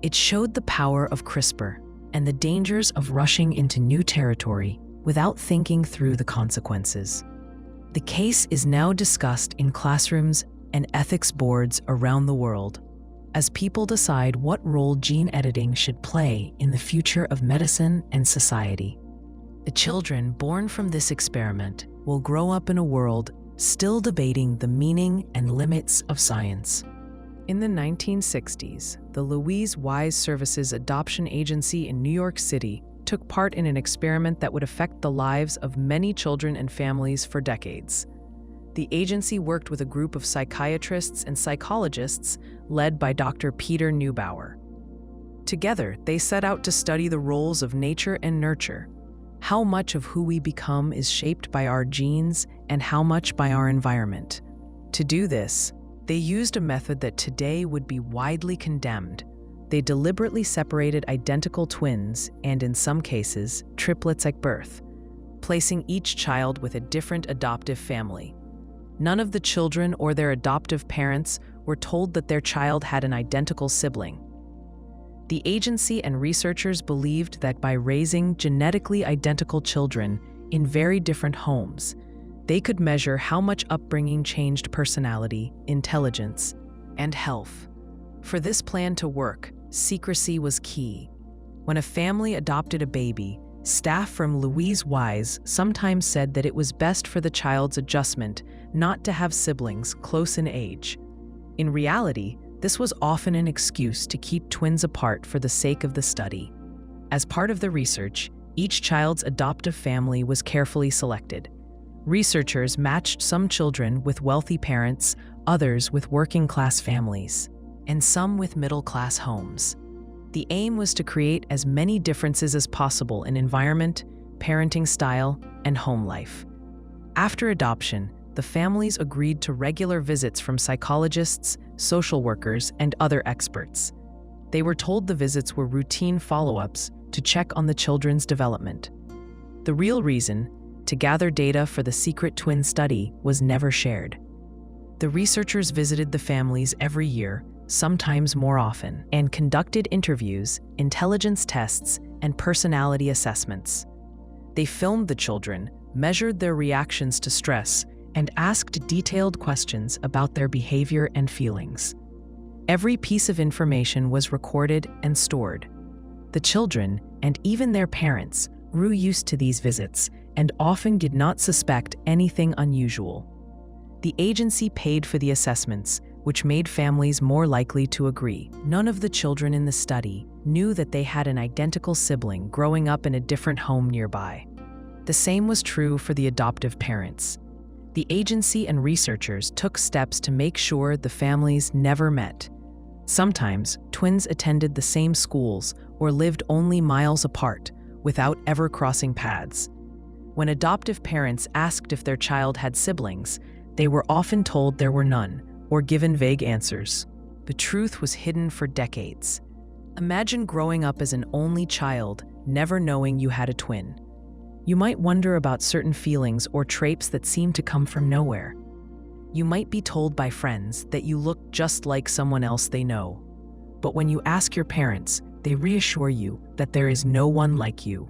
It showed the power of CRISPR and the dangers of rushing into new territory without thinking through the consequences. The case is now discussed in classrooms and ethics boards around the world as people decide what role gene editing should play in the future of medicine and society. The children born from this experiment will grow up in a world still debating the meaning and limits of science. In the 1960s, the Louise Wise Services Adoption Agency in New York City took part in an experiment that would affect the lives of many children and families for decades. The agency worked with a group of psychiatrists and psychologists led by Dr. Peter Neubauer. Together, they set out to study the roles of nature and nurture, how much of who we become is shaped by our genes and how much by our environment. To do this, they used a method that today would be widely condemned. They deliberately separated identical twins, and in some cases, triplets at birth, placing each child with a different adoptive family. None of the children or their adoptive parents were told that their child had an identical sibling. The agency and researchers believed that by raising genetically identical children in very different homes, they could measure how much upbringing changed personality, intelligence, and health. For this plan to work, secrecy was key. When a family adopted a baby, staff from Louise Wise sometimes said that it was best for the child's adjustment not to have siblings close in age. In reality, this was often an excuse to keep twins apart for the sake of the study. As part of the research, each child's adoptive family was carefully selected. Researchers matched some children with wealthy parents, others with working-class families, and some with middle-class homes. The aim was to create as many differences as possible in environment, parenting style, and home life. After adoption, the families agreed to regular visits from psychologists, social workers, and other experts. They were told the visits were routine follow-ups to check on the children's development. The real reason, to gather data for the secret twin study, was never shared. The researchers visited the families every year, sometimes more often, and conducted interviews, intelligence tests, and personality assessments. They filmed the children, measured their reactions to stress, and asked detailed questions about their behavior and feelings. Every piece of information was recorded and stored. The children, and even their parents, grew used to these visits and often did not suspect anything unusual. The agency paid for the assessments, which made families more likely to agree. None of the children in the study knew that they had an identical sibling growing up in a different home nearby. The same was true for the adoptive parents. The agency and researchers took steps to make sure the families never met. Sometimes, twins attended the same schools or lived only miles apart, without ever crossing paths. When adoptive parents asked if their child had siblings, they were often told there were none, or given vague answers. The truth was hidden for decades. Imagine growing up as an only child, never knowing you had a twin. You might wonder about certain feelings or traits that seem to come from nowhere. You might be told by friends that you look just like someone else they know. But when you ask your parents, they reassure you that there is no one like you.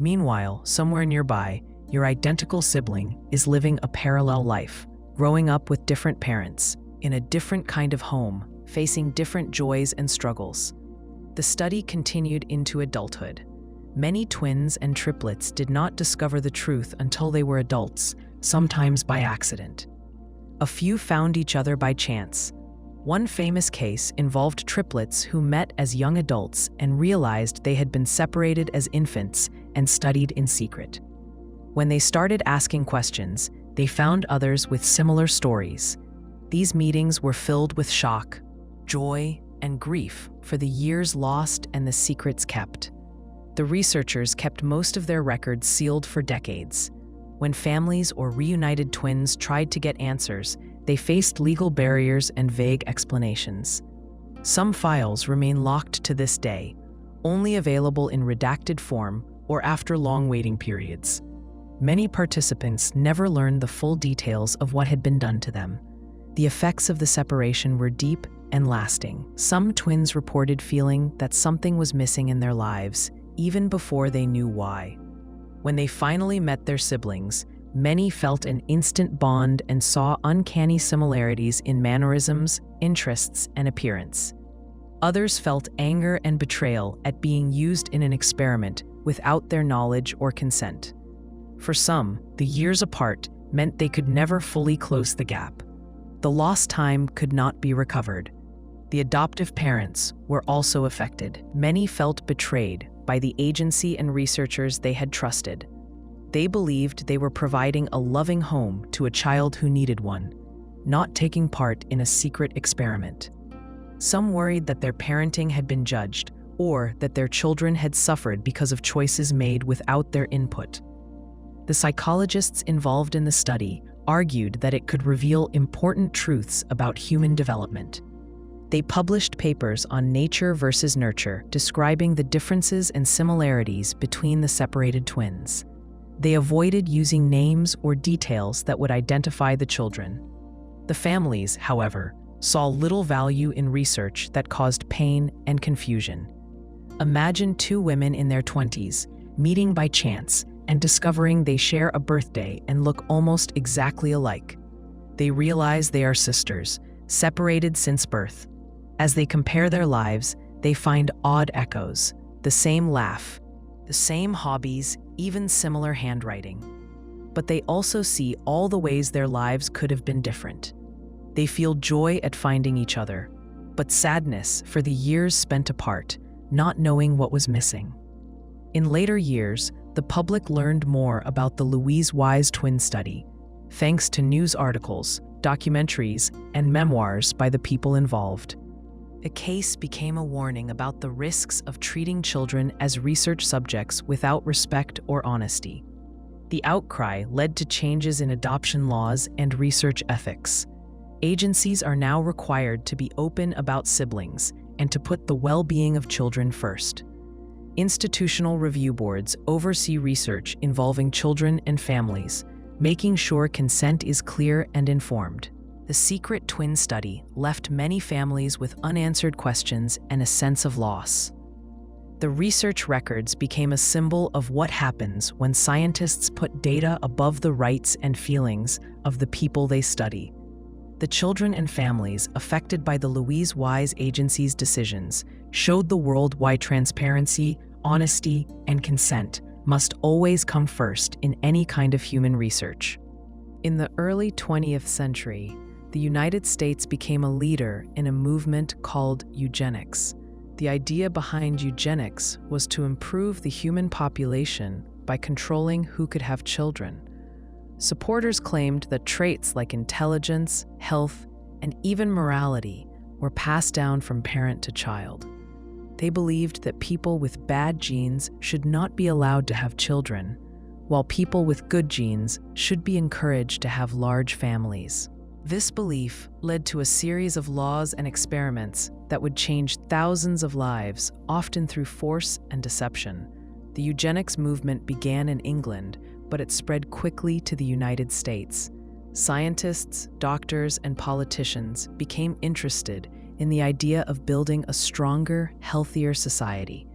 Meanwhile, somewhere nearby, your identical sibling is living a parallel life, growing up with different parents, in a different kind of home, facing different joys and struggles. The study continued into adulthood. Many twins and triplets did not discover the truth until they were adults, sometimes by accident. A few found each other by chance. One famous case involved triplets who met as young adults and realized they had been separated as infants and studied in secret. When they started asking questions, they found others with similar stories. These meetings were filled with shock, joy, and grief for the years lost and the secrets kept. The researchers kept most of their records sealed for decades. When families or reunited twins tried to get answers, they faced legal barriers and vague explanations. Some files remain locked to this day, only available in redacted form or after long waiting periods. Many participants never learned the full details of what had been done to them. The effects of the separation were deep and lasting. Some twins reported feeling that something was missing in their lives, even before they knew why. When they finally met their siblings, many felt an instant bond and saw uncanny similarities in mannerisms, interests, and appearance. Others felt anger and betrayal at being used in an experiment without their knowledge or consent. For some, the years apart meant they could never fully close the gap. The lost time could not be recovered. The adoptive parents were also affected. Many felt betrayed by the agency and researchers they had trusted. They believed they were providing a loving home to a child who needed one, not taking part in a secret experiment. Some worried that their parenting had been judged, or that their children had suffered because of choices made without their input. The psychologists involved in the study argued that it could reveal important truths about human development. They published papers on nature versus nurture, describing the differences and similarities between the separated twins. They avoided using names or details that would identify the children. The families, however, saw little value in research that caused pain and confusion. Imagine two women in their 20s, meeting by chance and discovering they share a birthday and look almost exactly alike. They realize they are sisters, separated since birth. As they compare their lives, they find odd echoes: the same laugh, the same hobbies, even similar handwriting. But they also see all the ways their lives could have been different. They feel joy at finding each other, but sadness for the years spent apart, not knowing what was missing. In later years, the public learned more about the Louise Wise twin study, thanks to news articles, documentaries, and memoirs by the people involved. The case became a warning about the risks of treating children as research subjects without respect or honesty. The outcry led to changes in adoption laws and research ethics. Agencies are now required to be open about siblings and to put the well-being of children first. Institutional review boards oversee research involving children and families, making sure consent is clear and informed. The secret twin study left many families with unanswered questions and a sense of loss. The research records became a symbol of what happens when scientists put data above the rights and feelings of the people they study. The children and families affected by the Louise Wise Agency's decisions showed the world why transparency, honesty, and consent must always come first in any kind of human research. In the early 20th century, the United States became a leader in a movement called eugenics. The idea behind eugenics was to improve the human population by controlling who could have children. Supporters claimed that traits like intelligence, health, and even morality were passed down from parent to child. They believed that people with bad genes should not be allowed to have children, while people with good genes should be encouraged to have large families. This belief led to a series of laws and experiments that would change thousands of lives, often through force and deception. The eugenics movement began in England, but it spread quickly to the United States. Scientists, doctors, and politicians became interested in the idea of building a stronger, healthier society.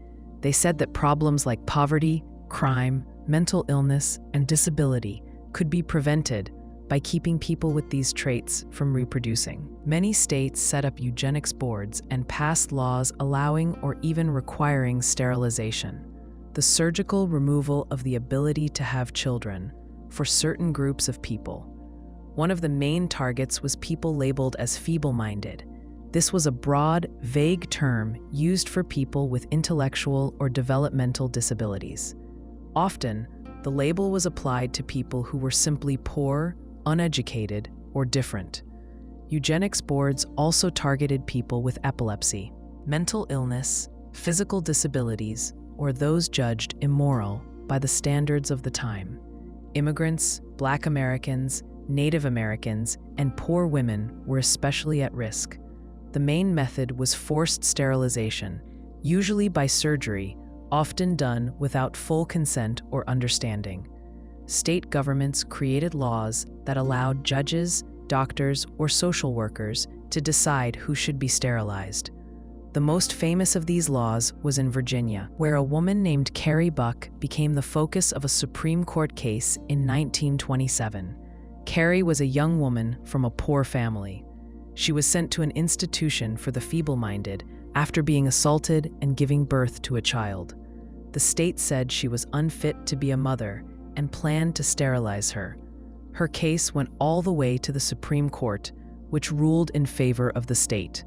They said that problems like poverty, crime, mental illness, and disability could be prevented by keeping people with these traits from reproducing. Many states set up eugenics boards and passed laws allowing or even requiring sterilization, the surgical removal of the ability to have children, for certain groups of people. One of the main targets was people labeled as feeble-minded. This was a broad, vague term used for people with intellectual or developmental disabilities. Often, the label was applied to people who were simply poor, uneducated, or different. Eugenics boards also targeted people with epilepsy, mental illness, physical disabilities, or those judged immoral by the standards of the time. Immigrants, Black Americans, Native Americans, and poor women were especially at risk. The main method was forced sterilization, usually by surgery, often done without full consent or understanding. State governments created laws that allowed judges, doctors, or social workers to decide who should be sterilized. The most famous of these laws was in Virginia, where a woman named Carrie Buck became the focus of a Supreme Court case in 1927. Carrie was a young woman from a poor family. She was sent to an institution for the feeble-minded after being assaulted and giving birth to a child. The state said she was unfit to be a mother and planned to sterilize her. Her case went all the way to the Supreme Court, which ruled in favor of the state.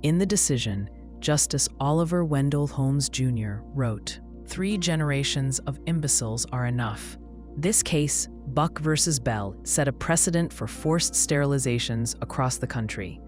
In the decision, Justice Oliver Wendell Holmes Jr. wrote, "3 generations of imbeciles are enough." This case, Buck versus Bell, set a precedent for forced sterilizations across the country.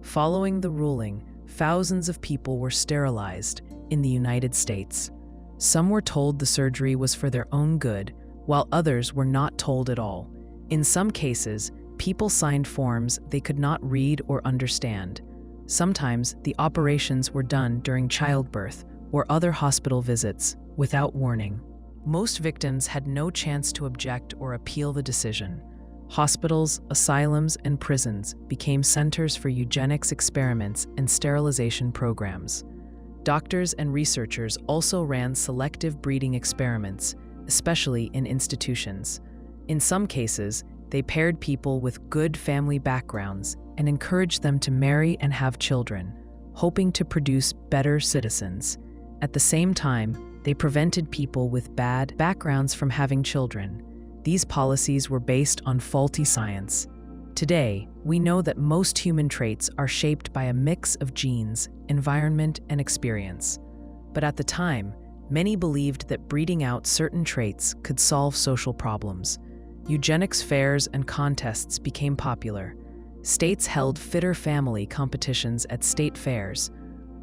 Following the ruling, thousands of people were sterilized in the United States. Some were told the surgery was for their own good, while others were not told at all. In some cases, people signed forms they could not read or understand. Sometimes the operations were done during childbirth or other hospital visits without warning. Most victims had no chance to object or appeal the decision. Hospitals, asylums, and prisons became centers for eugenics experiments and sterilization programs. Doctors and researchers also ran selective breeding experiments, especially in institutions. In some cases, they paired people with good family backgrounds and encouraged them to marry and have children, hoping to produce better citizens. At the same time, they prevented people with bad backgrounds from having children. These policies were based on faulty science. Today, we know that most human traits are shaped by a mix of genes, environment, and experience. But at the time, Many believed that breeding out certain traits could solve social problems. Eugenics fairs and contests became popular. States held fitter family competitions at state fairs,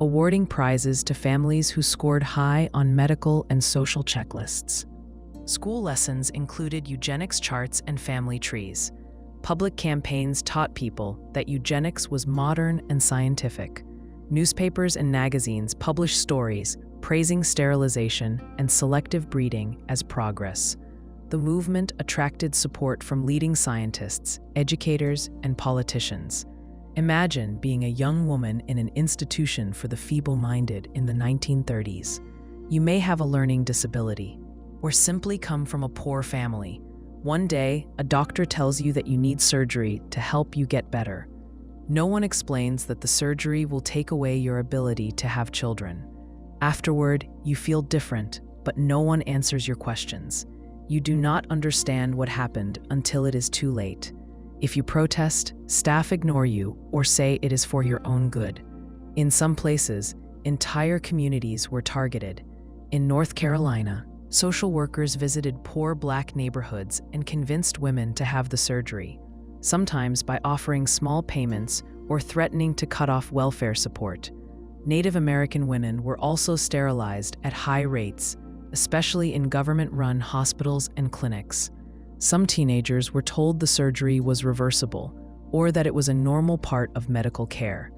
awarding prizes to families who scored high on medical and social checklists. School lessons included eugenics charts and family trees. Public campaigns taught people that eugenics was modern and scientific. Newspapers and magazines published stories praising sterilization and selective breeding as progress. The movement attracted support from leading scientists, educators, and politicians. Imagine being a young woman in an institution for the feeble-minded in the 1930s. You may have a learning disability, or simply come from a poor family. One day, a doctor tells you that you need surgery to help you get better. No one explains that the surgery will take away your ability to have children. Afterward, you feel different, but no one answers your questions. You do not understand what happened until it is too late. If you protest, staff ignore you or say it is for your own good. In some places, entire communities were targeted. In North Carolina, social workers visited poor Black neighborhoods and convinced women to have the surgery, sometimes by offering small payments or threatening to cut off welfare support. Native American women were also sterilized at high rates, especially in government-run hospitals and clinics. Some teenagers were told the surgery was reversible, or that it was a normal part of medical care.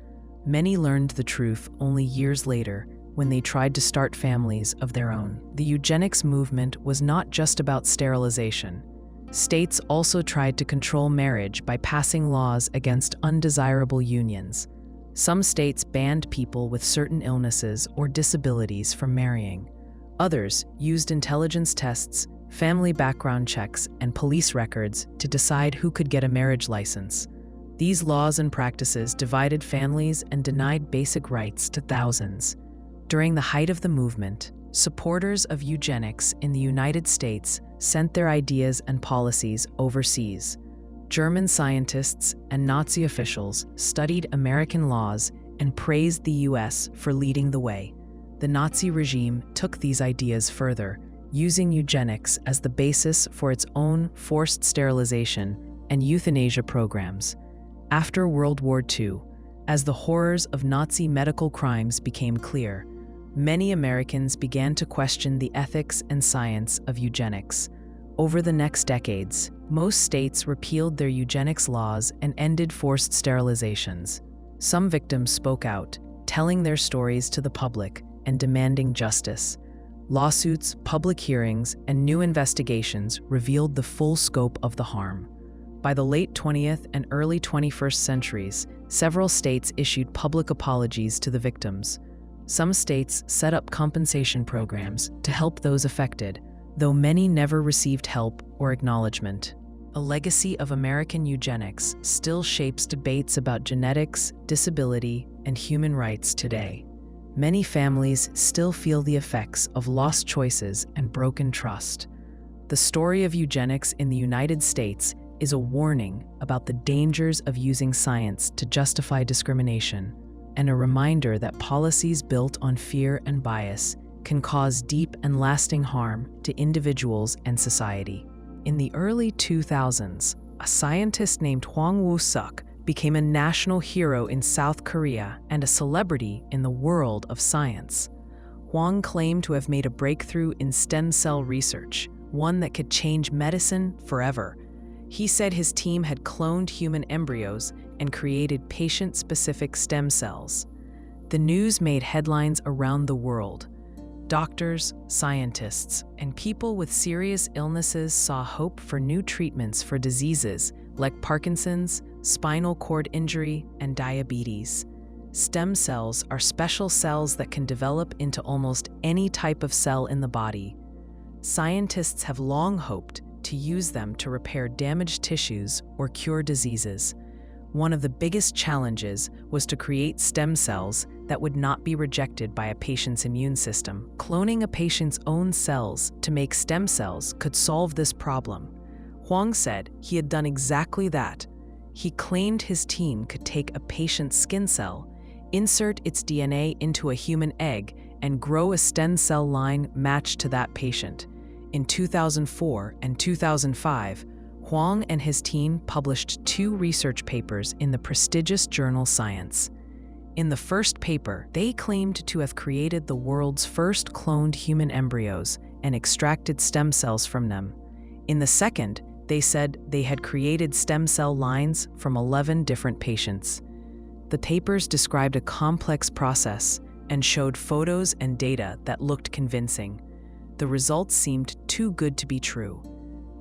Many learned the truth only years later when they tried to start families of their own. The eugenics movement was not just about sterilization. States also tried to control marriage by passing laws against undesirable unions. Some states banned people with certain illnesses or disabilities from marrying. Others used intelligence tests, family background checks, and police records to decide who could get a marriage license. These laws and practices divided families and denied basic rights to thousands. During the height of the movement, supporters of eugenics in the United States sent their ideas and policies overseas. German scientists and Nazi officials studied American laws and praised the U.S. for leading the way. The Nazi regime took these ideas further, using eugenics as the basis for its own forced sterilization and euthanasia programs. After World War II, as the horrors of Nazi medical crimes became clear, many Americans began to question the ethics and science of eugenics. Over the next decades, most states repealed their eugenics laws and ended forced sterilizations. Some victims spoke out, telling their stories to the public and demanding justice. Lawsuits, public hearings, and new investigations revealed the full scope of the harm. By the late 20th and early 21st centuries, several states issued public apologies to the victims. Some states set up compensation programs to help those affected, though many never received help or acknowledgement. A legacy of American eugenics still shapes debates about genetics, disability, and human rights today. Many families still feel the effects of lost choices and broken trust. The story of eugenics in the United States is a warning about the dangers of using science to justify discrimination, and a reminder that policies built on fear and bias can cause deep and lasting harm to individuals and society. In the early 2000s, a scientist named Hwang became a national hero in South Korea and a celebrity in the world of science. Hwang claimed to have made a breakthrough in stem cell research, one that could change medicine forever. He said his team had cloned human embryos and created patient-specific stem cells. The news made headlines around the world. Doctors, scientists, and people with serious illnesses saw hope for new treatments for diseases like Parkinson's, spinal cord injury, and diabetes. Stem cells are special cells that can develop into almost any type of cell in the body. Scientists have long hoped to use them to repair damaged tissues or cure diseases. One of the biggest challenges was to create stem cells that would not be rejected by a patient's immune system. Cloning a patient's own cells to make stem cells could solve this problem. Hwang said he had done exactly that. He claimed his team could take a patient's skin cell, insert its DNA into a human egg, and grow a stem cell line matched to that patient. In 2004 and 2005, Hwang and his team published 2 research papers in the prestigious journal Science. In the first paper, they claimed to have created the world's first cloned human embryos and extracted stem cells from them. In the second, they said they had created stem cell lines from 11 different patients. The papers described a complex process and showed photos and data that looked convincing. The results seemed too good to be true.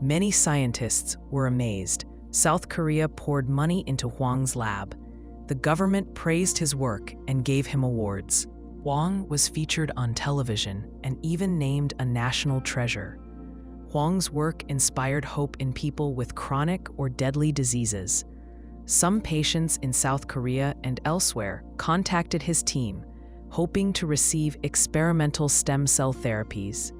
Many scientists were amazed. South Korea poured money into Hwang's lab. The government praised his work and gave him awards. Hwang was featured on television and even named a national treasure. Hwang's work inspired hope in people with chronic or deadly diseases. Some patients in South Korea and elsewhere contacted his team, hoping to receive experimental stem cell therapies.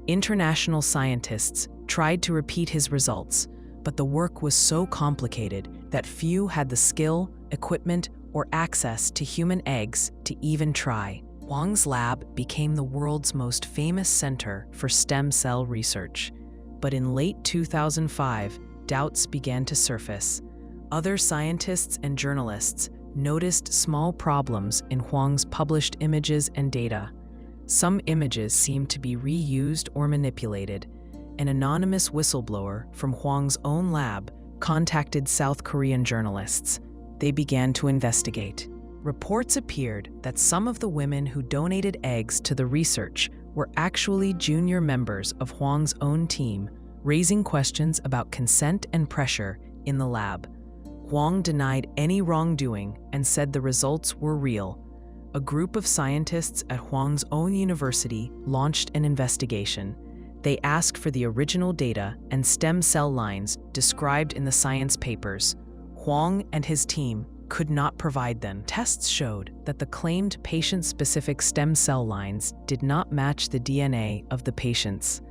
International scientists tried to repeat his results, but the work was so complicated that few had the skill, equipment, or access to human eggs to even try. Hwang's lab became the world's most famous center for stem cell research. But in late 2005, doubts began to surface. Other scientists and journalists noticed small problems in Hwang's published images and data. Some images seemed to be reused or manipulated. An anonymous whistleblower from Hwang's own lab contacted South Korean journalists. They began to investigate. Reports appeared that some of the women who donated eggs to the research were actually junior members of Hwang's own team, raising questions about consent and pressure in the lab. Hwang denied any wrongdoing and said the results were real. A group of scientists at Hwang's own university launched an investigation. They asked for the original data and stem cell lines described in the science papers. Hwang and his team could not provide them. Tests showed that the claimed patient-specific stem cell lines did not match the DNA of the patients.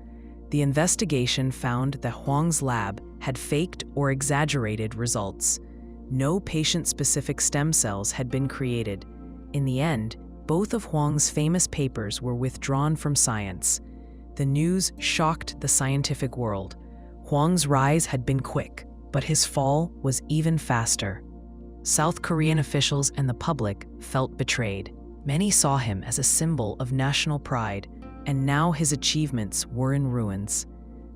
The investigation found that Hwang's lab had faked or exaggerated results. No patient-specific stem cells had been created. In the end, both of Hwang's famous papers were withdrawn from Science. The news shocked the scientific world. Hwang's rise had been quick, but his fall was even faster. South Korean officials and the public felt betrayed. Many saw him as a symbol of national pride, and now his achievements were in ruins.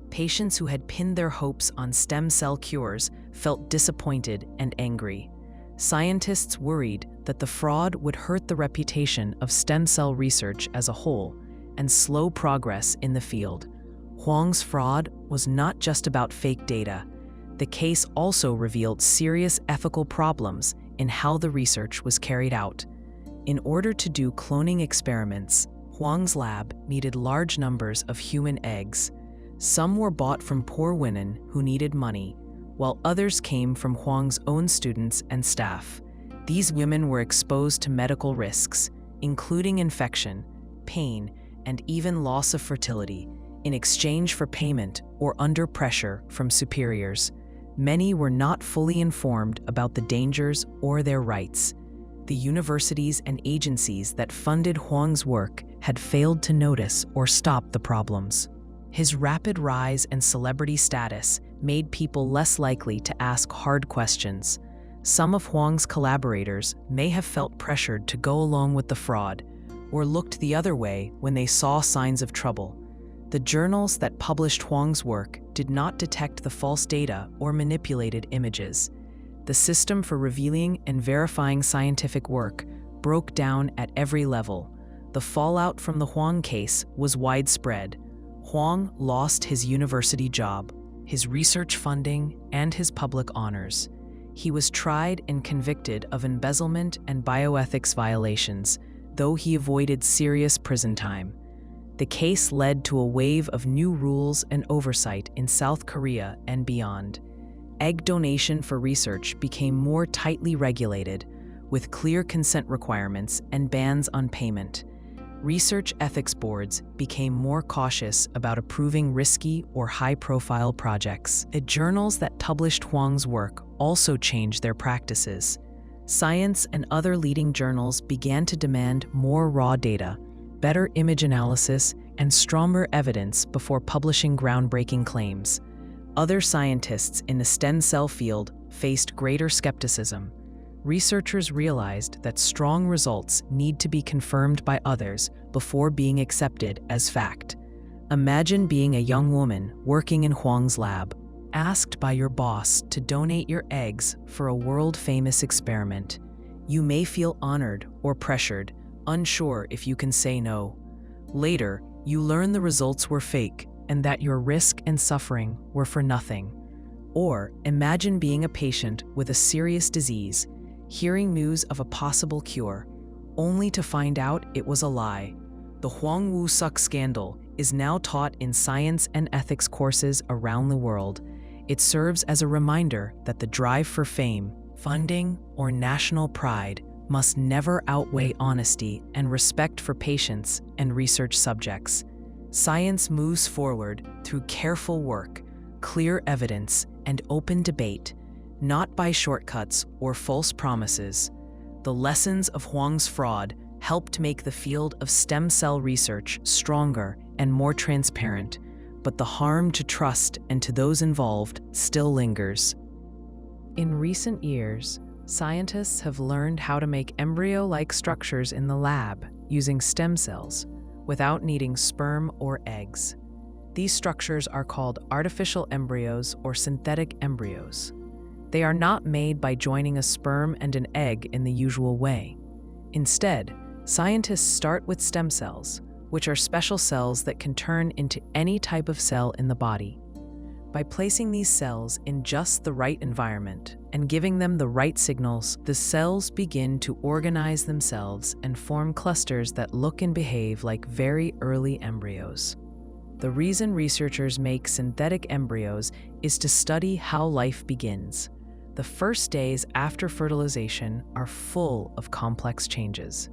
Patients who had pinned their hopes on stem cell cures felt disappointed and angry. Scientists worried that the fraud would hurt the reputation of stem cell research as a whole and slow progress in the field. Hwang's fraud was not just about fake data. The case also revealed serious ethical problems in how the research was carried out. In order to do cloning experiments, Hwang's lab needed large numbers of human eggs. Some were bought from poor women who needed money, while others came from Hwang's own students and staff. These women were exposed to medical risks, including infection, pain, and even loss of fertility, in exchange for payment or under pressure from superiors. Many were not fully informed about the dangers or their rights. The universities and agencies that funded Hwang's work had failed to notice or stop the problems. His rapid rise and celebrity status made people less likely to ask hard questions. Some of Hwang's collaborators may have felt pressured to go along with the fraud, or looked the other way when they saw signs of trouble. The journals that published Hwang's work did not detect the false data or manipulated images. The system for revealing and verifying scientific work broke down at every level. The fallout from the Hwang case was widespread. Hwang lost his university job, his research funding, and his public honors. He was tried and convicted of embezzlement and bioethics violations, though he avoided serious prison time. The case led to a wave of new rules and oversight in South Korea and beyond. Egg donation for research became more tightly regulated, with clear consent requirements and bans on payment. Research ethics boards became more cautious about approving risky or high-profile projects. The journals that published Hwang's work also changed their practices. Science and other leading journals began to demand more raw data. better image analysis and stronger evidence before publishing groundbreaking claims. Other scientists in the stem cell field faced greater skepticism. Researchers realized that strong results need to be confirmed by others before being accepted as fact. Imagine being a young woman working in Hwang's lab, asked by your boss to donate your eggs for a world-famous experiment. You may feel honored or pressured, unsure if you can say no. Later, you learn the results were fake and that your risk and suffering were for nothing. Or imagine being a patient with a serious disease, hearing news of a possible cure, only to find out it was a lie. The Hwang Woo-suk scandal is now taught in science and ethics courses around the world. It serves as a reminder that the drive for fame, funding, or national pride must never outweigh honesty and respect for patients and research subjects. Science moves forward through careful work, clear evidence, and open debate, not by shortcuts or false promises. The lessons of Hwang's fraud helped make the field of stem cell research stronger and more transparent, but the harm to trust and to those involved still lingers. In recent years, scientists have learned how to make embryo-like structures in the lab using stem cells without needing sperm or eggs. These structures are called artificial embryos or synthetic embryos. They are not made by joining a sperm and an egg in the usual way. Instead, scientists start with stem cells, which are special cells that can turn into any type of cell in the body. By placing these cells in just the right environment and giving them the right signals, the cells begin to organize themselves and form clusters that look and behave like very early embryos. The reason researchers make synthetic embryos is to study how life begins. The first days after fertilization are full of complex changes.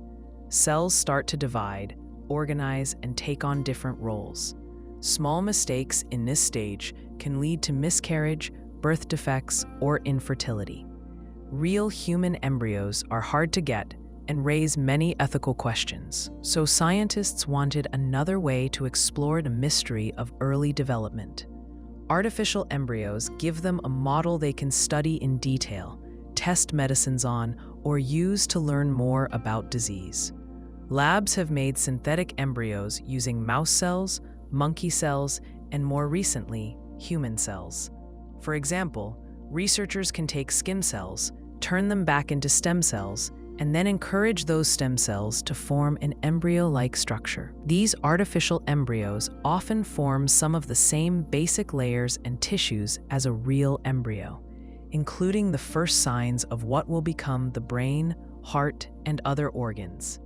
Cells start to divide, organize, and take on different roles. Small mistakes in this stage can lead to miscarriage, birth defects, or infertility. Real human embryos are hard to get and raise many ethical questions, so scientists wanted another way to explore the mystery of early development. Artificial embryos give them a model they can study in detail, test medicines on, or use to learn more about disease. Labs have made synthetic embryos using mouse cells, monkey cells, and more recently, human cells. For example, researchers can take skin cells, turn them back into stem cells, and then encourage those stem cells to form an embryo-like structure. These artificial embryos often form some of the same basic layers and tissues as a real embryo, including the first signs of what will become the brain, heart, and other organs.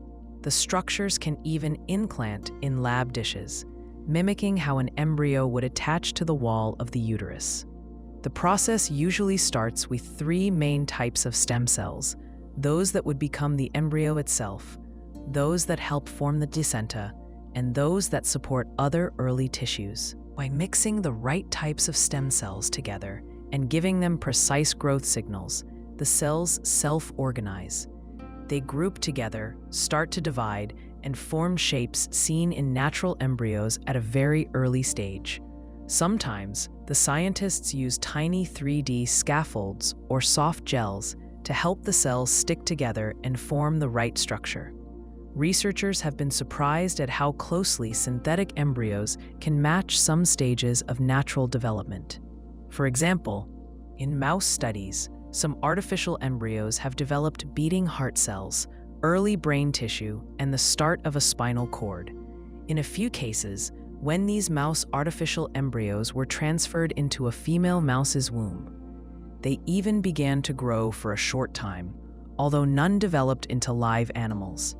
The structures can even implant in lab dishes, mimicking how an embryo would attach to the wall of the uterus. The process usually starts with three main types of stem cells: those that would become the embryo itself, those that help form the placenta, and those that support other early tissues. By mixing the right types of stem cells together and giving them precise growth signals, the cells self-organize. They group together, start to divide, and form shapes seen in natural embryos at a very early stage. Sometimes, the scientists use tiny 3D scaffolds or soft gels to help the cells stick together and form the right structure. Researchers have been surprised at how closely synthetic embryos can match some stages of natural development. For example, in mouse studies, some artificial embryos have developed beating heart cells, early brain tissue, and the start of a spinal cord. In a few cases, when these mouse artificial embryos were transferred into a female mouse's womb, they even began to grow for a short time, although none developed into live animals.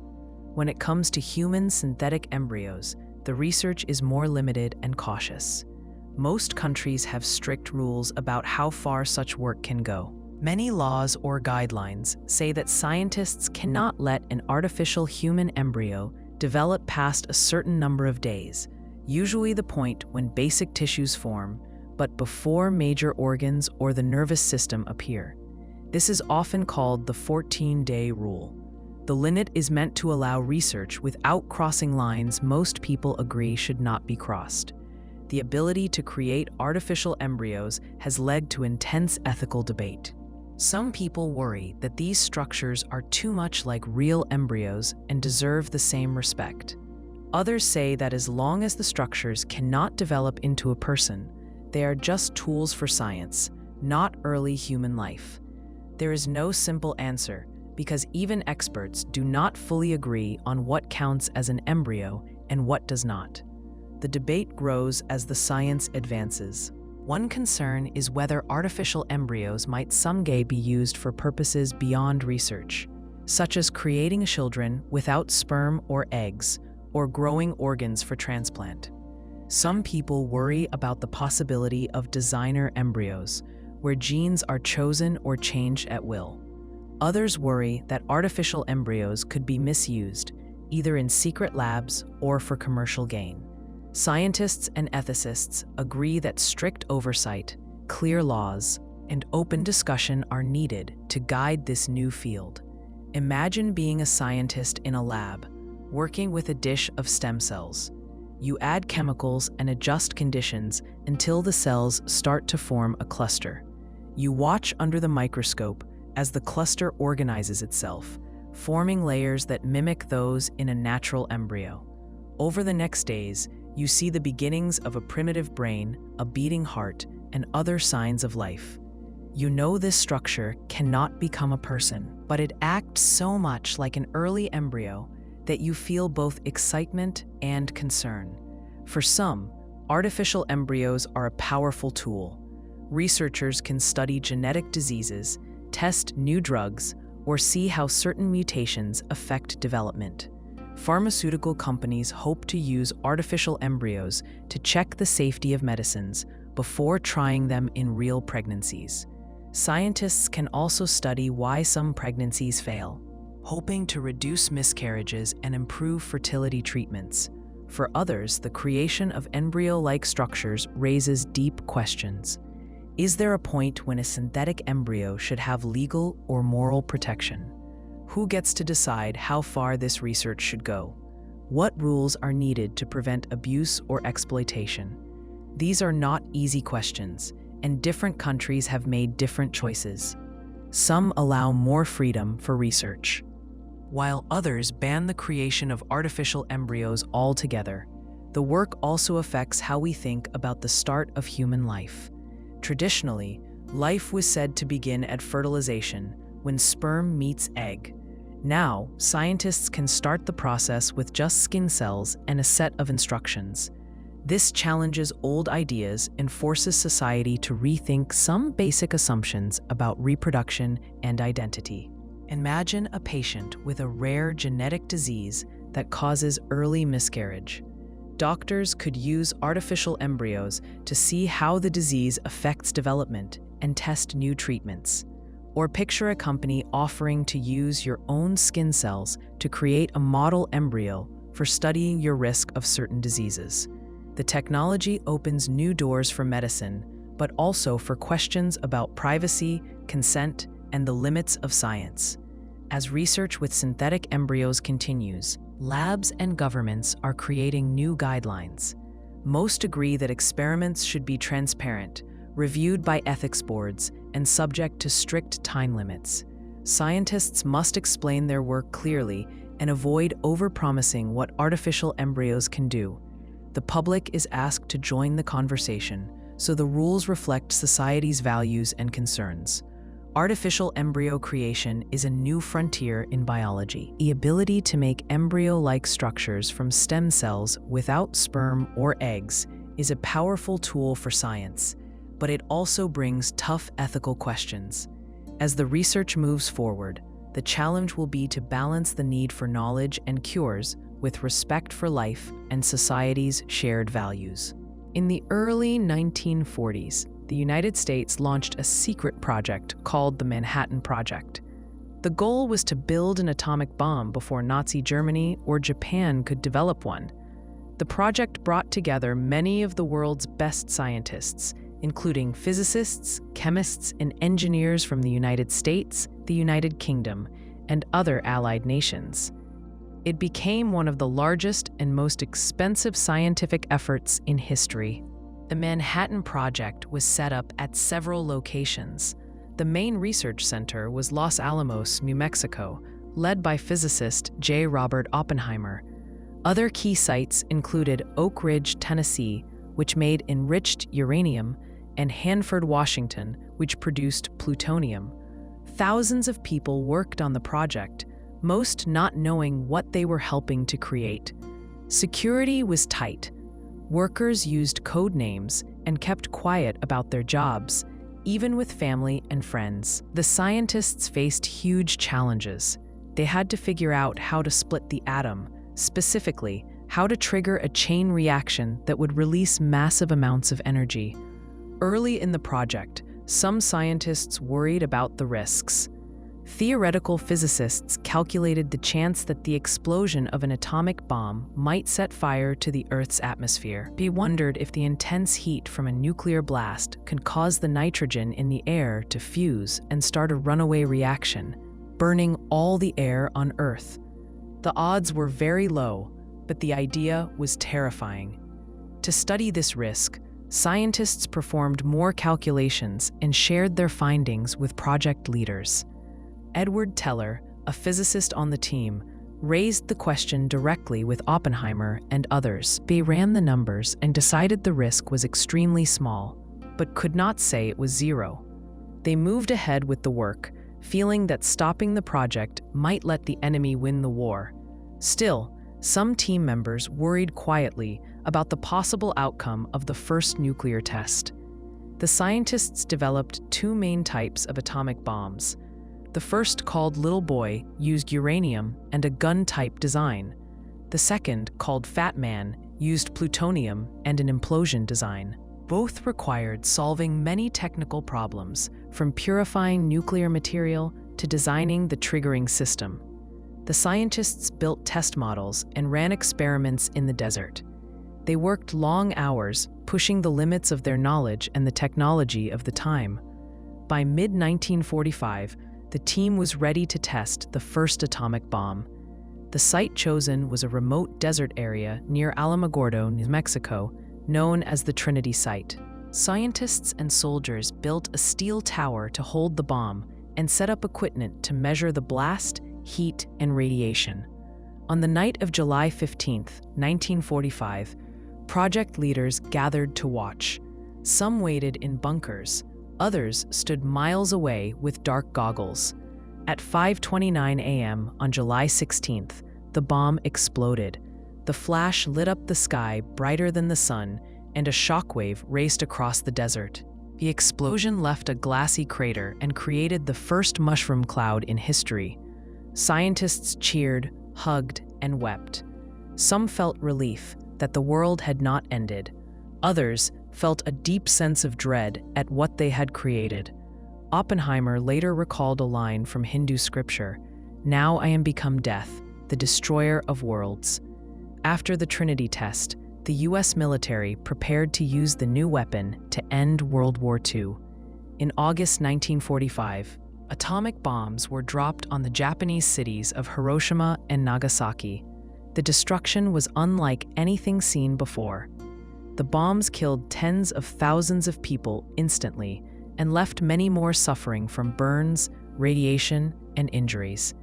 When it comes to human synthetic embryos, the research is more limited and cautious. Most countries have strict rules about how far such work can go. Many laws or guidelines say that scientists cannot let an artificial human embryo develop past a certain number of days, usually the point when basic tissues form, but before major organs or the nervous system appear. This is often called the 14-day rule. The limit is meant to allow research without crossing lines most people agree should not be crossed. The ability to create artificial embryos has led to intense ethical debate. Some people worry that these structures are too much like real embryos and deserve the same respect. Others say that as long as the structures cannot develop into a person, they are just tools for science, not early human life. There is no simple answer, because even experts do not fully agree on what counts as an embryo and what does not. The debate grows as the science advances. One concern is whether artificial embryos might someday be used for purposes beyond research, such as creating children without sperm or eggs, or growing organs for transplant. Some people worry about the possibility of designer embryos, where genes are chosen or changed at will. Others worry that artificial embryos could be misused, either in secret labs or for commercial gain. Scientists and ethicists agree that strict oversight, clear laws, and open discussion are needed to guide this new field. Imagine being a scientist in a lab, working with a dish of stem cells. You add chemicals and adjust conditions until the cells start to form a cluster. You watch under the microscope as the cluster organizes itself, forming layers that mimic those in a natural embryo. Over the next days, you see the beginnings of a primitive brain, a beating heart, and other signs of life. You know this structure cannot become a person, but it acts so much like an early embryo that you feel both excitement and concern. For some, artificial embryos are a powerful tool. Researchers can study genetic diseases, test new drugs, or see how certain mutations affect development. Pharmaceutical companies hope to use artificial embryos to check the safety of medicines before trying them in real pregnancies. Scientists can also study why some pregnancies fail, hoping to reduce miscarriages and improve fertility treatments. For others, the creation of embryo-like structures raises deep questions. Is there a point when a synthetic embryo should have legal or moral protection? Who gets to decide how far this research should go? What rules are needed to prevent abuse or exploitation? These are not easy questions, and different countries have made different choices. Some allow more freedom for research, while others ban the creation of artificial embryos altogether. The work also affects how we think about the start of human life. Traditionally, life was said to begin at fertilization, when sperm meets egg. Now, scientists can start the process with just skin cells and a set of instructions. This challenges old ideas and forces society to rethink some basic assumptions about reproduction and identity. Imagine a patient with a rare genetic disease that causes early miscarriage. Doctors could use artificial embryos to see how the disease affects development and test new treatments. Or picture a company offering to use your own skin cells to create a model embryo for studying your risk of certain diseases. The technology opens new doors for medicine, but also for questions about privacy, consent, and the limits of science. As research with synthetic embryos continues, labs and governments are creating new guidelines. Most agree that experiments should be transparent, reviewed by ethics boards, and subject to strict time limits. Scientists must explain their work clearly and avoid overpromising what artificial embryos can do. The public is asked to join the conversation, so the rules reflect society's values and concerns. Artificial embryo creation is a new frontier in biology. The ability to make embryo-like structures from stem cells without sperm or eggs is a powerful tool for science, but it also brings tough ethical questions. As the research moves forward, the challenge will be to balance the need for knowledge and cures with respect for life and society's shared values. In the early 1940s, the United States launched a secret project called the Manhattan Project. The goal was to build an atomic bomb before Nazi Germany or Japan could develop one. The project brought together many of the world's best scientists, including physicists, chemists, and engineers from the United States, the United Kingdom, and other allied nations. It became one of the largest and most expensive scientific efforts in history. The Manhattan Project was set up at several locations. The main research center was Los Alamos, New Mexico, led by physicist J. Robert Oppenheimer. Other key sites included Oak Ridge, Tennessee, which made enriched uranium, and Hanford, Washington, which produced plutonium. Thousands of people worked on the project, most not knowing what they were helping to create. Security was tight. Workers used code names and kept quiet about their jobs, even with family and friends. The scientists faced huge challenges. They had to figure out how to split the atom, specifically, how to trigger a chain reaction that would release massive amounts of energy. Early in the project, some scientists worried about the risks. Theoretical physicists calculated the chance that the explosion of an atomic bomb might set fire to the Earth's atmosphere. They wondered if the intense heat from a nuclear blast could cause the nitrogen in the air to fuse and start a runaway reaction, burning all the air on Earth. The odds were very low, but the idea was terrifying. To study this risk, scientists performed more calculations and shared their findings with project leaders. Edward Teller, a physicist on the team, raised the question directly with Oppenheimer and others. They ran the numbers and decided the risk was extremely small, but could not say it was zero. They moved ahead with the work, feeling that stopping the project might let the enemy win the war. Still, some team members worried quietly about the possible outcome of the first nuclear test. The scientists developed two main types of atomic bombs. The first, called Little Boy, used uranium and a gun-type design. The second, called Fat Man, used plutonium and an implosion design. Both required solving many technical problems, from purifying nuclear material to designing the triggering system. The scientists built test models and ran experiments in the desert. They worked long hours, pushing the limits of their knowledge and the technology of the time. By mid-1945, the team was ready to test the first atomic bomb. The site chosen was a remote desert area near Alamogordo, New Mexico, known as the Trinity site. Scientists and soldiers built a steel tower to hold the bomb and set up equipment to measure the blast, heat, and radiation. On the night of July 15, 1945, project leaders gathered to watch. Some waited in bunkers. Others stood miles away with dark goggles. At 5:29 a.m. on July 16th, the bomb exploded. The flash lit up the sky brighter than the sun, and a shockwave raced across the desert. The explosion left a glassy crater and created the first mushroom cloud in history. Scientists cheered, hugged, and wept. Some felt relief that the world had not ended. Others felt a deep sense of dread at what they had created. Oppenheimer later recalled a line from Hindu scripture, "Now I am become death, the destroyer of worlds." After the Trinity test, the U.S. military prepared to use the new weapon to end World War II. In August 1945, atomic bombs were dropped on the Japanese cities of Hiroshima and Nagasaki. The destruction was unlike anything seen before. The bombs killed tens of thousands of people instantly and left many more suffering from burns, radiation, and injuries.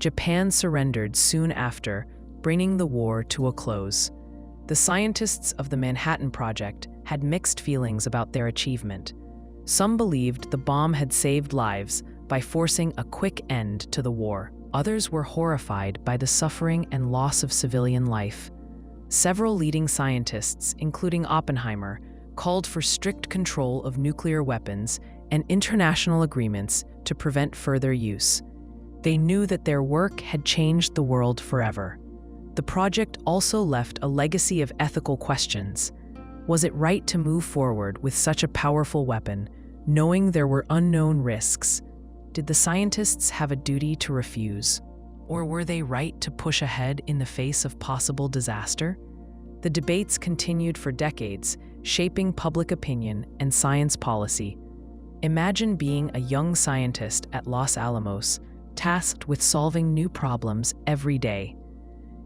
Japan surrendered soon after, bringing the war to a close. The scientists of the Manhattan Project had mixed feelings about their achievement. Some believed the bomb had saved lives by forcing a quick end to the war. Others were horrified by the suffering and loss of civilian life. Several leading scientists, including Oppenheimer, called for strict control of nuclear weapons and international agreements to prevent further use. They knew that their work had changed the world forever. The project also left a legacy of ethical questions. Was it right to move forward with such a powerful weapon, knowing there were unknown risks? Did the scientists have a duty to refuse? Or were they right to push ahead in the face of possible disaster? The debates continued for decades, shaping public opinion and science policy. Imagine being a young scientist at Los Alamos, tasked with solving new problems every day.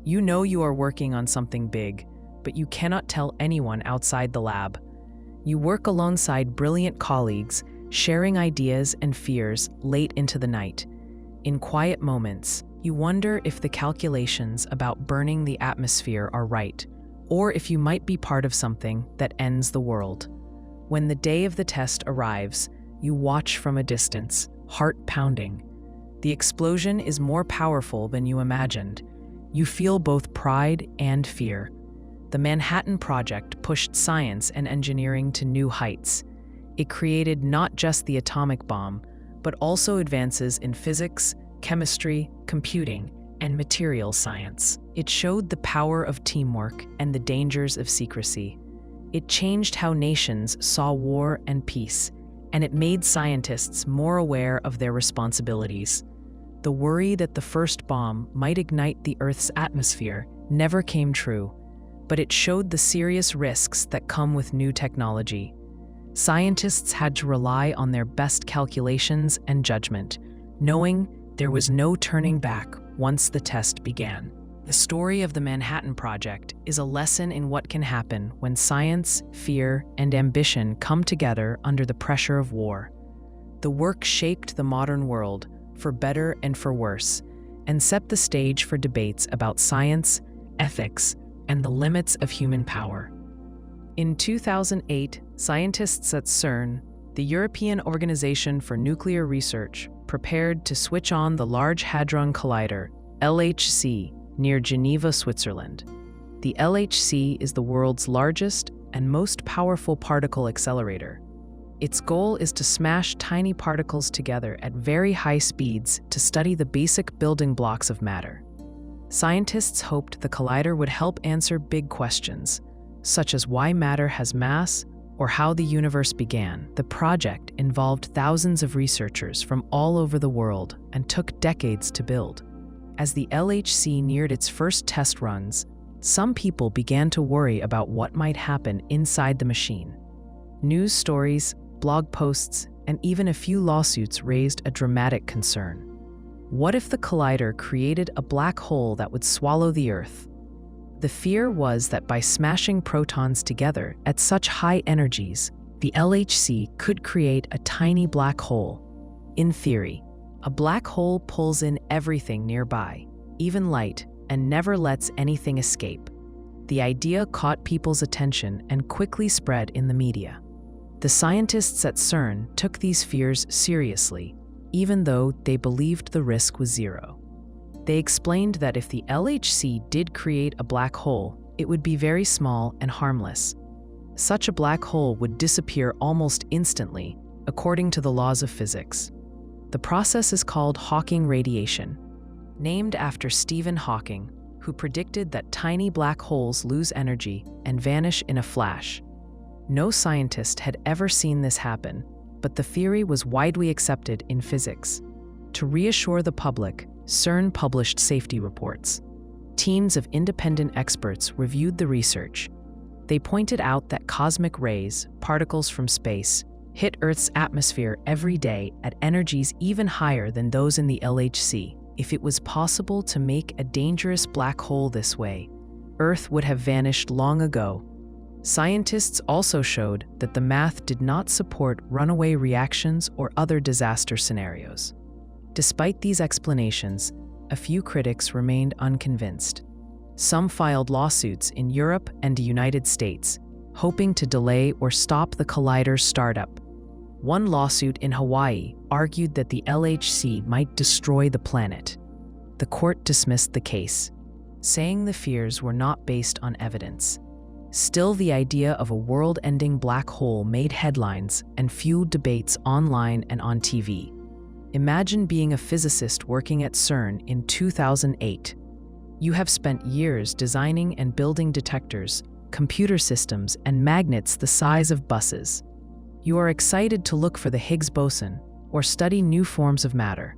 You know you are working on something big, but you cannot tell anyone outside the lab. You work alongside brilliant colleagues, sharing ideas and fears late into the night. In quiet moments, you wonder if the calculations about burning the atmosphere are right, or if you might be part of something that ends the world. When the day of the test arrives, you watch from a distance, heart pounding. The explosion is more powerful than you imagined. You feel both pride and fear. The Manhattan Project pushed science and engineering to new heights. It created not just the atomic bomb, but also advances in physics, chemistry, computing, and material science. It showed the power of teamwork and the dangers of secrecy. It changed how nations saw war and peace, and it made scientists more aware of their responsibilities. The worry that the first bomb might ignite the Earth's atmosphere never came true, but it showed the serious risks that come with new technology. Scientists had to rely on their best calculations and judgment, knowing there was no turning back once the test began. The story of the Manhattan Project is a lesson in what can happen when science, fear, and ambition come together under the pressure of war. The work shaped the modern world, for better and for worse, and set the stage for debates about science, ethics, and the limits of human power. In 2008, scientists at CERN, the European Organization for Nuclear Research, prepared to switch on the Large Hadron Collider, LHC, near Geneva, Switzerland. The LHC is the world's largest and most powerful particle accelerator. Its goal is to smash tiny particles together at very high speeds to study the basic building blocks of matter. Scientists hoped the collider would help answer big questions, such as why matter has mass or how the universe began. The project involved thousands of researchers from all over the world and took decades to build. As the LHC neared its first test runs, some people began to worry about what might happen inside the machine. News stories, blog posts, and even a few lawsuits raised a dramatic concern. What if the collider created a black hole that would swallow the Earth? The fear was that by smashing protons together at such high energies, the LHC could create a tiny black hole. In theory, a black hole pulls in everything nearby, even light, and never lets anything escape. The idea caught people's attention and quickly spread in the media. The scientists at CERN took these fears seriously, even though they believed the risk was zero. They explained that if the LHC did create a black hole, it would be very small and harmless. Such a black hole would disappear almost instantly, according to the laws of physics. The process is called Hawking radiation, named after Stephen Hawking, who predicted that tiny black holes lose energy and vanish in a flash. No scientist had ever seen this happen, but the theory was widely accepted in physics. To reassure the public, CERN published safety reports. Teams of independent experts reviewed the research. They pointed out that cosmic rays, particles from space, hit Earth's atmosphere every day at energies even higher than those in the LHC. If it was possible to make a dangerous black hole this way, Earth would have vanished long ago. Scientists also showed that the math did not support runaway reactions or other disaster scenarios. Despite these explanations, a few critics remained unconvinced. Some filed lawsuits in Europe and the United States, hoping to delay or stop the collider's startup. One lawsuit in Hawaii argued that the LHC might destroy the planet. The court dismissed the case, saying the fears were not based on evidence. Still, the idea of a world-ending black hole made headlines and fueled debates online and on TV. Imagine being a physicist working at CERN in 2008. You have spent years designing and building detectors, computer systems, and magnets the size of buses. You are excited to look for the Higgs boson or study new forms of matter.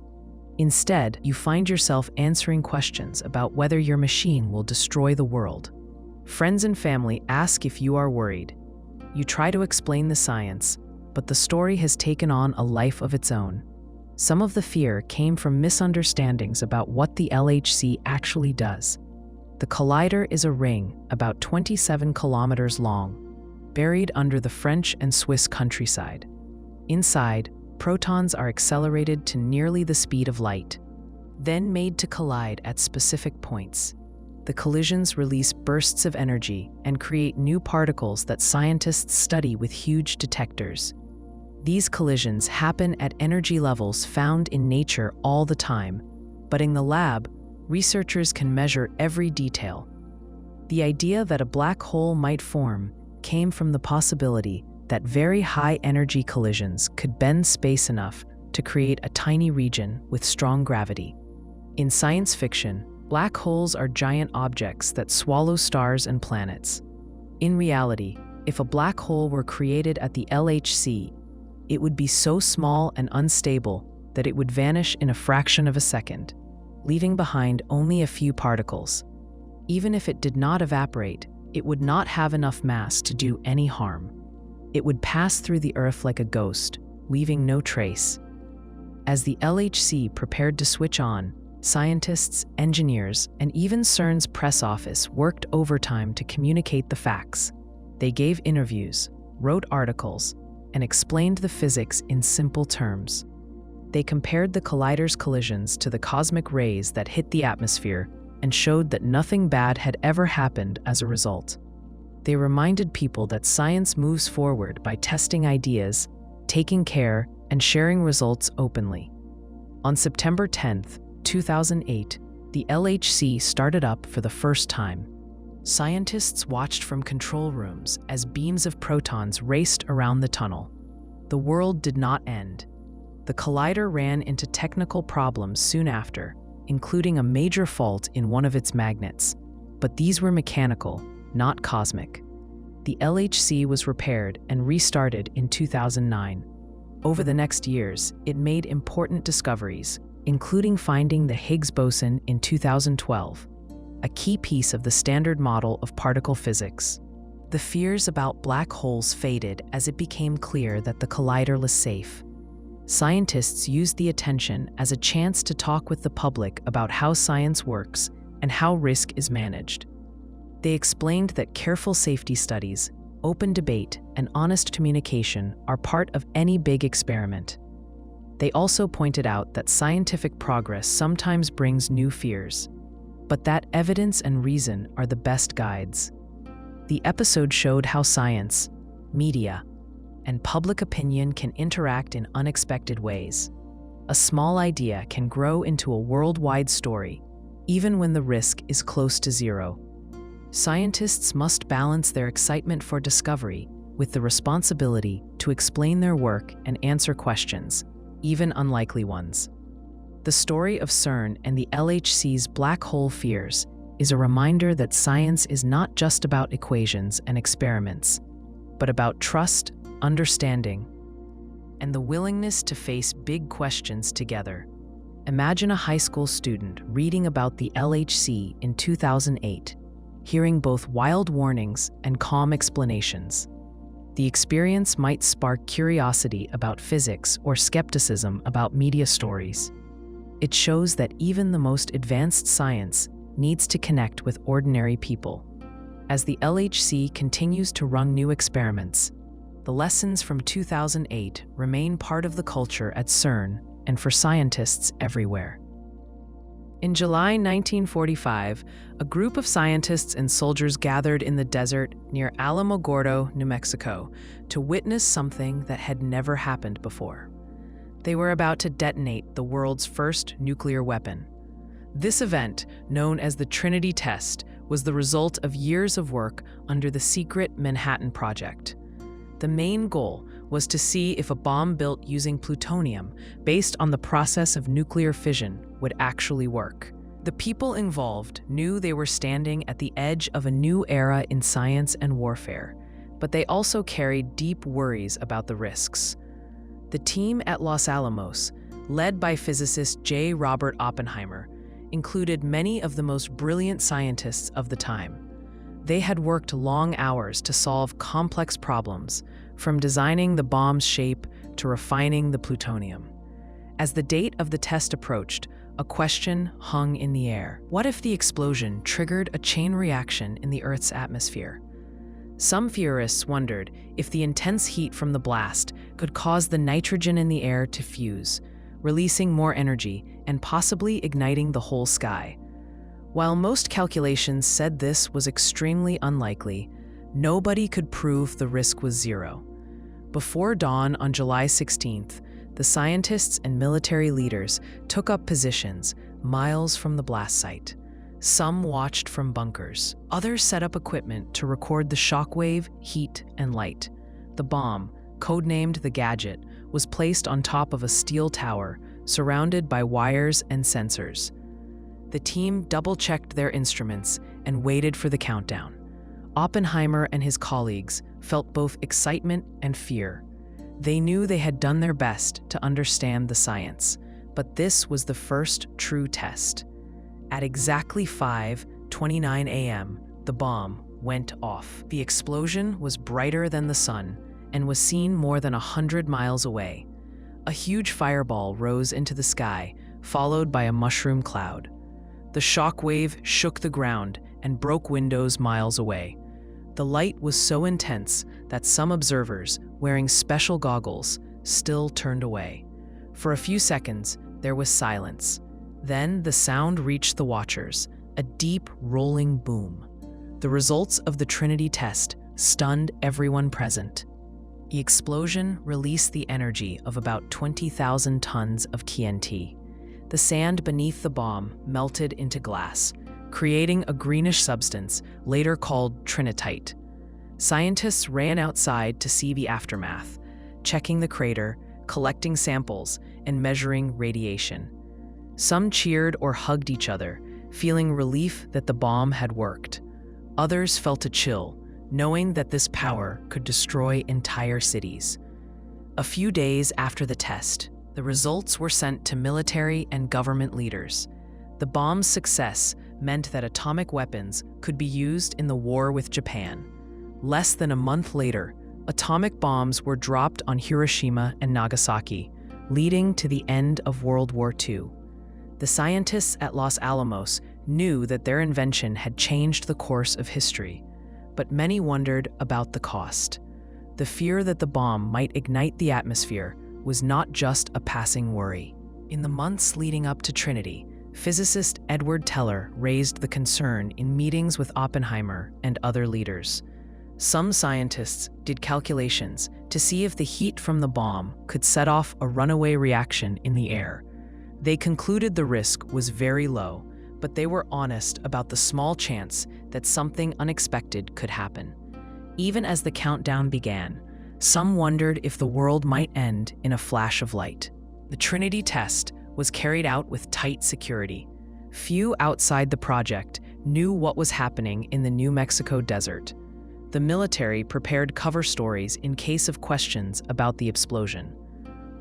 Instead, you find yourself answering questions about whether your machine will destroy the world. Friends and family ask if you are worried. You try to explain the science, but the story has taken on a life of its own. Some of the fear came from misunderstandings about what the LHC actually does. The collider is a ring about 27 kilometers long, buried under the French and Swiss countryside. Inside, protons are accelerated to nearly the speed of light, then made to collide at specific points. The collisions release bursts of energy and create new particles that scientists study with huge detectors. These collisions happen at energy levels found in nature all the time, but in the lab, researchers can measure every detail. The idea that a black hole might form came from the possibility that very high-energy collisions could bend space enough to create a tiny region with strong gravity. In science fiction, black holes are giant objects that swallow stars and planets. In reality, if a black hole were created at the LHC, it would be so small and unstable that it would vanish in a fraction of a second, leaving behind only a few particles. Even if it did not evaporate, it would not have enough mass to do any harm. It would pass through the Earth like a ghost, leaving no trace. As the LHC prepared to switch on, scientists, engineers, and even CERN's press office worked overtime to communicate the facts. They gave interviews, wrote articles, and explained the physics in simple terms. They compared the collider's collisions to the cosmic rays that hit the atmosphere and showed that nothing bad had ever happened as a result. They reminded people that science moves forward by testing ideas, taking care, and sharing results openly. On September 10, 2008, the LHC started up for the first time. Scientists watched from control rooms as beams of protons raced around the tunnel. The world did not end. The collider ran into technical problems soon after, including a major fault in one of its magnets. But these were mechanical, not cosmic. The LHC was repaired and restarted in 2009. Over the next years, it made important discoveries, including finding the Higgs boson in 2012, a key piece of the standard model of particle physics. The fears about black holes faded as it became clear that the collider was safe. Scientists used the attention as a chance to talk with the public about how science works and how risk is managed. They explained that careful safety studies, open debate, and honest communication are part of any big experiment. They also pointed out that scientific progress sometimes brings new fears, but that evidence and reason are the best guides. The episode showed how science, media, and public opinion can interact in unexpected ways. A small idea can grow into a worldwide story, even when the risk is close to zero. Scientists must balance their excitement for discovery with the responsibility to explain their work and answer questions, even unlikely ones. The story of CERN and the LHC's black hole fears is a reminder that science is not just about equations and experiments, but about trust, understanding, and the willingness to face big questions together. Imagine a high school student reading about the LHC in 2008, hearing both wild warnings and calm explanations. The experience might spark curiosity about physics or skepticism about media stories. It shows that even the most advanced science needs to connect with ordinary people. As the LHC continues to run new experiments, the lessons from 2008 remain part of the culture at CERN and for scientists everywhere. In July 1945, a group of scientists and soldiers gathered in the desert near Alamogordo, New Mexico, to witness something that had never happened before. They were about to detonate the world's first nuclear weapon. This event, known as the Trinity test, was the result of years of work under the secret Manhattan Project. The main goal was to see if a bomb built using plutonium, based on the process of nuclear fission, would actually work. The people involved knew they were standing at the edge of a new era in science and warfare, but they also carried deep worries about the risks. The team at Los Alamos, led by physicist J. Robert Oppenheimer, included many of the most brilliant scientists of the time. They had worked long hours to solve complex problems, from designing the bomb's shape to refining the plutonium. As the date of the test approached, a question hung in the air. What if the explosion triggered a chain reaction in the Earth's atmosphere? Some theorists wondered if the intense heat from the blast could cause the nitrogen in the air to fuse, releasing more energy and possibly igniting the whole sky. While most calculations said this was extremely unlikely, nobody could prove the risk was zero. Before dawn on July 16th, the scientists and military leaders took up positions miles from the blast site. Some watched from bunkers. Others set up equipment to record the shockwave, heat, and light. The bomb, codenamed the Gadget, was placed on top of a steel tower, surrounded by wires and sensors. The team double-checked their instruments and waited for the countdown. Oppenheimer and his colleagues felt both excitement and fear. They knew they had done their best to understand the science, but this was the first true test. At exactly 5:29 a.m., the bomb went off. The explosion was brighter than the sun and was seen more than 100 miles away. A huge fireball rose into the sky, followed by a mushroom cloud. The shock wave shook the ground and broke windows miles away. The light was so intense that some observers, wearing special goggles, still turned away. For a few seconds, there was silence. Then the sound reached the watchers, a deep, rolling boom. The results of the Trinity test stunned everyone present. The explosion released the energy of about 20,000 tons of TNT. The sand beneath the bomb melted into glass, creating a greenish substance later called trinitite. Scientists ran outside to see the aftermath, checking the crater, collecting samples, and measuring radiation. Some cheered or hugged each other, feeling relief that the bomb had worked. Others felt a chill, knowing that this power could destroy entire cities. A few days after the test, the results were sent to military and government leaders. The bomb's success meant that atomic weapons could be used in the war with Japan. Less than a month later, atomic bombs were dropped on Hiroshima and Nagasaki, leading to the end of World War II. The scientists at Los Alamos knew that their invention had changed the course of history, but many wondered about the cost. The fear that the bomb might ignite the atmosphere was not just a passing worry. In the months leading up to Trinity, physicist Edward Teller raised the concern in meetings with Oppenheimer and other leaders. Some scientists did calculations to see if the heat from the bomb could set off a runaway reaction in the air. They concluded the risk was very low, but they were honest about the small chance that something unexpected could happen. Even as the countdown began, some wondered if the world might end in a flash of light. The Trinity test was carried out with tight security. Few outside the project knew what was happening in the New Mexico desert. The military prepared cover stories in case of questions about the explosion.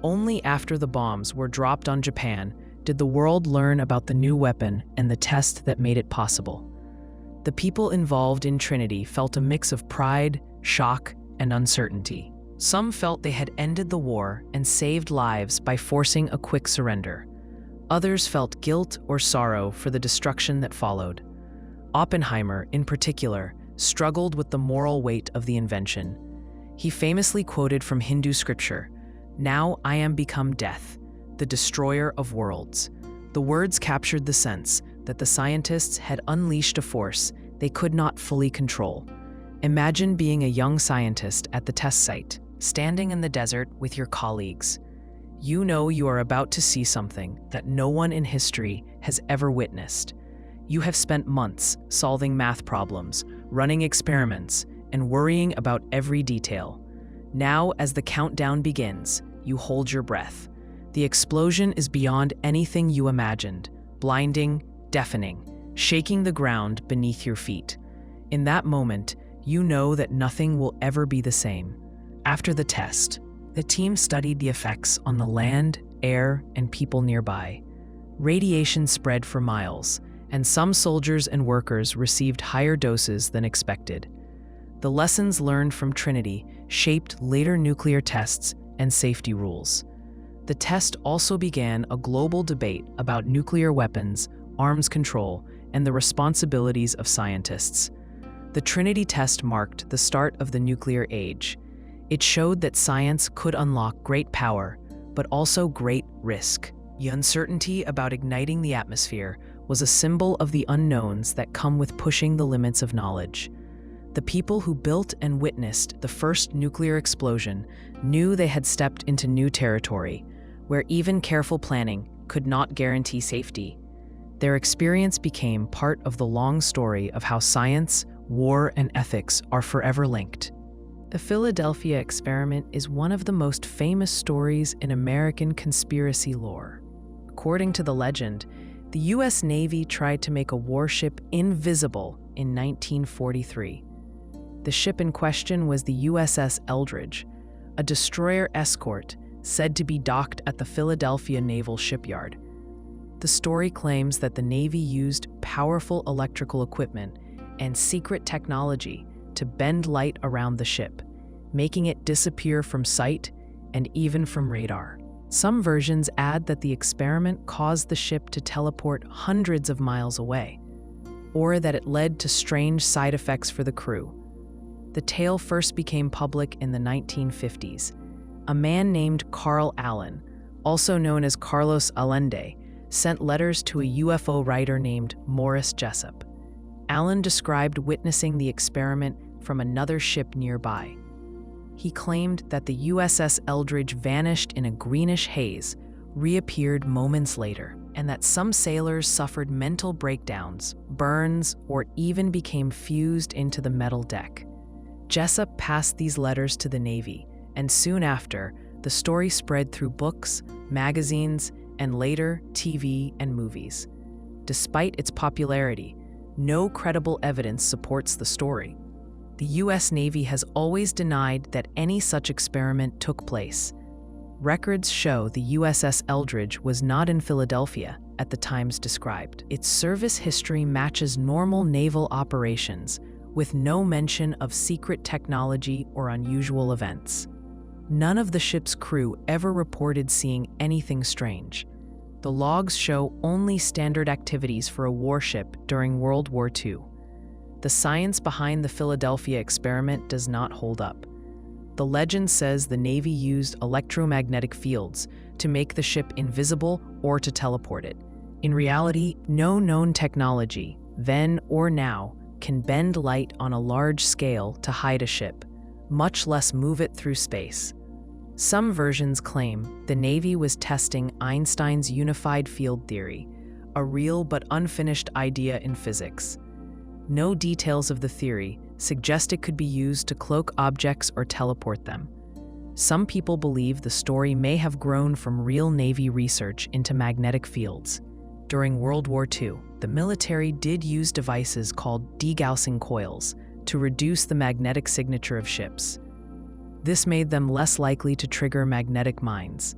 Only after the bombs were dropped on Japan did the world learn about the new weapon and the test that made it possible. The people involved in Trinity felt a mix of pride, shock, and uncertainty. Some felt they had ended the war and saved lives by forcing a quick surrender. Others felt guilt or sorrow for the destruction that followed. Oppenheimer, in particular, struggled with the moral weight of the invention. He famously quoted from Hindu scripture, "Now I am become death, the destroyer of worlds." The words captured the sense that the scientists had unleashed a force they could not fully control. Imagine being a young scientist at the test site, standing in the desert with your colleagues. You know you are about to see something that no one in history has ever witnessed. You have spent months solving math problems, running experiments, and worrying about every detail. Now, as the countdown begins, you hold your breath. The explosion is beyond anything you imagined, blinding, deafening, shaking the ground beneath your feet. In that moment, you know that nothing will ever be the same. After the test, the team studied the effects on the land, air, and people nearby. Radiation spread for miles, and some soldiers and workers received higher doses than expected. The lessons learned from Trinity shaped later nuclear tests and safety rules. The test also began a global debate about nuclear weapons, arms control, and the responsibilities of scientists. The Trinity test marked the start of the nuclear age. It showed that science could unlock great power, but also great risk. The uncertainty about igniting the atmosphere was a symbol of the unknowns that come with pushing the limits of knowledge. The people who built and witnessed the first nuclear explosion knew they had stepped into new territory, where even careful planning could not guarantee safety. Their experience became part of the long story of how science, war, and ethics are forever linked. The Philadelphia experiment is one of the most famous stories in American conspiracy lore. According to the legend, the U.S. Navy tried to make a warship invisible in 1943. The ship in question was the USS Eldridge, a destroyer escort said to be docked at the Philadelphia Naval Shipyard. The story claims that the Navy used powerful electrical equipment and secret technology to bend light around the ship, making it disappear from sight and even from radar. Some versions add that the experiment caused the ship to teleport hundreds of miles away, or that it led to strange side effects for the crew. The tale first became public in the 1950s. A man named Carl Allen, also known as Carlos Allende, sent letters to a UFO writer named Morris Jessup. Allen described witnessing the experiment from another ship nearby. He claimed that the USS Eldridge vanished in a greenish haze, reappeared moments later, and that some sailors suffered mental breakdowns, burns, or even became fused into the metal deck. Jessup passed these letters to the Navy, and soon after, the story spread through books, magazines, and later TV and movies. Despite its popularity, no credible evidence supports the story. The U.S. Navy has always denied that any such experiment took place. Records show the USS Eldridge was not in Philadelphia at the times described. Its service history matches normal naval operations, with no mention of secret technology or unusual events. None of the ship's crew ever reported seeing anything strange. The logs show only standard activities for a warship during World War II. The science behind the Philadelphia experiment does not hold up. The legend says the Navy used electromagnetic fields to make the ship invisible or to teleport it. In reality, no known technology, then or now, can bend light on a large scale to hide a ship, much less move it through space. Some versions claim the Navy was testing Einstein's unified field theory, a real but unfinished idea in physics. No details of the theory suggest it could be used to cloak objects or teleport them. Some people believe the story may have grown from real Navy research into magnetic fields. During World War II, the military did use devices called degaussing coils to reduce the magnetic signature of ships. This made them less likely to trigger magnetic mines.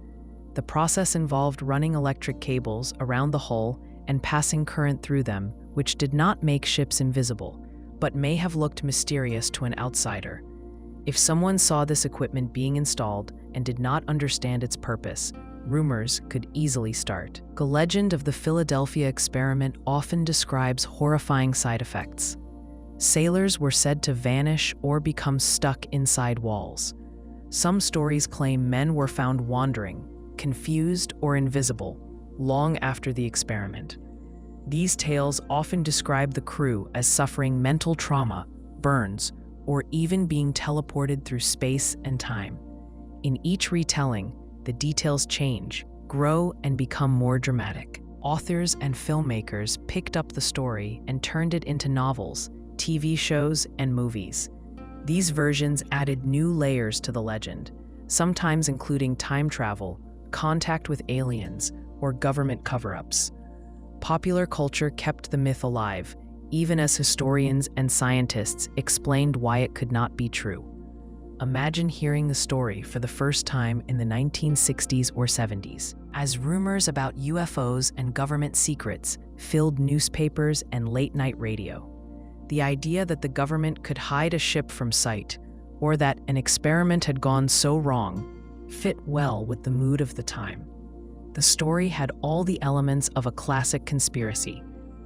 The process involved running electric cables around the hull and passing current through them, which did not make ships invisible, but may have looked mysterious to an outsider. If someone saw this equipment being installed and did not understand its purpose, rumors could easily start. The legend of the Philadelphia experiment often describes horrifying side effects. Sailors were said to vanish or become stuck inside walls. Some stories claim men were found wandering, confused, or invisible long after the experiment. These tales often describe the crew as suffering mental trauma, burns, or even being teleported through space and time. In each retelling, the details change, grow, and become more dramatic. Authors and filmmakers picked up the story and turned it into novels, TV shows, and movies. These versions added new layers to the legend, sometimes including time travel, contact with aliens, or government cover-ups. Popular culture kept the myth alive, even as historians and scientists explained why it could not be true. Imagine hearing the story for the first time in the 1960s or 70s, as rumors about UFOs and government secrets filled newspapers and late-night radio. The idea that the government could hide a ship from sight, or that an experiment had gone so wrong, fit well with the mood of the time. The story had all the elements of a classic conspiracy: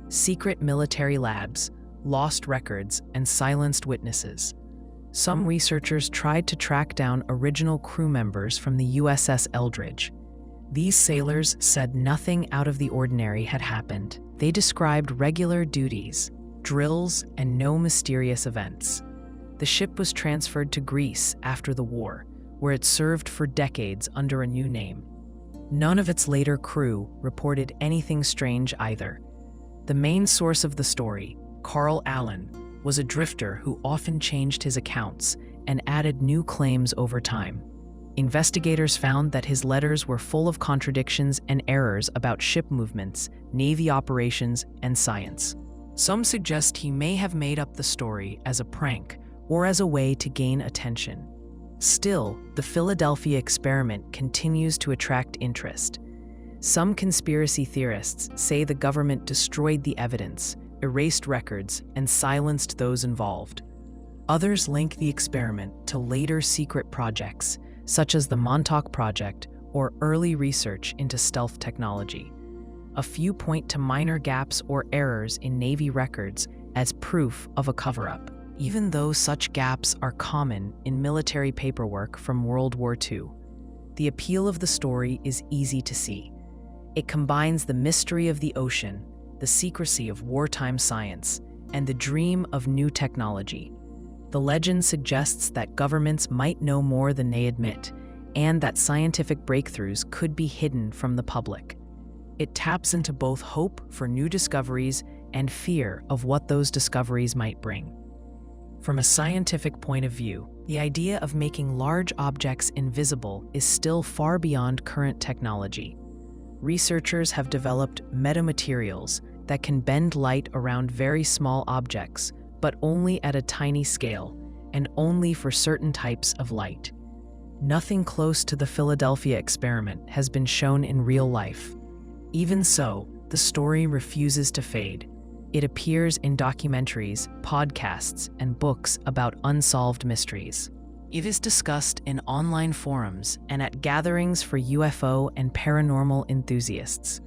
secret military labs, lost records, and silenced witnesses. Some researchers tried to track down original crew members from the USS Eldridge. These sailors said nothing out of the ordinary had happened. They described regular duties, drills, and no mysterious events. The ship was transferred to Greece after the war, where it served for decades under a new name. None of its later crew reported anything strange either. The main source of the story, Carl Allen, was a drifter who often changed his accounts and added new claims over time. Investigators found that his letters were full of contradictions and errors about ship movements, Navy operations, and science. Some suggest he may have made up the story as a prank or as a way to gain attention. Still, the Philadelphia experiment continues to attract interest. Some conspiracy theorists say the government destroyed the evidence, erased records, and silenced those involved. Others link the experiment to later secret projects, such as the Montauk Project or early research into stealth technology. A few point to minor gaps or errors in Navy records as proof of a cover-up, even though such gaps are common in military paperwork from World War II. The appeal of the story is easy to see. It combines the mystery of the ocean, the secrecy of wartime science, and the dream of new technology. The legend suggests that governments might know more than they admit, and that scientific breakthroughs could be hidden from the public. It taps into both hope for new discoveries and fear of what those discoveries might bring. From a scientific point of view, the idea of making large objects invisible is still far beyond current technology. Researchers have developed metamaterials that can bend light around very small objects, but only at a tiny scale, and only for certain types of light. Nothing close to the Philadelphia experiment has been shown in real life. Even so, the story refuses to fade. It appears in documentaries, podcasts, and books about unsolved mysteries. It is discussed in online forums and at gatherings for UFO and paranormal enthusiasts.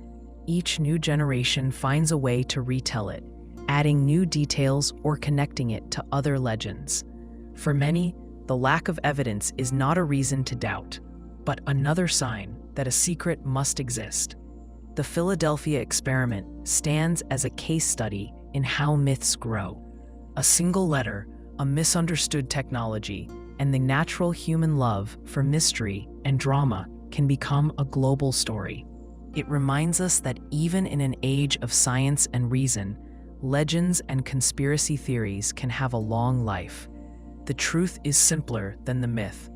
Each new generation finds a way to retell it, adding new details or connecting it to other legends. For many, the lack of evidence is not a reason to doubt, but another sign that a secret must exist. The Philadelphia experiment stands as a case study in how myths grow. A single letter, a misunderstood technology, and the natural human love for mystery and drama can become a global story. It reminds us that even in an age of science and reason, legends and conspiracy theories can have a long life. The truth is simpler than the myth.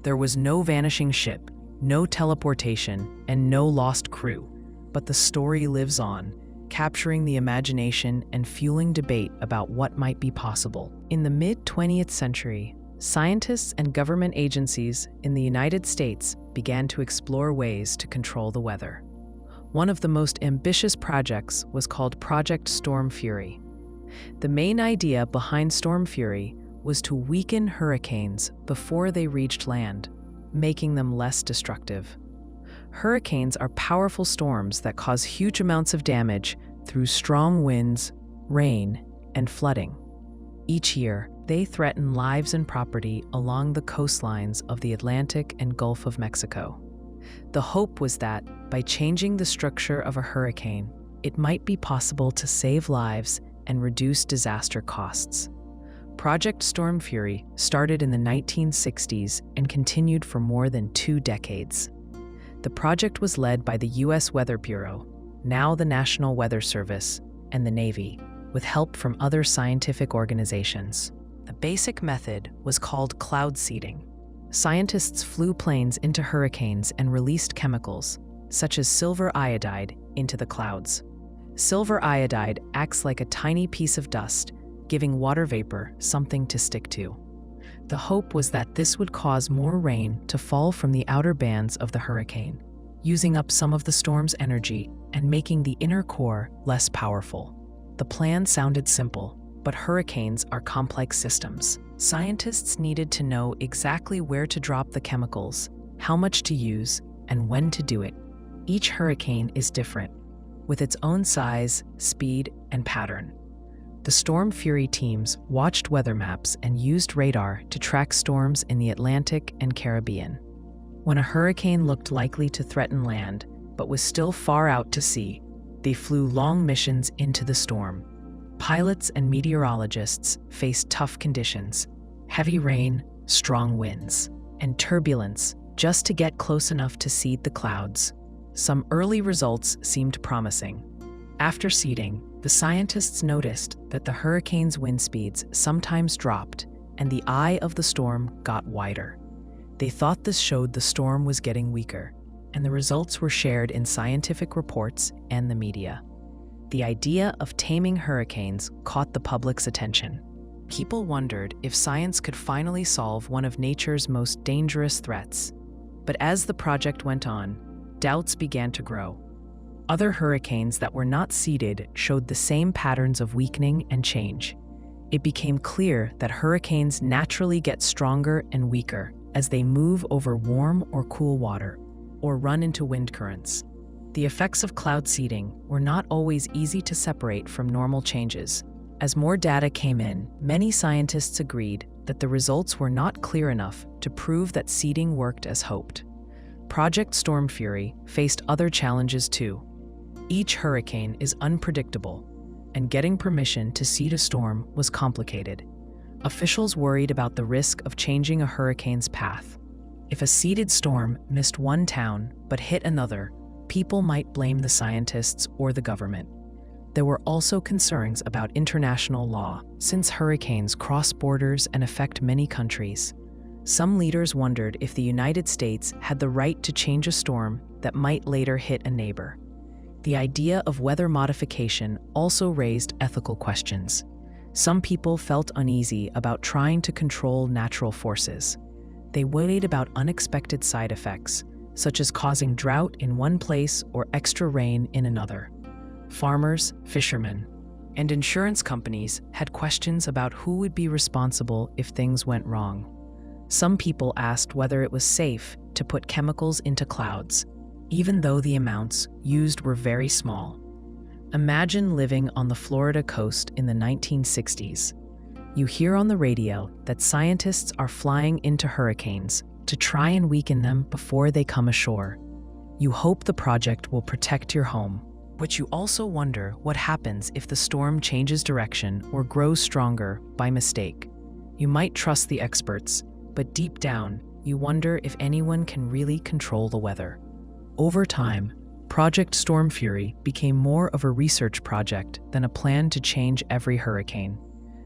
There was no vanishing ship, no teleportation, and no lost crew. But the story lives on, capturing the imagination and fueling debate about what might be possible. In the mid-20th century, scientists and government agencies in the United States began to explore ways to control the weather. One of the most ambitious projects was called Project Storm Fury. The main idea behind Storm Fury was to weaken hurricanes before they reached land, making them less destructive. Hurricanes are powerful storms that cause huge amounts of damage through strong winds, rain, and flooding. Each year, they threaten lives and property along the coastlines of the Atlantic and Gulf of Mexico. The hope was that, by changing the structure of a hurricane, it might be possible to save lives and reduce disaster costs. Project Storm Fury started in the 1960s and continued for more than 2 decades. The project was led by the U.S. Weather Bureau, now the National Weather Service, and the Navy, with help from other scientific organizations. The basic method was called cloud seeding. Scientists flew planes into hurricanes and released chemicals, such as silver iodide, into the clouds. Silver iodide acts like a tiny piece of dust, giving water vapor something to stick to. The hope was that this would cause more rain to fall from the outer bands of the hurricane, using up some of the storm's energy and making the inner core less powerful. The plan sounded simple, but hurricanes are complex systems. Scientists needed to know exactly where to drop the chemicals, how much to use, and when to do it. Each hurricane is different, with its own size, speed, and pattern. The Storm Fury teams watched weather maps and used radar to track storms in the Atlantic and Caribbean. When a hurricane looked likely to threaten land, but was still far out to sea, they flew long missions into the storm. Pilots and meteorologists faced tough conditions: heavy rain, strong winds, and turbulence just to get close enough to seed the clouds. Some early results seemed promising. After seeding, the scientists noticed that the hurricane's wind speeds sometimes dropped and the eye of the storm got wider. They thought this showed the storm was getting weaker, and the results were shared in scientific reports and the media. The idea of taming hurricanes caught the public's attention. People wondered if science could finally solve one of nature's most dangerous threats. But as the project went on, doubts began to grow. Other hurricanes that were not seeded showed the same patterns of weakening and change. It became clear that hurricanes naturally get stronger and weaker as they move over warm or cool water, or run into wind currents. The effects of cloud seeding were not always easy to separate from normal changes. As more data came in, many scientists agreed that the results were not clear enough to prove that seeding worked as hoped. Project Storm Fury faced other challenges too. Each hurricane is unpredictable, and getting permission to seed a storm was complicated. Officials worried about the risk of changing a hurricane's path. If a seeded storm missed one town but hit another, people might blame the scientists or the government. There were also concerns about international law, since hurricanes cross borders and affect many countries. Some leaders wondered if the United States had the right to change a storm that might later hit a neighbor. The idea of weather modification also raised ethical questions. Some people felt uneasy about trying to control natural forces. They worried about unexpected side effects, such as causing drought in one place or extra rain in another. Farmers, fishermen, and insurance companies had questions about who would be responsible if things went wrong. Some people asked whether it was safe to put chemicals into clouds, even though the amounts used were very small. Imagine living on the Florida coast in the 1960s. You hear on the radio that scientists are flying into hurricanes to try and weaken them before they come ashore. You hope the project will protect your home, but you also wonder what happens if the storm changes direction or grows stronger by mistake. You might trust the experts, but deep down, you wonder if anyone can really control the weather. Over time, Project Storm Fury became more of a research project than a plan to change every hurricane.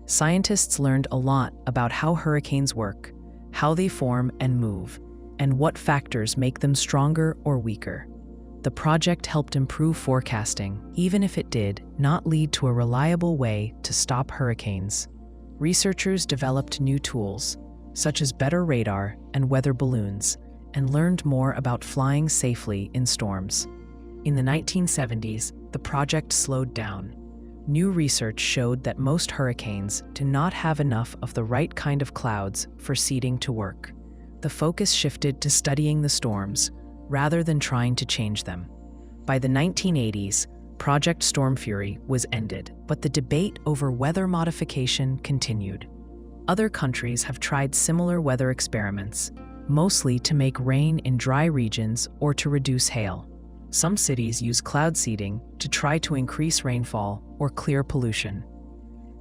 Scientists learned a lot about how hurricanes work, how they form and move, and what factors make them stronger or weaker. The project helped improve forecasting, even if it did not lead to a reliable way to stop hurricanes. Researchers developed new tools, such as better radar and weather balloons, and learned more about flying safely in storms. In the 1970s, the project slowed down. New research showed that most hurricanes do not have enough of the right kind of clouds for seeding to work. The focus shifted to studying the storms, rather than trying to change them. By the 1980s, Project Storm Fury was ended, but the debate over weather modification continued. Other countries have tried similar weather experiments, mostly to make rain in dry regions or to reduce hail. Some cities use cloud seeding to try to increase rainfall or clear pollution.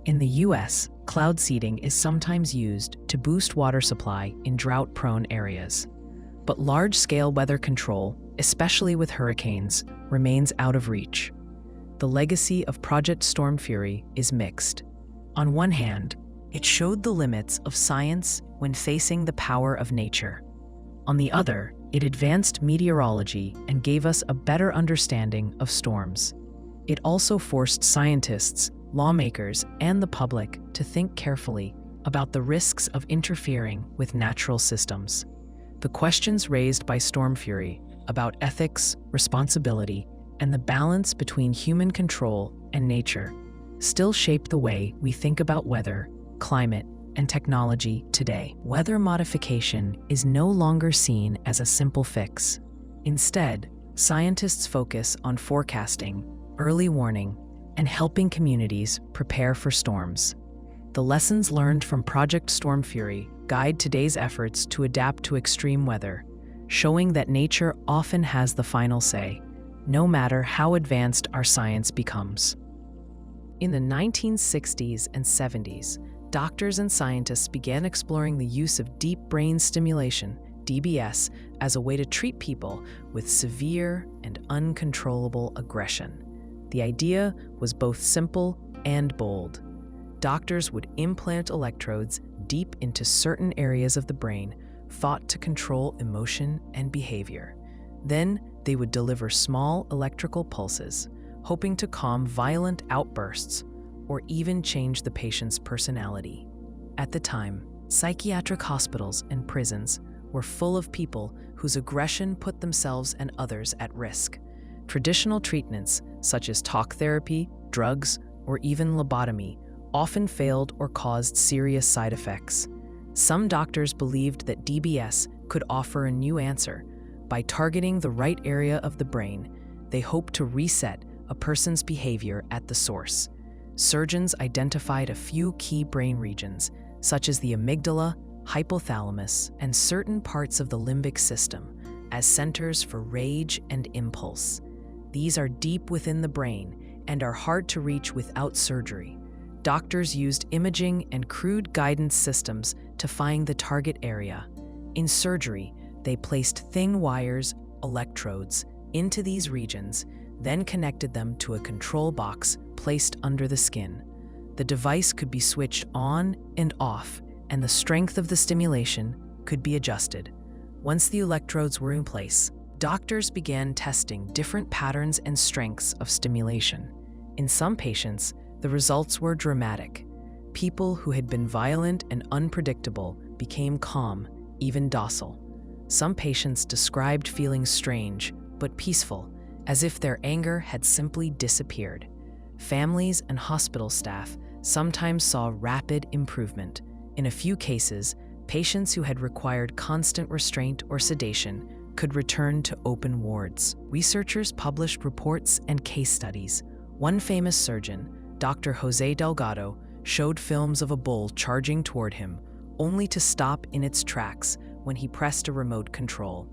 In the US, cloud seeding is sometimes used to boost water supply in drought-prone areas. But large-scale weather control, especially with hurricanes, remains out of reach. The legacy of Project Storm Fury is mixed. On one hand, it showed the limits of science when facing the power of nature. On the other, it advanced meteorology and gave us a better understanding of storms. It also forced scientists, lawmakers, and the public to think carefully about the risks of interfering with natural systems. The questions raised by Storm Fury about ethics, responsibility, and the balance between human control and nature still shape the way we think about weather, climate, and technology today. Weather modification is no longer seen as a simple fix. Instead, scientists focus on forecasting, early warning, and helping communities prepare for storms. The lessons learned from Project Storm Fury guide today's efforts to adapt to extreme weather, showing that nature often has the final say, no matter how advanced our science becomes. In the 1960s and 70s, doctors and scientists began exploring the use of deep brain stimulation, DBS, as a way to treat people with severe and uncontrollable aggression. The idea was both simple and bold. Doctors would implant electrodes deep into certain areas of the brain, thought to control emotion and behavior. Then they would deliver small electrical pulses, hoping to calm violent outbursts or even change the patient's personality. At the time, psychiatric hospitals and prisons were full of people whose aggression put themselves and others at risk. Traditional treatments, such as talk therapy, drugs, or even lobotomy, often failed or caused serious side effects. Some doctors believed that DBS could offer a new answer. By targeting the right area of the brain, they hoped to reset a person's behavior at the source. Surgeons identified a few key brain regions, such as the amygdala, hypothalamus, and certain parts of the limbic system, as centers for rage and impulse. These are deep within the brain and are hard to reach without surgery. Doctors used imaging and crude guidance systems to find the target area. In surgery, they placed thin wires, electrodes, into these regions, then connected them to a control box placed under the skin. The device could be switched on and off, and the strength of the stimulation could be adjusted. Once the electrodes were in place, doctors began testing different patterns and strengths of stimulation. In some patients, the results were dramatic. People who had been violent and unpredictable became calm, even docile. Some patients described feeling strange but peaceful, as if their anger had simply disappeared. Families and hospital staff sometimes saw rapid improvement. In a few cases, patients who had required constant restraint or sedation could return to open wards. Researchers published reports and case studies. One famous surgeon, Dr. Jose Delgado, showed films of a bull charging toward him, only to stop in its tracks when he pressed a remote control.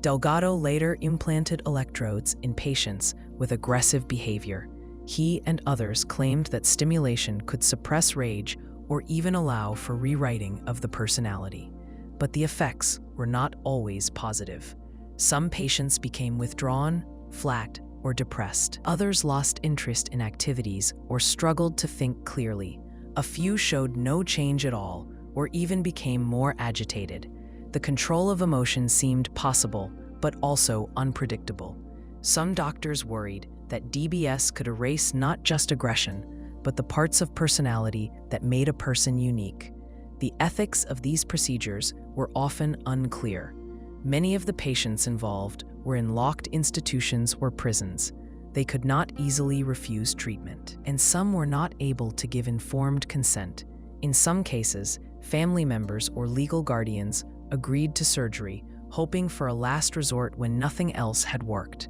Delgado later implanted electrodes in patients with aggressive behavior. He and others claimed that stimulation could suppress rage or even allow for rewriting of the personality. But the effects were not always positive. Some patients became withdrawn, flat, or depressed. Others lost interest in activities or struggled to think clearly. A few showed no change at all or even became more agitated. The control of emotion seemed possible, but also unpredictable. Some doctors worried that DBS could erase not just aggression, but the parts of personality that made a person unique. The ethics of these procedures were often unclear. Many of the patients involved were in locked institutions or prisons. They could not easily refuse treatment, and some were not able to give informed consent. In some cases, family members or legal guardians agreed to surgery, hoping for a last resort when nothing else had worked.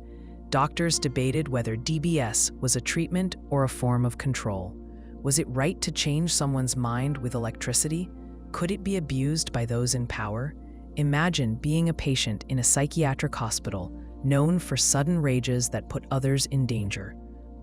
Doctors debated whether DBS was a treatment or a form of control. Was it right to change someone's mind with electricity? Could it be abused by those in power? Imagine being a patient in a psychiatric hospital, known for sudden rages that put others in danger.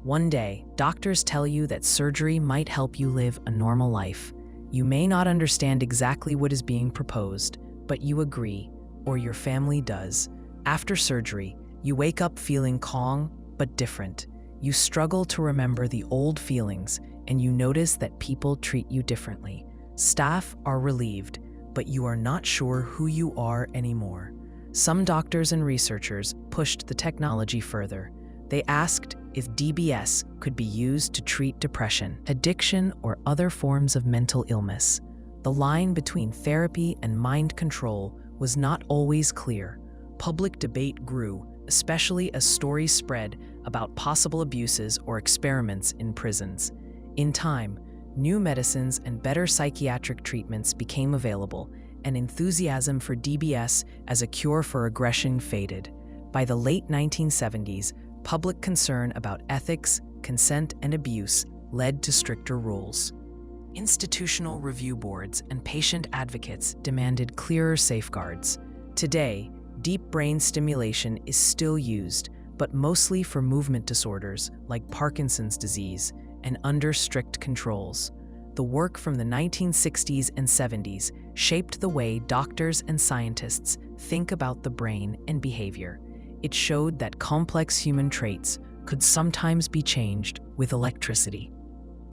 One day, doctors tell you that surgery might help you live a normal life. You may not understand exactly what is being proposed, but you agree, or your family does. After surgery, you wake up feeling calm, but different. You struggle to remember the old feelings, and you notice that people treat you differently. Staff are relieved, but you are not sure who you are anymore. Some doctors and researchers pushed the technology further. They asked if DBS could be used to treat depression, addiction, or other forms of mental illness. The line between therapy and mind control was not always clear. Public debate grew, especially as stories spread about possible abuses or experiments in prisons. In time, New medicines and better psychiatric treatments became available, and enthusiasm for DBS as a cure for aggression faded. By the late 1970s, public concern about ethics, consent, and abuse led to stricter rules. Institutional review boards and patient advocates demanded clearer safeguards. Today, deep brain stimulation is still used, but mostly for movement disorders like Parkinson's disease and under strict controls. The work from the 1960s and 70s shaped the way doctors and scientists think about the brain and behavior. It showed that complex human traits could sometimes be changed with electricity.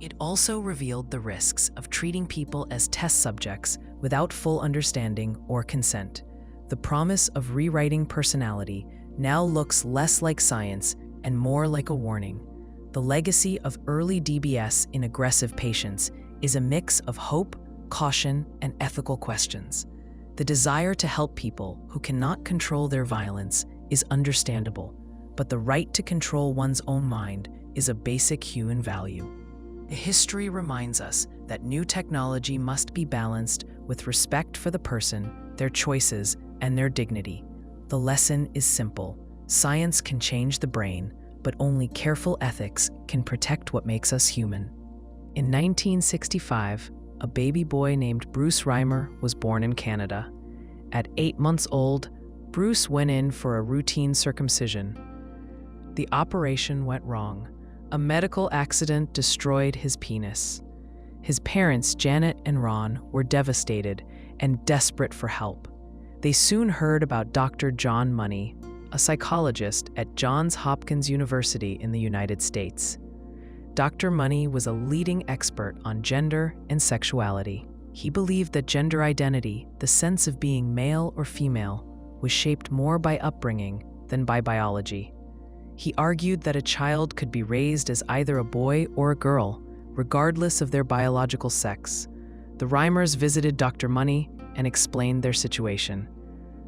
It also revealed the risks of treating people as test subjects without full understanding or consent. The promise of rewriting personality now looks less like science and more like a warning. The legacy of early DBS in aggressive patients is a mix of hope, caution, and ethical questions. The desire to help people who cannot control their violence is understandable, but the right to control one's own mind is a basic human value. History reminds us that new technology must be balanced with respect for the person, their choices, and their dignity. The lesson is simple. Science can change the brain, but only careful ethics can protect what makes us human. In 1965, a baby boy named Bruce Reimer was born in Canada. At 8 months old, Bruce went in for a routine circumcision. The operation went wrong. A medical accident destroyed his penis. His parents, Janet and Ron, were devastated and desperate for help. They soon heard about Dr. John Money, a psychologist at Johns Hopkins University in the United States. Dr. Money was a leading expert on gender and sexuality. He believed that gender identity, the sense of being male or female, was shaped more by upbringing than by biology. He argued that a child could be raised as either a boy or a girl, regardless of their biological sex. The Reimers visited Dr. Money and explained their situation.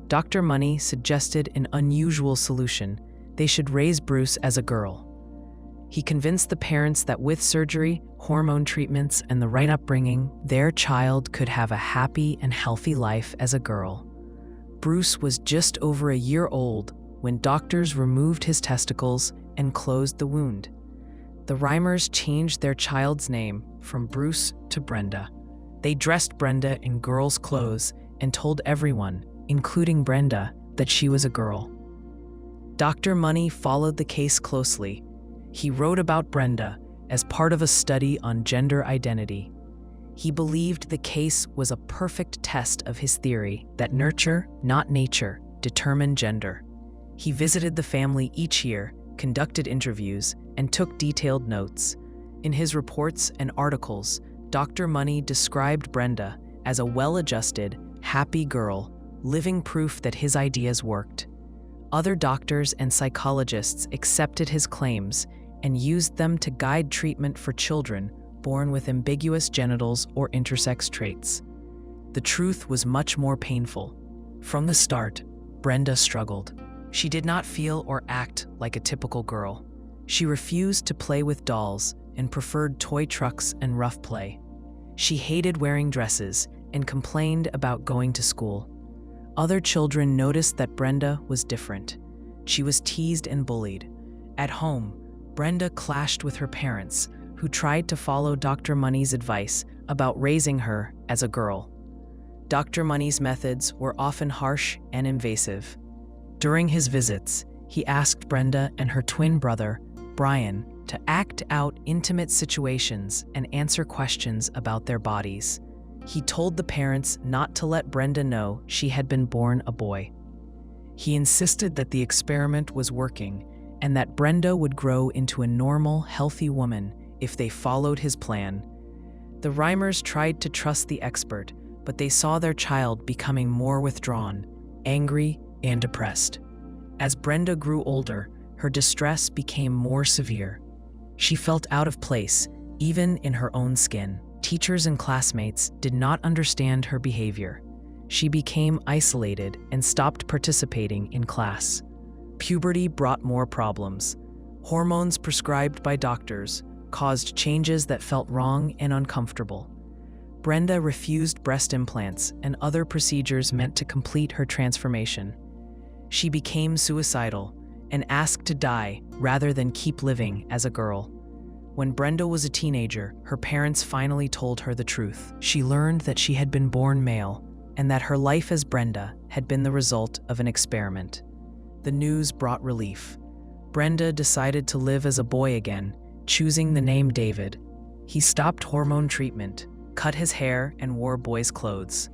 Dr. Money suggested an unusual solution. They should raise Bruce as a girl. He convinced the parents that with surgery, hormone treatments, and the right upbringing, their child could have a happy and healthy life as a girl. Bruce was just over a year old when doctors removed his testicles and closed the wound. The Reimers changed their child's name from Bruce to Brenda. They dressed Brenda in girls' clothes and told everyone, including Brenda, that she was a girl. Dr. Money followed the case closely. He wrote about Brenda as part of a study on gender identity. He believed the case was a perfect test of his theory that nurture, not nature, determined gender. He visited the family each year, conducted interviews, and took detailed notes. In his reports and articles, Dr. Money described Brenda as a well-adjusted, happy girl, living proof that his ideas worked. Other doctors and psychologists accepted his claims and used them to guide treatment for children born with ambiguous genitals or intersex traits. The truth was much more painful. From the start, Brenda struggled. She did not feel or act like a typical girl. She refused to play with dolls and preferred toy trucks and rough play. She hated wearing dresses and complained about going to school. Other children noticed that Brenda was different. She was teased and bullied. At home, Brenda clashed with her parents, who tried to follow Dr. Money's advice about raising her as a girl. Dr. Money's methods were often harsh and invasive. During his visits, he asked Brenda and her twin brother, Brian, to act out intimate situations and answer questions about their bodies. He told the parents not to let Brenda know she had been born a boy. He insisted that the experiment was working and that Brenda would grow into a normal, healthy woman if they followed his plan. The Reimers tried to trust the expert, but they saw their child becoming more withdrawn, angry, and depressed. As Brenda grew older, her distress became more severe. She felt out of place, even in her own skin. Teachers and classmates did not understand her behavior. She became isolated and stopped participating in class. Puberty brought more problems. Hormones prescribed by doctors, caused changes that felt wrong and uncomfortable. Brenda refused breast implants and other procedures meant to complete her transformation. She became suicidal and asked to die rather than keep living as a girl. When Brenda was a teenager, her parents finally told her the truth. She learned that she had been born male and that her life as Brenda had been the result of an experiment. The news brought relief. Brenda decided to live as a boy again, choosing the name David. He stopped hormone treatment, cut his hair, and wore boys' clothes.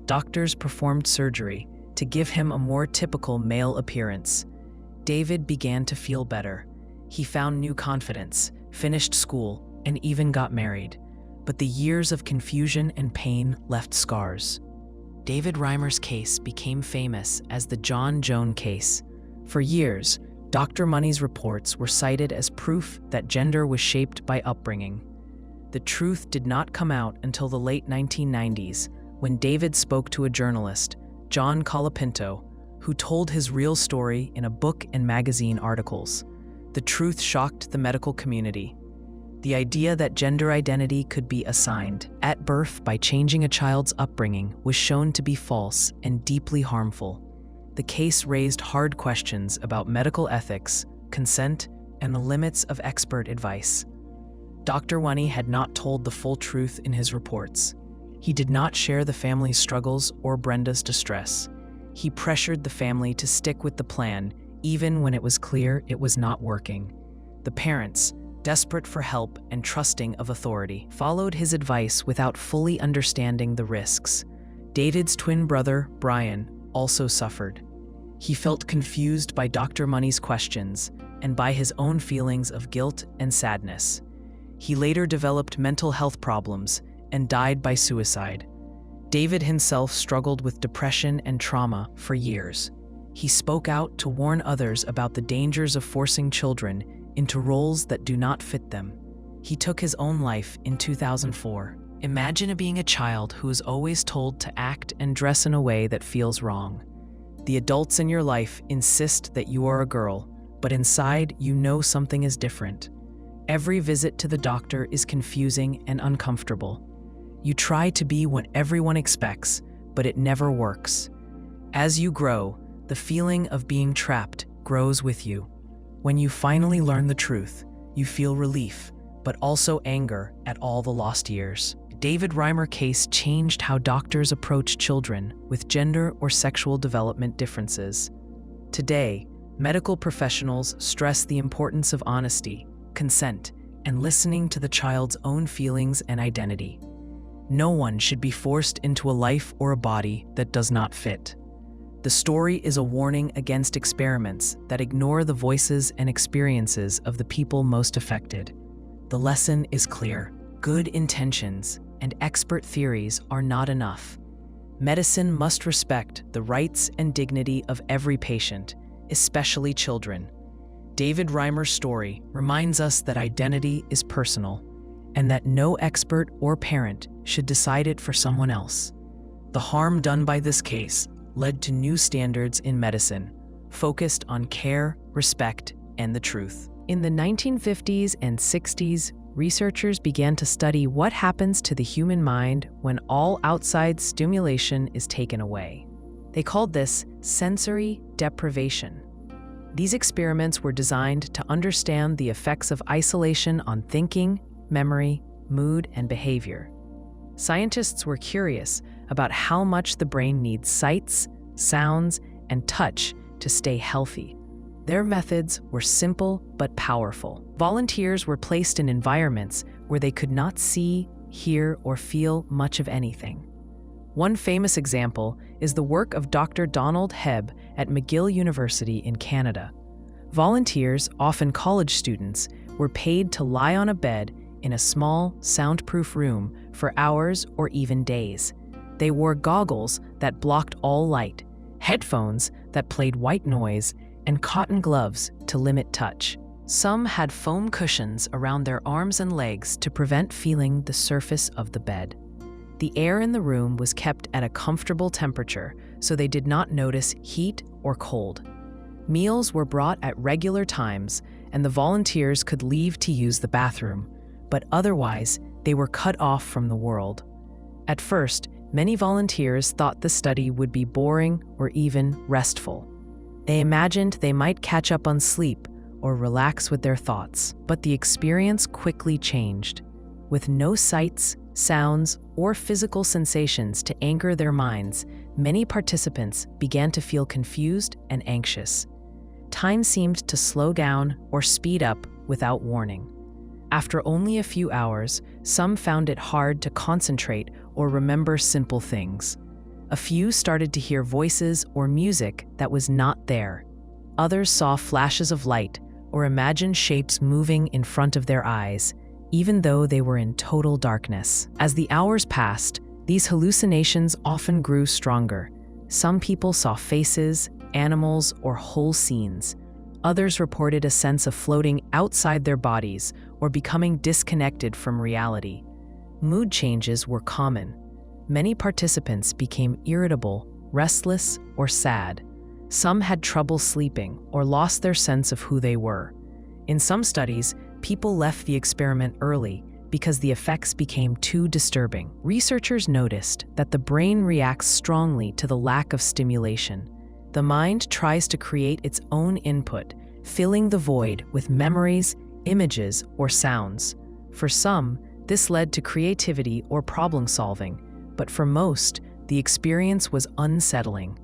Doctors performed surgery to give him a more typical male appearance. David began to feel better. He found new confidence, finished school, and even got married. But the years of confusion and pain left scars. David Reimer's case became famous as the John Joan case. For years, Dr. Money's reports were cited as proof that gender was shaped by upbringing. The truth did not come out until the late 1990s, when David spoke to a journalist, John Colapinto, who told his real story in a book and magazine articles. The truth shocked the medical community. The idea that gender identity could be assigned at birth by changing a child's upbringing was shown to be false and deeply harmful. The case raised hard questions about medical ethics, consent, and the limits of expert advice. Dr. Money had not told the full truth in his reports. He did not share the family's struggles or Brenda's distress. He pressured the family to stick with the plan, even when it was clear it was not working. The parents, desperate for help and trusting of authority, followed his advice without fully understanding the risks. David's twin brother, Brian, also suffered. He felt confused by Dr. Money's questions and by his own feelings of guilt and sadness. He later developed mental health problems and died by suicide. David himself struggled with depression and trauma for years. He spoke out to warn others about the dangers of forcing children into roles that do not fit them. He took his own life in 2004. Imagine being a child who is always told to act and dress in a way that feels wrong. The adults in your life insist that you are a girl, but inside you know something is different. Every visit to the doctor is confusing and uncomfortable. You try to be what everyone expects, but it never works. As you grow, the feeling of being trapped grows with you. When you finally learn the truth, you feel relief, but also anger at all the lost years. David Reimer case changed how doctors approach children with gender or sexual development differences. Today, medical professionals stress the importance of honesty, consent, and listening to the child's own feelings and identity. No one should be forced into a life or a body that does not fit. The story is a warning against experiments that ignore the voices and experiences of the people most affected. The lesson is clear. Good intentions and expert theories are not enough. Medicine must respect the rights and dignity of every patient, especially children. David Reimer's story reminds us that identity is personal and that no expert or parent should decide it for someone else. The harm done by this case led to new standards in medicine, focused on care, respect, and the truth. In the 1950s and 60s, researchers began to study what happens to the human mind when all outside stimulation is taken away. They called this sensory deprivation. These experiments were designed to understand the effects of isolation on thinking, memory, mood, and behavior. Scientists were curious about how much the brain needs sights, sounds, and touch to stay healthy. Their methods were simple but powerful. Volunteers were placed in environments where they could not see, hear, or feel much of anything. One famous example is the work of Dr. Donald Hebb at McGill University in Canada. Volunteers, often college students, were paid to lie on a bed in a small, soundproof room for hours or even days. They wore goggles that blocked all light, headphones that played white noise, and cotton gloves to limit touch. Some had foam cushions around their arms and legs to prevent feeling the surface of the bed. The air in the room was kept at a comfortable temperature, so they did not notice heat or cold. Meals were brought at regular times, and the volunteers could leave to use the bathroom, but otherwise, they were cut off from the world. At first, many volunteers thought the study would be boring or even restful. They imagined they might catch up on sleep or relax with their thoughts, but the experience quickly changed. With no sights, sounds, or physical sensations to anchor their minds, many participants began to feel confused and anxious. Time seemed to slow down or speed up without warning. After only a few hours, some found it hard to concentrate or remember simple things. A few started to hear voices or music that was not there. Others saw flashes of light or imagined shapes moving in front of their eyes, even though they were in total darkness. As the hours passed, these hallucinations often grew stronger. Some people saw faces, animals, or whole scenes. Others reported a sense of floating outside their bodies or becoming disconnected from reality. Mood changes were common. Many participants became irritable, restless, or sad. Some had trouble sleeping or lost their sense of who they were. In some studies, people left the experiment early because the effects became too disturbing. Researchers noticed that the brain reacts strongly to the lack of stimulation. The mind tries to create its own input, filling the void with memories, images, or sounds. For some, this led to creativity or problem-solving, but for most, the experience was unsettling.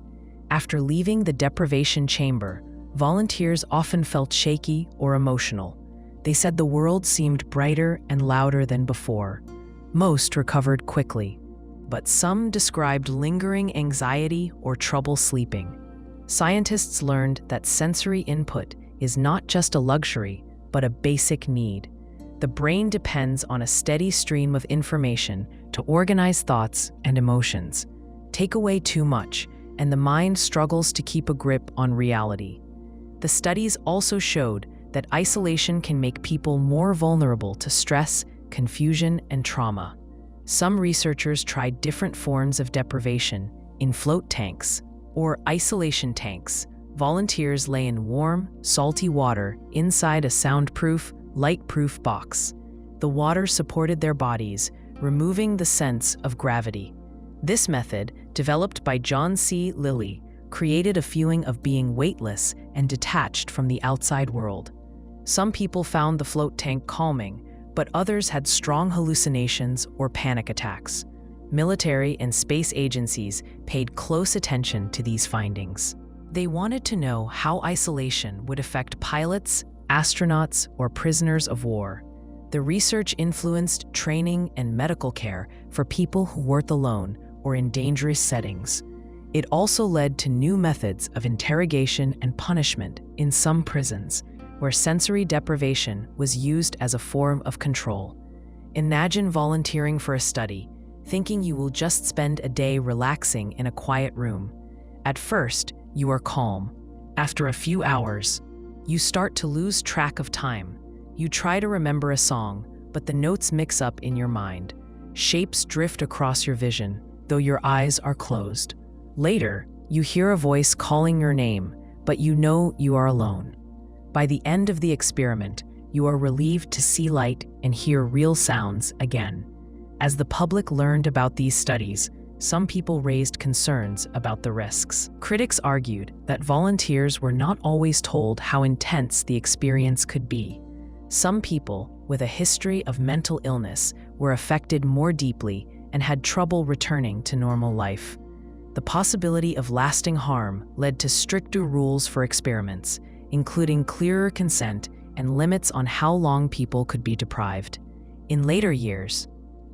After leaving the deprivation chamber, volunteers often felt shaky or emotional. They said the world seemed brighter and louder than before. Most recovered quickly, but some described lingering anxiety or trouble sleeping. Scientists learned that sensory input is not just a luxury, but a basic need. The brain depends on a steady stream of information to organize thoughts and emotions. Take away too much, and the mind struggles to keep a grip on reality. The studies also showed that isolation can make people more vulnerable to stress, confusion, and trauma. Some researchers tried different forms of deprivation in float tanks or isolation tanks. Volunteers lay in warm, salty water inside a soundproof, light-proof box. The water supported their bodies, removing the sense of gravity. This method, developed by John C. Lilly, created a feeling of being weightless and detached from the outside world. Some people found the float tank calming, but others had strong hallucinations or panic attacks. Military and space agencies paid close attention to these findings. They wanted to know how isolation would affect pilots, astronauts, or prisoners of war. The research influenced training and medical care for people who worked alone or in dangerous settings. It also led to new methods of interrogation and punishment in some prisons, where sensory deprivation was used as a form of control. Imagine volunteering for a study, thinking you will just spend a day relaxing in a quiet room. At first, you are calm. After a few hours, you start to lose track of time. You try to remember a song, but the notes mix up in your mind. Shapes drift across your vision, though your eyes are closed. Later, you hear a voice calling your name, but you know you are alone. By the end of the experiment, you are relieved to see light and hear real sounds again. As the public learned about these studies, some people raised concerns about the risks. Critics argued that volunteers were not always told how intense the experience could be. Some people with a history of mental illness were affected more deeply and had trouble returning to normal life. The possibility of lasting harm led to stricter rules for experiments, including clearer consent and limits on how long people could be deprived. In later years,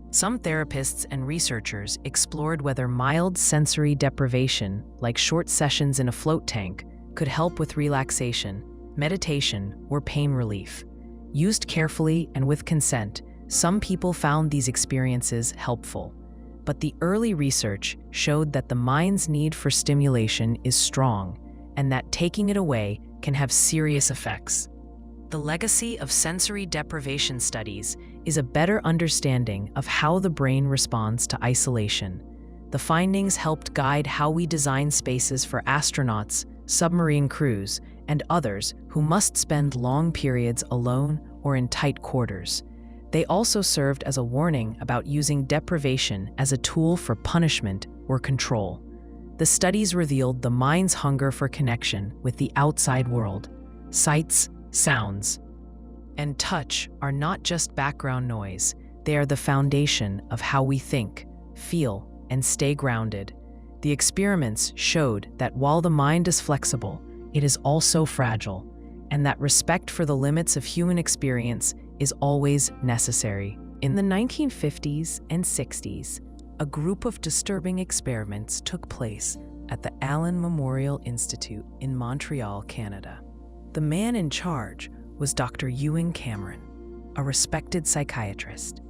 some therapists and researchers explored whether mild sensory deprivation, like short sessions in a float tank, could help with relaxation, meditation, or pain relief. Used carefully and with consent, some people found these experiences helpful. But the early research showed that the mind's need for stimulation is strong, and that taking it away can have serious effects. The legacy of sensory deprivation studies is a better understanding of how the brain responds to isolation. The findings helped guide how we design spaces for astronauts, submarine crews, and others who must spend long periods alone or in tight quarters. They also served as a warning about using deprivation as a tool for punishment or control. The studies revealed the mind's hunger for connection with the outside world. Sights, sounds, and touch are not just background noise. They are the foundation of how we think, feel, and stay grounded. The experiments showed that while the mind is flexible, it is also fragile, and that respect for the limits of human experience is always necessary. In the 1950s and 60s, a group of disturbing experiments took place at the Allen Memorial Institute in Montreal, Canada. The man in charge was Dr. Ewan Cameron, a respected psychiatrist.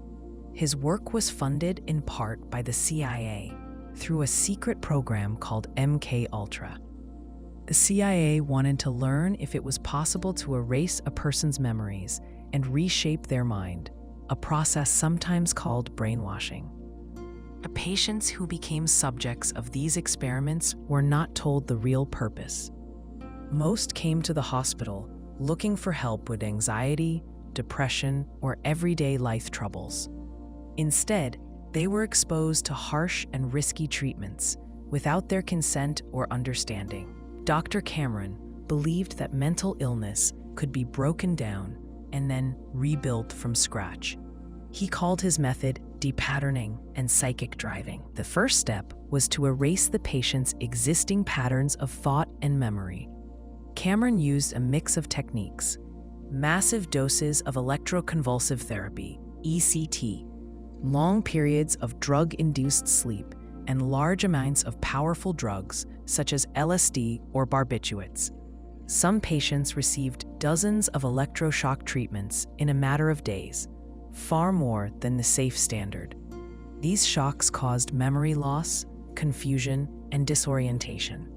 His work was funded in part by the CIA through a secret program called MKUltra. The CIA wanted to learn if it was possible to erase a person's memories and reshape their mind, a process sometimes called brainwashing. The patients who became subjects of these experiments were not told the real purpose. Most came to the hospital looking for help with anxiety, depression, or everyday life troubles. Instead, they were exposed to harsh and risky treatments without their consent or understanding. Dr. Cameron believed that mental illness could be broken down and then rebuilt from scratch. He called his method depatterning and psychic driving. The first step was to erase the patient's existing patterns of thought and memory. Cameron used a mix of techniques: massive doses of electroconvulsive therapy, ECT, long periods of drug-induced sleep, and large amounts of powerful drugs such as LSD or barbiturates. Some patients received dozens of electroshock treatments in a matter of days, far more than the safe standard. These shocks caused memory loss, confusion, and disorientation.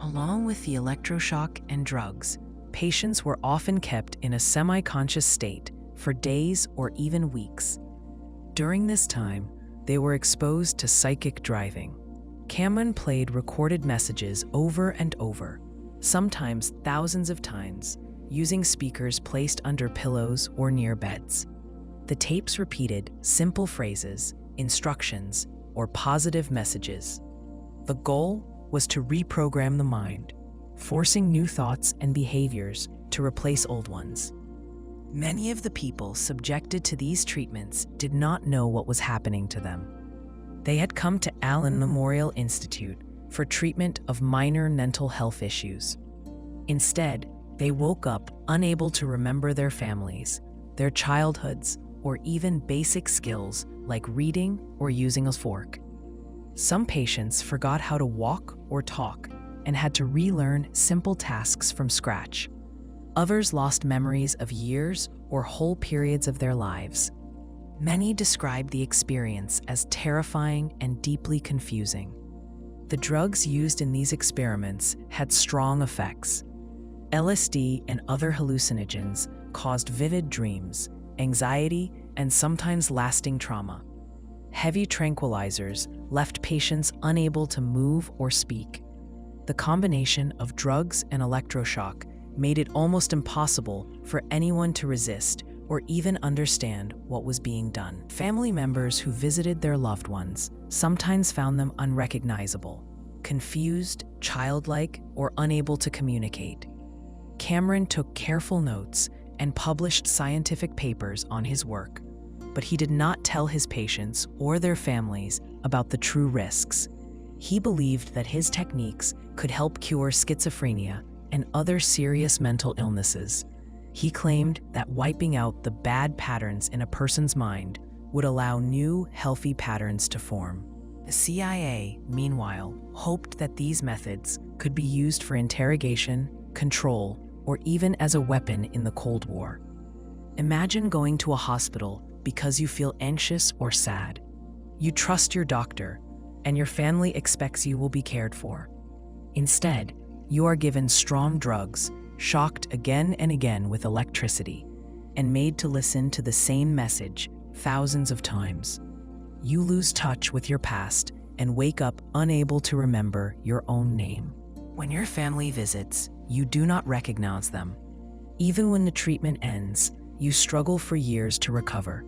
Along with the electroshock and drugs, patients were often kept in a semi-conscious state for days or even weeks. During this time, they were exposed to psychic driving. Cameron played recorded messages over and over, sometimes thousands of times, using speakers placed under pillows or near beds. The tapes repeated simple phrases, instructions, or positive messages. The goal was to reprogram the mind, forcing new thoughts and behaviors to replace old ones. Many of the people subjected to these treatments did not know what was happening to them. They had come to Allen Memorial Institute for treatment of minor mental health issues. Instead, they woke up unable to remember their families, their childhoods, or even basic skills like reading or using a fork. Some patients forgot how to walk or talk and had to relearn simple tasks from scratch. Others lost memories of years or whole periods of their lives. Many described the experience as terrifying and deeply confusing. The drugs used in these experiments had strong effects. LSD and other hallucinogens caused vivid dreams, anxiety, and sometimes lasting trauma. Heavy tranquilizers left patients unable to move or speak. The combination of drugs and electroshock made it almost impossible for anyone to resist or even understand what was being done. Family members who visited their loved ones sometimes found them unrecognizable, confused, childlike, or unable to communicate. Cameron took careful notes and published scientific papers on his work, but he did not tell his patients or their families about the true risks. He believed that his techniques could help cure schizophrenia and other serious mental illnesses. He claimed that wiping out the bad patterns in a person's mind would allow new, healthy patterns to form. The CIA, meanwhile, hoped that these methods could be used for interrogation, control, or even as a weapon in the Cold War. Imagine going to a hospital because you feel anxious or sad. You trust your doctor, and your family expects you will be cared for. Instead, you are given strong drugs, shocked again and again with electricity, and made to listen to the same message thousands of times. You lose touch with your past and wake up unable to remember your own name. When your family visits, you do not recognize them. Even when the treatment ends, you struggle for years to recover.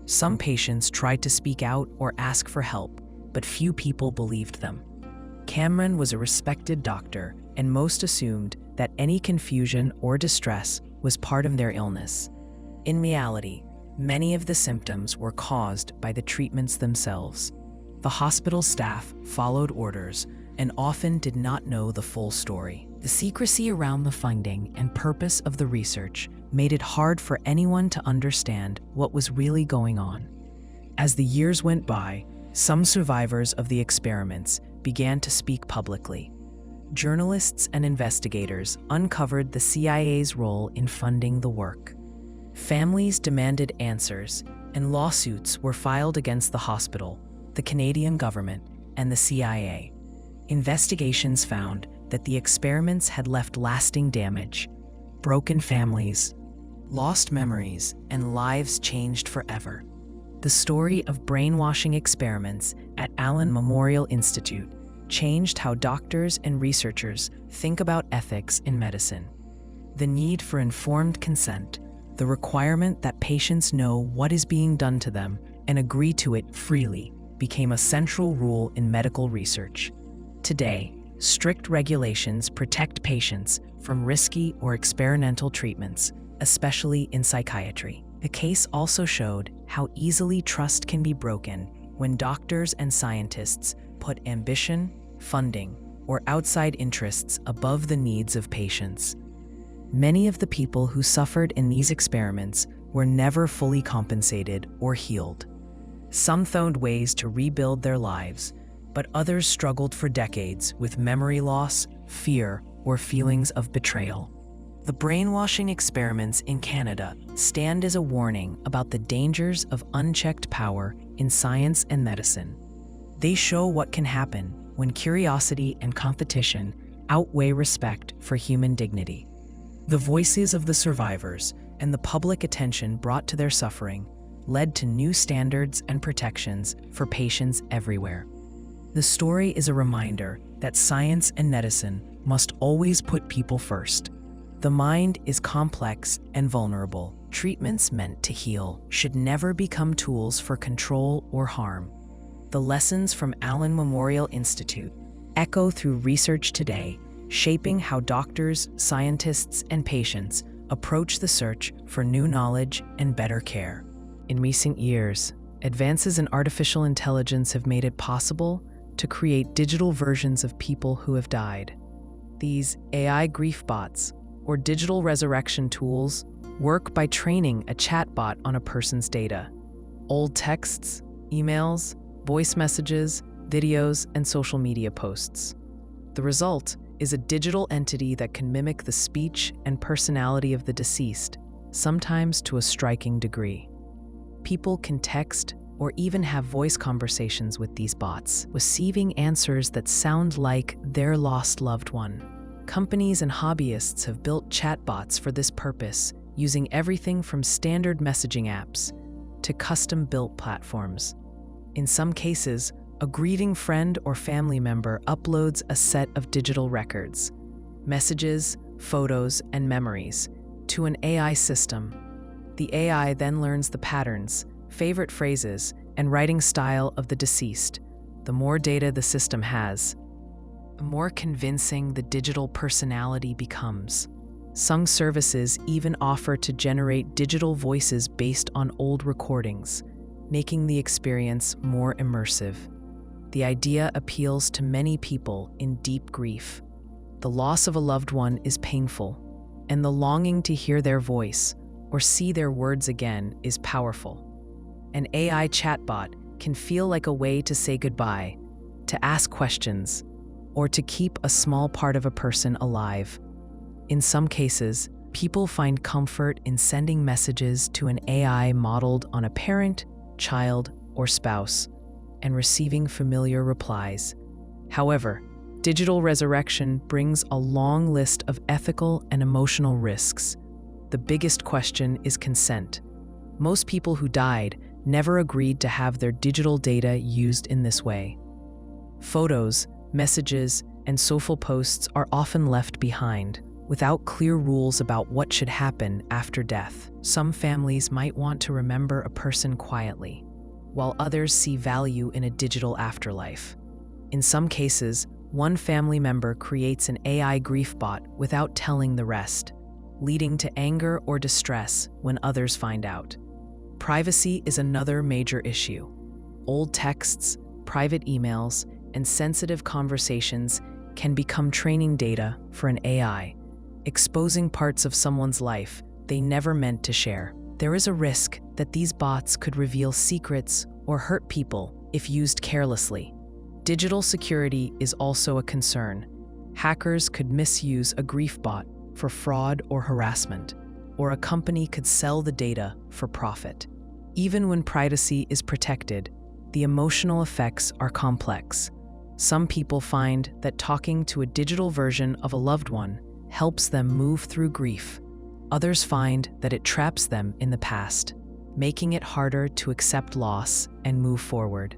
Some patients tried to speak out or ask for help, but few people believed them. Cameron was a respected doctor, and most assumed that any confusion or distress was part of their illness. In reality, many of the symptoms were caused by the treatments themselves. The hospital staff followed orders and often did not know the full story. The secrecy around the funding and purpose of the research made it hard for anyone to understand what was really going on. As the years went by, some survivors of the experiments began to speak publicly. Journalists and investigators uncovered the CIA's role in funding the work. Families demanded answers, and lawsuits were filed against the hospital, the Canadian government, and the CIA. Investigations found that the experiments had left lasting damage, broken families, lost memories, and lives changed forever. The story of brainwashing experiments at Allen Memorial Institute changed how doctors and researchers think about ethics in medicine. The need for informed consent, the requirement that patients know what is being done to them and agree to it freely, became a central rule in medical research. Today, strict regulations protect patients from risky or experimental treatments, especially in psychiatry. The case also showed how easily trust can be broken when doctors and scientists put ambition, funding, or outside interests above the needs of patients. Many of the people who suffered in these experiments were never fully compensated or healed. Some found ways to rebuild their lives, but others struggled for decades with memory loss, fear, or feelings of betrayal. The brainwashing experiments in Canada stand as a warning about the dangers of unchecked power in science and medicine. They show what can happen when curiosity and competition outweigh respect for human dignity. The voices of the survivors and the public attention brought to their suffering led to new standards and protections for patients everywhere. The story is a reminder that science and medicine must always put people first. The mind is complex and vulnerable. Treatments meant to heal should never become tools for control or harm. The lessons from Allen Memorial Institute echo through research today, shaping how doctors, scientists, and patients approach the search for new knowledge and better care. In recent years, advances in artificial intelligence have made it possible to create digital versions of people who have died. These AI Griefbots, or digital resurrection tools, work by training a chatbot on a person's data. Old texts, emails, voice messages, videos, and social media posts. The result is a digital entity that can mimic the speech and personality of the deceased, sometimes to a striking degree. People can text or even have voice conversations with these bots, receiving answers that sound like their lost loved one. Companies and hobbyists have built chatbots for this purpose, using everything from standard messaging apps to custom-built platforms. In some cases, a grieving friend or family member uploads a set of digital records, messages, photos, and memories to an AI system. The AI then learns the patterns, favorite phrases, and writing style of the deceased. The more data the system has, the more convincing the digital personality becomes. Some services even offer to generate digital voices based on old recordings, making the experience more immersive. The idea appeals to many people in deep grief. The loss of a loved one is painful, and the longing to hear their voice or see their words again is powerful. An AI chatbot can feel like a way to say goodbye, to ask questions, or to keep a small part of a person alive. In some cases, people find comfort in sending messages to an AI modeled on a parent, child, or spouse, and receiving familiar replies. However, digital resurrection brings a long list of ethical and emotional risks. The biggest question is consent. Most people who died never agreed to have their digital data used in this way. Photos, messages, and social posts are often left behind, without clear rules about what should happen after death. Some families might want to remember a person quietly, while others see value in a digital afterlife. In some cases, one family member creates an AI grief bot without telling the rest, leading to anger or distress when others find out. Privacy is another major issue. Old texts, private emails, and sensitive conversations can become training data for an AI, exposing parts of someone's life they never meant to share. There is a risk that these bots could reveal secrets or hurt people if used carelessly. Digital security is also a concern. Hackers could misuse a grief bot for fraud or harassment, or a company could sell the data for profit. Even when privacy is protected, the emotional effects are complex. Some people find that talking to a digital version of a loved one helps them move through grief. Others find that it traps them in the past, making it harder to accept loss and move forward.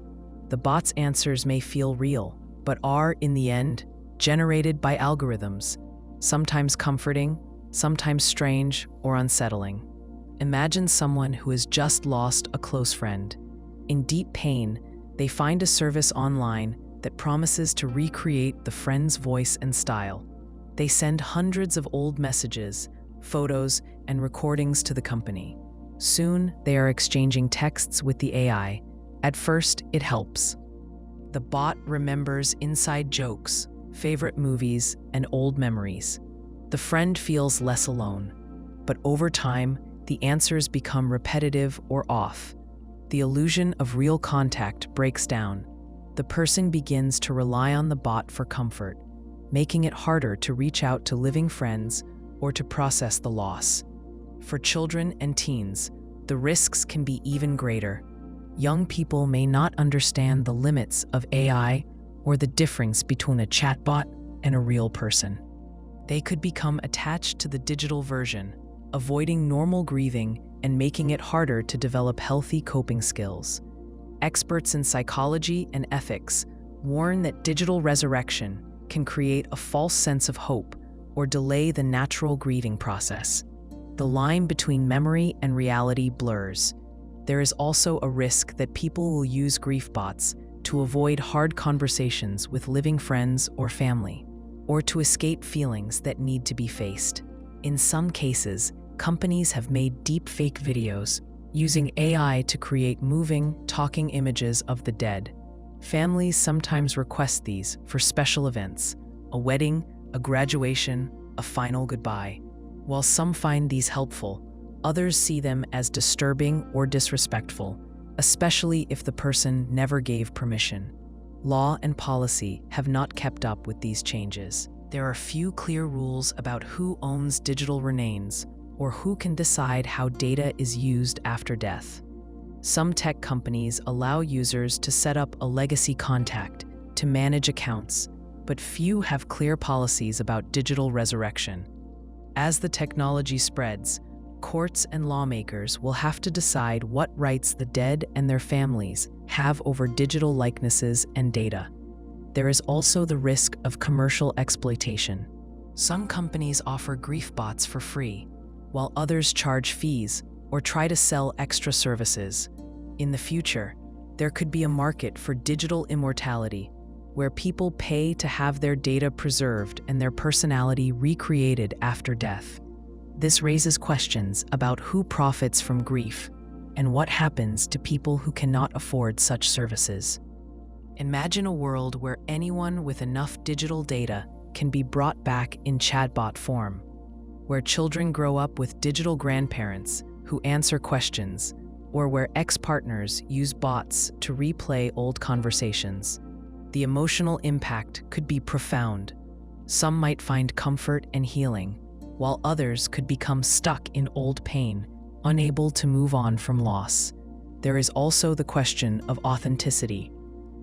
The bot's answers may feel real, but are, in the end, generated by algorithms, sometimes comforting, sometimes strange or unsettling. Imagine someone who has just lost a close friend. In deep pain, they find a service online that promises to recreate the friend's voice and style. They send hundreds of old messages, photos, and recordings to the company. Soon, they are exchanging texts with the AI. At first, it helps. The bot remembers inside jokes, favorite movies, and old memories. The friend feels less alone. But over time, the answers become repetitive or off. The illusion of real contact breaks down. The person begins to rely on the bot for comfort, making it harder to reach out to living friends or to process the loss. For children and teens, the risks can be even greater. Young people may not understand the limits of AI or the difference between a chatbot and a real person. They could become attached to the digital version, avoiding normal grieving and making it harder to develop healthy coping skills. Experts in psychology and ethics warn that digital resurrection can create a false sense of hope or delay the natural grieving process. The line between memory and reality blurs. There is also a risk that people will use grief bots to avoid hard conversations with living friends or family, or to escape feelings that need to be faced. In some cases, companies have made deepfake videos using AI to create moving, talking images of the dead. Families sometimes request these for special events, a wedding, a graduation, a final goodbye. While some find these helpful, others see them as disturbing or disrespectful, especially if the person never gave permission. Law and policy have not kept up with these changes. There are few clear rules about who owns digital remains or who can decide how data is used after death. Some tech companies allow users to set up a legacy contact to manage accounts, but few have clear policies about digital resurrection. As the technology spreads, courts and lawmakers will have to decide what rights the dead and their families have over digital likenesses and data. There is also the risk of commercial exploitation. Some companies offer grief bots for free, while others charge fees or try to sell extra services. In the future, there could be a market for digital immortality, where people pay to have their data preserved and their personality recreated after death. This raises questions about who profits from grief and what happens to people who cannot afford such services. Imagine a world where anyone with enough digital data can be brought back in chatbot form, where children grow up with digital grandparents who answer questions, or where ex-partners use bots to replay old conversations. The emotional impact could be profound. Some might find comfort and healing, while others could become stuck in old pain, unable to move on from loss. There is also the question of authenticity.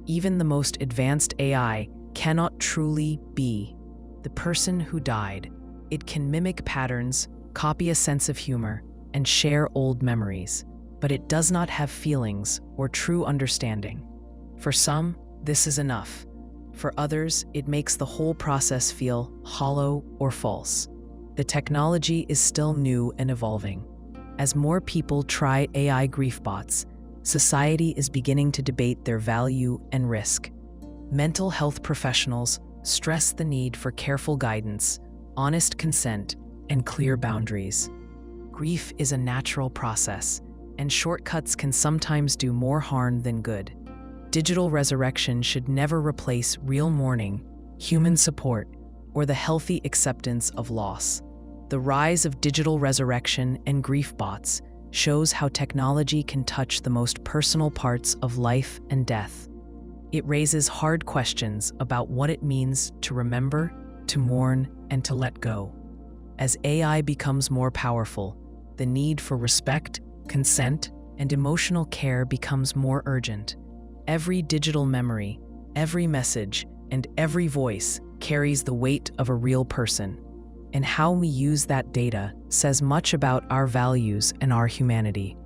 Even the most advanced AI cannot truly be the person who died. It can mimic patterns, copy a sense of humor, and share old memories, but it does not have feelings or true understanding. For some, this is enough. For others, it makes the whole process feel hollow or false. the technology is still new and evolving. As more people try AI Griefbots, society is beginning to debate their value and risk. Mental health professionals stress the need for careful guidance, honest consent, and clear boundaries. Grief is a natural process, and shortcuts can sometimes do more harm than good. Digital resurrection should never replace real mourning, human support, or the healthy acceptance of loss. The rise of digital resurrection and Griefbots shows how technology can touch the most personal parts of life and death. It raises hard questions about what it means to remember, to mourn, and to let go. As AI becomes more powerful, the need for respect, consent, and emotional care becomes more urgent. Every digital memory, every message, and every voice carries the weight of a real person, and how we use that data says much about our values and our humanity.